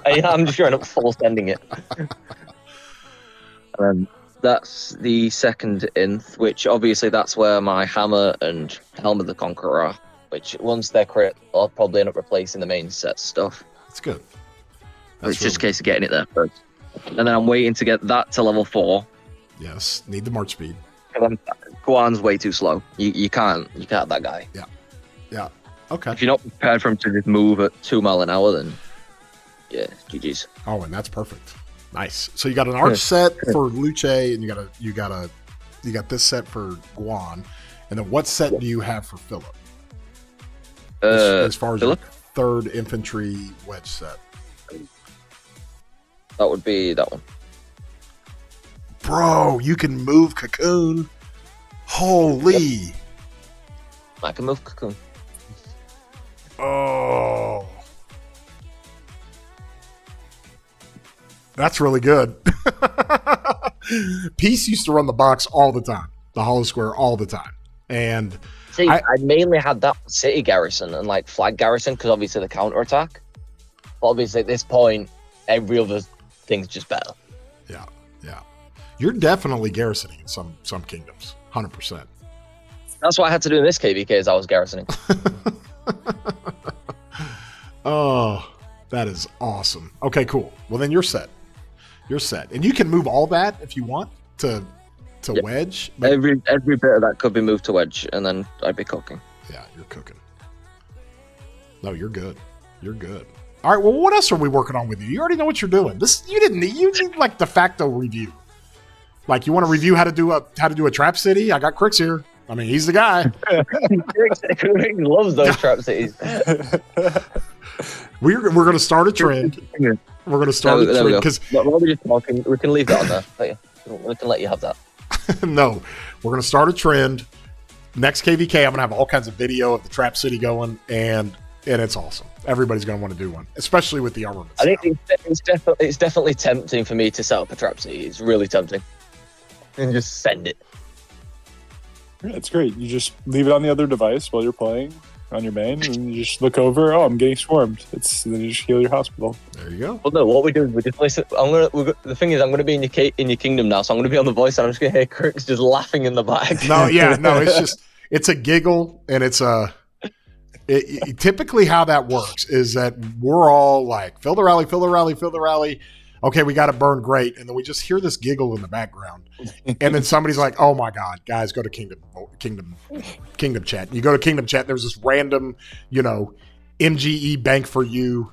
I'm just trying to full sending it. That's the second inth, which obviously that's where my hammer and helm of the conqueror are. Which once they're crit, I'll probably end up replacing the main set stuff. That's good. It's just a case of getting it there first. And then I'm waiting to get that to level 4. Yes, need the march speed. Guan's way too slow. You can't have that guy. Yeah. Okay. If you're not prepared for him to just move at 2 mile an hour, then yeah, GG's. Oh, and that's perfect. Nice. So you got an arch set for Luce, and you got this set for Guan, and then what set do you have for Philip? As far as Philip? your third infantry wedge set, That would be that one. bro. You can move Cocoon. Holy. I can move Cocoon. Oh. That's really good. Peace used to run the box all the time, the hollow square all the time. And See, I mainly had that city garrison and like flag garrison because obviously the counter attack. But obviously at this point, every other thing's just better. yeah. You're definitely garrisoning in some kingdoms, 100%. That's what I had to do in this KVK is I was garrisoning. Oh, that is awesome. Okay, cool. Well, then you're set. And you can move all that if you want to Yep. wedge. But Every bit of that could be moved to wedge, and then I'd be cooking. yeah, you're cooking. No, you're good. All right. Well, what else are we working on with you? You already know what you're doing. You need like de facto review. Like you want to review how to do a trap city? I got Crix here. I mean, he's the guy. Rick loves those trap cities. We're going to start a trend. We're going to start a There we trend go. because But while we're just talking, we can leave that on there. We can let you have that. no, we're going to start a trend. Next KVK, I'm going to have all kinds of video of the trap city going, and it's awesome. Everybody's going to want to do one, especially with the armaments. I think it's definitely tempting for me to set up a trap city. It's really tempting. And just send it. Yeah, it's great. You just leave it on the other device while you're playing. on your main, and you just look over. Oh, I'm getting swarmed. Then you just heal your hospital. There you go. Well, no, what we do is we just listen. The thing is, I'm gonna be in your kingdom now, so I'm gonna be on the voice, and I'm just gonna hear Crix just laughing in the back. No, it's a giggle, and it's a. Typically, how that works is that we're all like, fill the rally, fill the rally, fill the rally. Okay, we got to burn, great, and then we just hear this giggle in the background, and then somebody's like, "Oh my God, guys, go to Kingdom chat." You go to Kingdom chat. There's this random, MGE Bank for You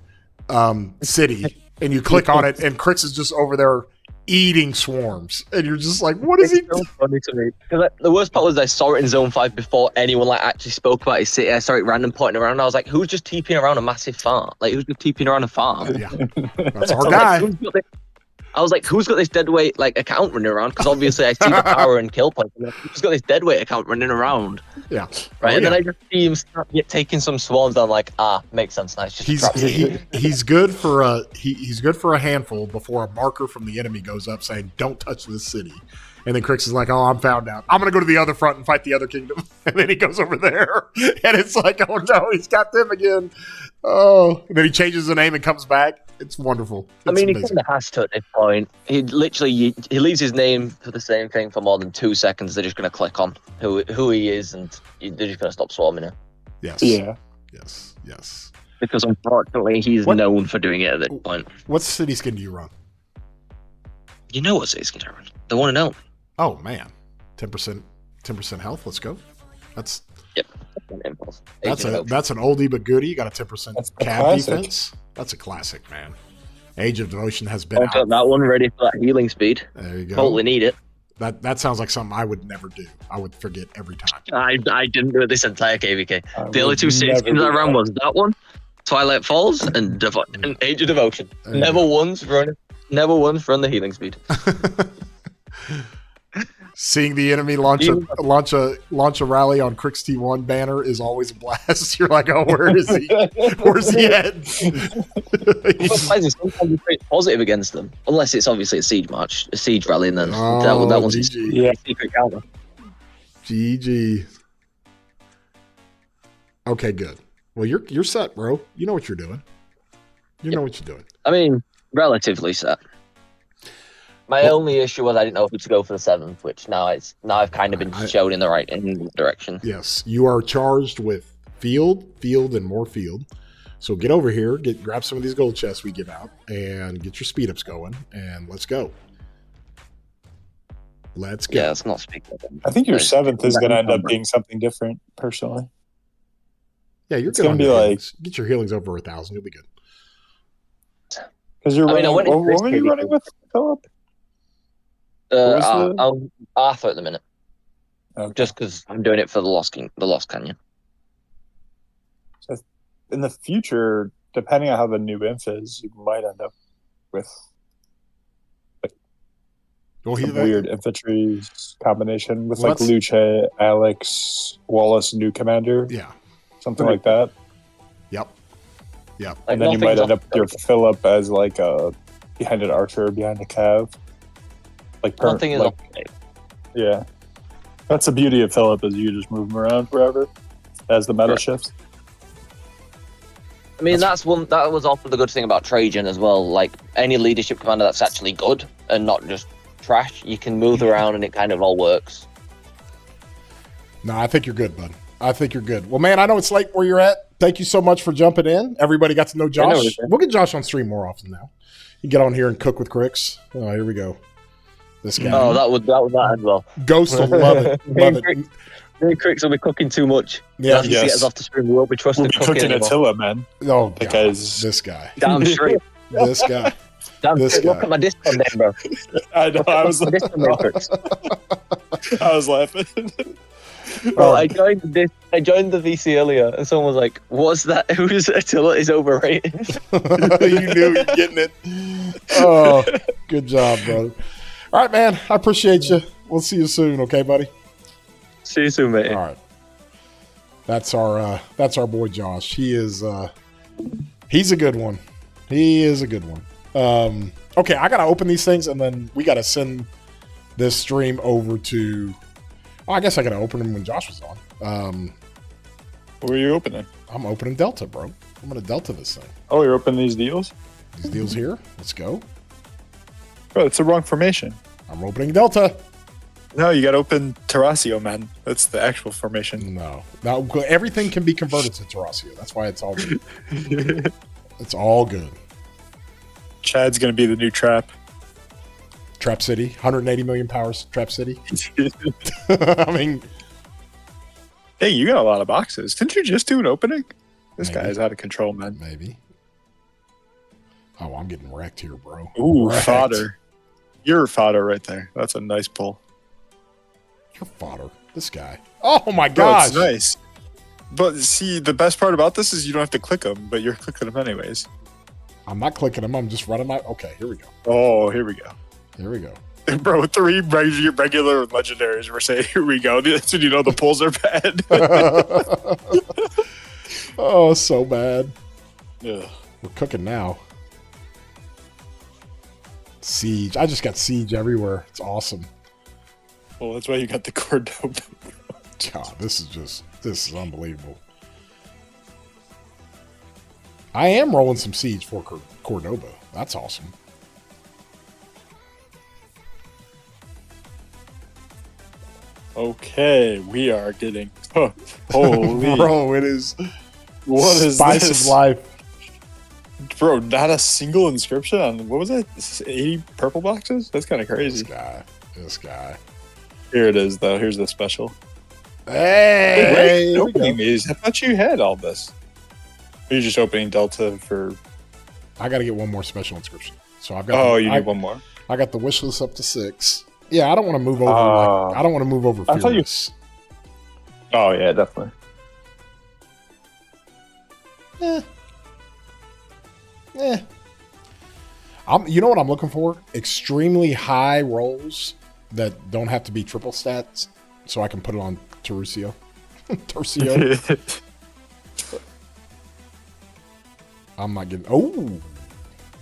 city, and you click on it, and Crix is just over there eating swarms, and you're just like, "What is he?" So funny to me. Because the worst part was I saw it in Zone 5 before anyone actually spoke about his city. I saw it random pointing around, and I was like, "Who's just TPing around a massive farm? Like, who's just TPing around a farm?" Yeah, that's our guy. I was like, who's got this deadweight account running around? Because obviously I see the power and kill points. Who's got this deadweight account running around? Yeah. Right. And then I just see him start taking some swarms. I'm like, makes sense. Nice. He's good for he's good for a handful before a marker from the enemy goes up saying, "Don't touch this city." And then Crix is like, "Oh, I'm found out. I'm gonna go to the other front and fight the other kingdom." And then he goes over there, and it's like, "Oh no, he's got them again." Oh, and then he changes the name and comes back. It's wonderful. It's amazing. He amazing. kind of has to at this point. He literally he leaves his name for the same thing for more than 2 seconds. They're just going to click on who he is, and they're just going to stop swarming him. Yes. Yeah. Yes. Because unfortunately, he's known for doing it at this point. What city skin do you run? You know what city skin I run? The one and only. Oh man, 10% health. Let's go. That's an oldie but goodie. You got a 10% cab defense. That's a classic, man. Age of Devotion has been out. That one ready for that healing speed. There you go. Totally need it. That sounds like something I would never do. I would forget every time. I didn't do it this entire KVK. The only 2 city skins I ran was that one, Twilight Falls, and Age of Devotion. Never once run the healing speed. Seeing the enemy launch a rally on Crix T1 banner is always a blast. You're like, "Oh, where is he? Where's he at?" Sometimes you create positive against them, unless it's obviously a siege match, a siege rally, and then that one's a secret counter. GG. Okay, good. Well, you're set, bro. You know what you're doing. You know what you're doing. I mean, relatively set. My only issue was I didn't know who to go for the 7th, which now I've kind of been shown in the right direction. Yes, you are charged with field, and more field. So get over here, grab some of these gold chests we give out, and get your speed ups going, and let's go. Let's go. Yeah, let's not speak. I think your 7th is going to end up being something different, personally. Yeah, you're going to be like get your healings over 1,000. You'll be good. Because you're running. What were you running with, Philip? Arthur at the minute. Okay. Just because I'm doing it for the Lost Canyon. So in the future, depending on how the new inf is, you might end up with weird infantry combination with Luce, Alex, Wallace, new commander. Yeah. Something like that. Yep. And then you might end up with your Philip as a behind an archer, behind a cav. Nothing is yeah. That's the beauty of Philip, is you just move him around forever as the meta shifts. I mean, that was also the good thing about Trajan as well. Like, any leadership commander that's actually good and not just trash, you can move around and it kind of all works. No, I think you're good, bud. I think you're good. Well, man, I know it's late where you're at. Thank you so much for jumping in. Everybody got to know Josh. We'll get Josh on stream more often now. You get on here and cook with Crix. Oh, here we go. This guy. Oh, that was that as well. Ghost will love it. Love it. Me and Crix will be cooking too much. Yeah, to get us off the stream. We won't be trusted cooking Attila, man. Oh, because this guy. Damn straight. This guy. Damn straight. Look at my Discord name, bro. I know. I was laughing. Bro, I joined the VC earlier, and someone was like, "What's that? Who's Attila is overrated?" You knew you're getting it. Oh, good job, brother. All right, man. I appreciate you. We'll see you soon, okay, buddy? See you soon, mate. All right. That's our boy Josh. He's a good one. He is a good one. Okay, I gotta open these things, and then we gotta send this stream over to. Oh, I guess I gotta open them when Josh was on. What are you opening? I'm opening Delta, bro. I'm going to Delta this thing. Oh, you're opening these deals? These deals here. Let's go. Bro, it's the wrong formation. I'm opening Delta. No, you got to open Terrasio, man. That's the actual formation. No. Now, everything can be converted to Terrasio. That's why it's all good. It's all good. Chad's going to be the new Trap. Trap City. 180 million powers. Trap City. I mean... Hey, you got a lot of boxes. Didn't you just do an opening? This Maybe. guy is out of control, man. Maybe. Oh, I'm getting wrecked here, bro. Ooh, Wrecked. fodder. You're fodder right there. That's a nice pull. You're fodder. This guy. Oh, my Bro, gosh. it's nice. But see, the best part about this is you don't have to click them, but you're clicking them anyways. I'm not clicking them. I'm just running my... Okay, here we go. Oh, here we go. Here we go. Bro, 3 regular legendaries. We're saying, here we go. That's when you know the pulls are bad. Oh, so bad. Ugh. We're cooking now. Siege. I just got Siege everywhere. It's awesome. Well, that's why you got the Cordoba. God, this is unbelievable. I am rolling some Siege for Cordoba. That's awesome. Okay, we are getting... Oh, holy... Bro, it is What is spice this? of life. Bro, not a single inscription on... What was that? 80 purple boxes? That's kind of crazy. This guy. Here it is, though. Here's the special. Hey! Here we go. Opening these. I thought you had all this. Or you're just opening Delta for... I got to get one more special inscription. So I've got. Oh, you need one more. I got the wish list up to 6. Yeah, I don't want to move over. I don't want to move over. I thought you- Fearless. Oh, yeah, definitely. You know what I'm looking for? Extremely high rolls that don't have to be triple stats, so I can put it on Terrasio. Tercio. I'm not getting. Oh.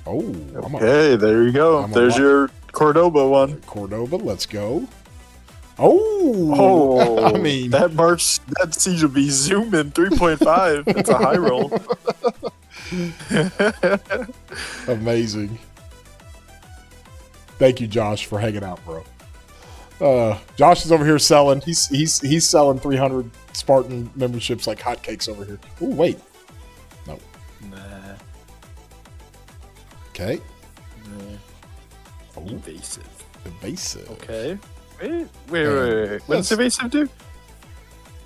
Okay, there you go. There's your Cordoba one. Cordoba. Let's go. Oh. I mean, that siege will be zooming 3.5. It's a high roll. Amazing. Thank you, Josh, for hanging out, bro. Josh is over here selling. He's selling 300 Spartan memberships like hotcakes over here. Oh, wait. No. Nah. Okay. Nah. Oh, evasive. Okay. Wait. What does evasive do?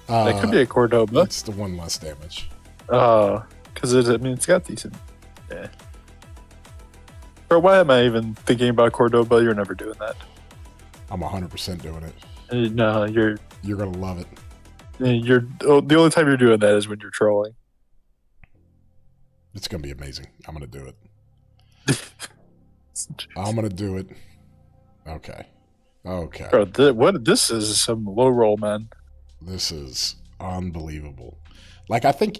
Uh, That could be a Cordoba. That's the one less damage. Oh, because it's got decent. Yeah. Bro, why am I even thinking about Cordoba? You're never doing that. I'm 100% doing it. No, you're You're gonna love it. the only time you're doing that is when you're trolling. It's gonna be amazing. I'm gonna do it. I'm gonna do it. Okay. Bro, this is some low roll, man. This is unbelievable. Like, I think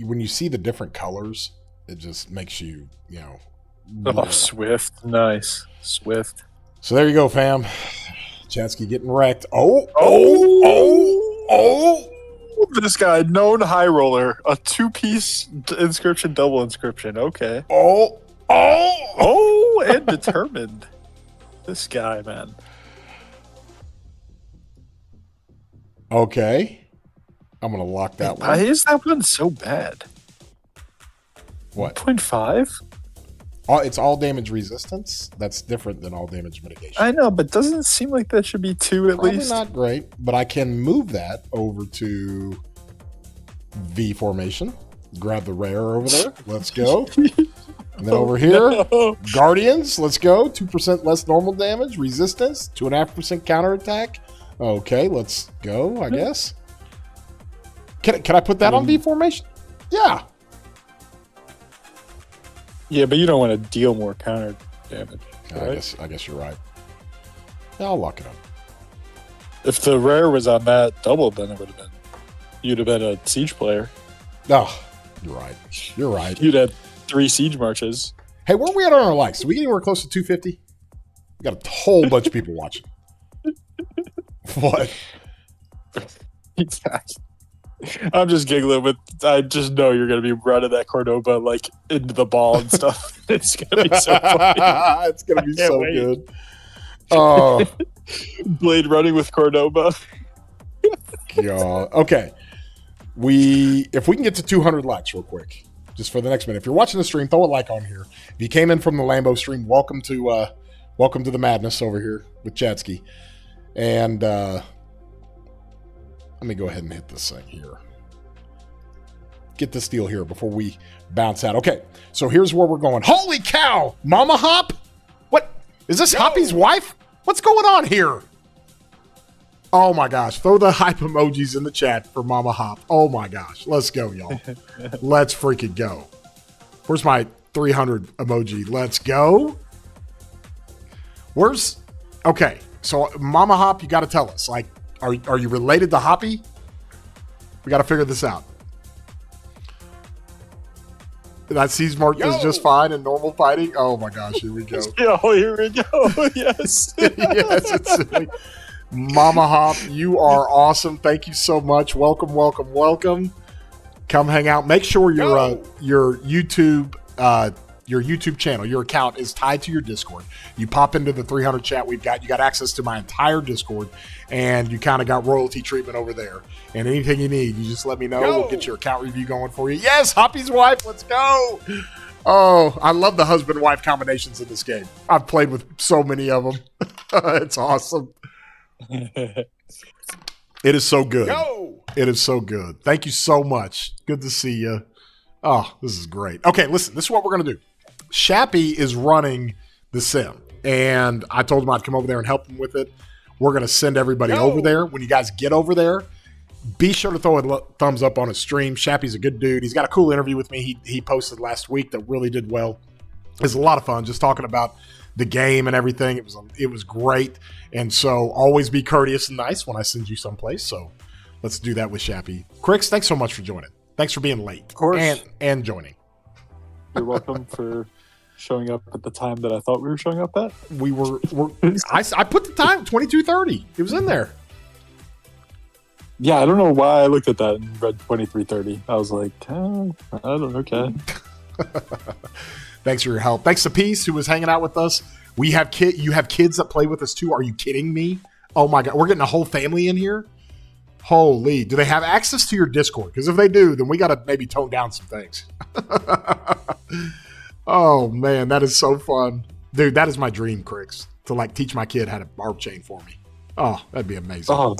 when you see the different colors, it just makes you, Oh, Swift. Nice. Swift. So there you go, fam. Chatsky getting wrecked. Oh. This guy, known high roller, a 2-piece inscription, double inscription. Okay. Oh, And determined. This guy, man. Okay. I'm going to lock that Why one. is that one so bad? What? 0.5? It's all damage resistance. That's different than all damage mitigation. I know, but doesn't it seem like that should be 2 at Probably least? not great, but I can move that over to V formation. Grab the rare over there. Let's go. And then over here, No. Guardians. Let's go. 2% less normal damage. Resistance. 2.5% counterattack. Okay, let's go, I guess. Can I put that on V formation? Yeah. Yeah, but you don't want to deal more counter damage. Right? I guess you're right. Yeah, I'll lock it up. If the rare was on that double, then it would have been. You'd have been a siege player. Oh, you're right. You're right. You'd have 3 siege marches. Hey, where are we at on our likes? Do we get anywhere close to 250? We got a whole bunch of people watching. What? I'm just giggling with. I just know you're gonna be running that Cordoba like into the ball and stuff. It's gonna be so funny. It's gonna be so wait. good. Oh, Blade running with Cordoba. God. Okay. If we can get to 200 likes real quick, just for the next minute. If you're watching the stream, throw a like on here. If you came in from the Lambo stream, welcome to the madness over here with Chadsky. And let me go ahead and hit this thing here. Get this deal here before we bounce out. Okay, so here's where we're going. Holy cow! Mama Hop? What? Is this Hoppy's wife? What's going on here? Oh my gosh. Throw the hype emojis in the chat for Mama Hop. Oh my gosh. Let's go, y'all. Let's freaking go. Where's my 300 emoji? Let's go. Okay, so Mama Hop, you got to tell us. Like, are you related to Hoppy? We got to figure this out. That Seas Mark is just fine in normal fighting. Oh my gosh, here we go. Oh, here we go. Yes. Yes, it's silly. Mama Hop, you are awesome. Thank you so much. Welcome, welcome, welcome. Come hang out. Make sure your YouTube channel, your account is tied to your Discord. You pop into the 300 chat we've got. You got access to my entire Discord, and you kind of got royalty treatment over there. And anything you need, you just let me know. We'll get your account review going for you. Yes, Hoppy's wife, let's go. Oh, I love the husband-wife combinations in this game. I've played with so many of them. It's awesome. It is so good. It is so good. Thank you so much. Good to see you. Oh, this is great. Okay, listen, this is what we're going to do. Shappy is running the sim, and I told him I'd come over there and help him with it. We're going to send everybody over there. When you guys get over there, be sure to throw a thumbs up on his stream. Shappy's a good dude. He's got a cool interview with me he posted last week that really did well. It was a lot of fun just talking about the game and everything. It was great. And so always be courteous and nice when I send you someplace. So let's do that with Shappy. Crix, thanks so much for joining. Thanks for being late. Of course. And joining. You're welcome for showing up at the time that I thought we were showing up at. I put the time, 22:30. It was in there. Yeah, I don't know why I looked at that and read 23:30. I was like, I don't know. Okay. Thanks for your help. Thanks to Peace, who was hanging out with us. You have kids that play with us too. Are you kidding me? Oh my God, we're getting a whole family in here. Holy, do they have access to your Discord? Because if they do, then we got to maybe tone down some things. Oh man, that is so fun. Dude, that is my dream, Crix, to like teach my kid how to barb chain for me. Oh, that'd be amazing. Oh,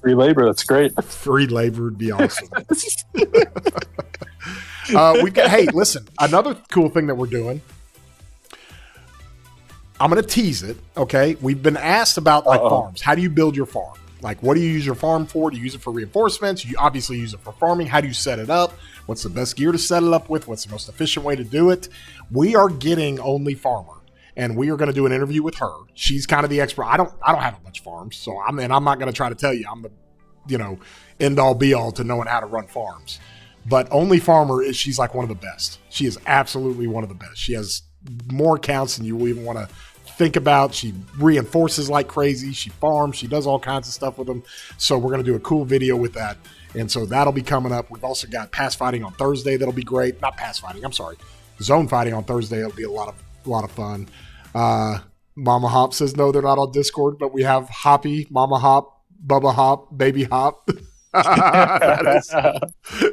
free labor, that's great. Free labor would be awesome. Hey, listen, another cool thing that we're doing. I'm going to tease it, okay? We've been asked about farms. How do you build your farm? Like, what do you use your farm for? Do you use it for reinforcements? You obviously use it for farming. How do you set it up? What's the best gear to set it up with? What's the most efficient way to do it? We are getting Only Farmer, and we are going to do an interview with her. She's kind of the expert. I don't have a bunch of farms, so I'm not going to try to tell you I'm the, end all be all to knowing how to run farms. But Only Farmer she's like one of the best. She is absolutely one of the best. She has more accounts than you will even want to think about. She reinforces like crazy. She farms. She does all kinds of stuff with them. So we're going to do a cool video with that. And so that'll be coming up. We've also got pass fighting on Thursday. That'll be great. Not pass fighting. I'm sorry. Zone fighting on Thursday. It'll be a lot of fun. Mama Hop says no, they're not on Discord, but we have Hoppy, Mama Hop, Bubba Hop, Baby Hop.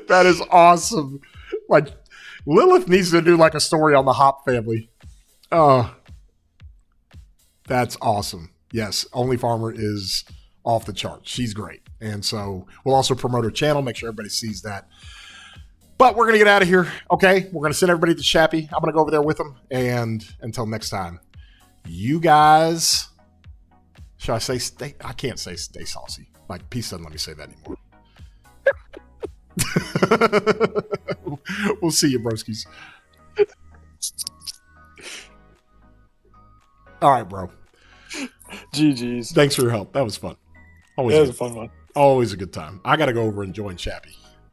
That is awesome. Like Lilith needs to do like a story on the Hop family. That's awesome. Yes, Only Farmer is off the charts. She's great. And so we'll also promote her channel, make sure everybody sees that. But we're going to get out of here. Okay, we're going to send everybody to Shappy. I'm going to go over there with them. And until next time, you guys, should I say stay? I can't say stay saucy. Like, Peace doesn't let me say that anymore. We'll see you, broskies. All right, bro. GG's. Thanks for your help. That was fun. Always that was a fun one. Always a good time. I got to go over and join Shappy.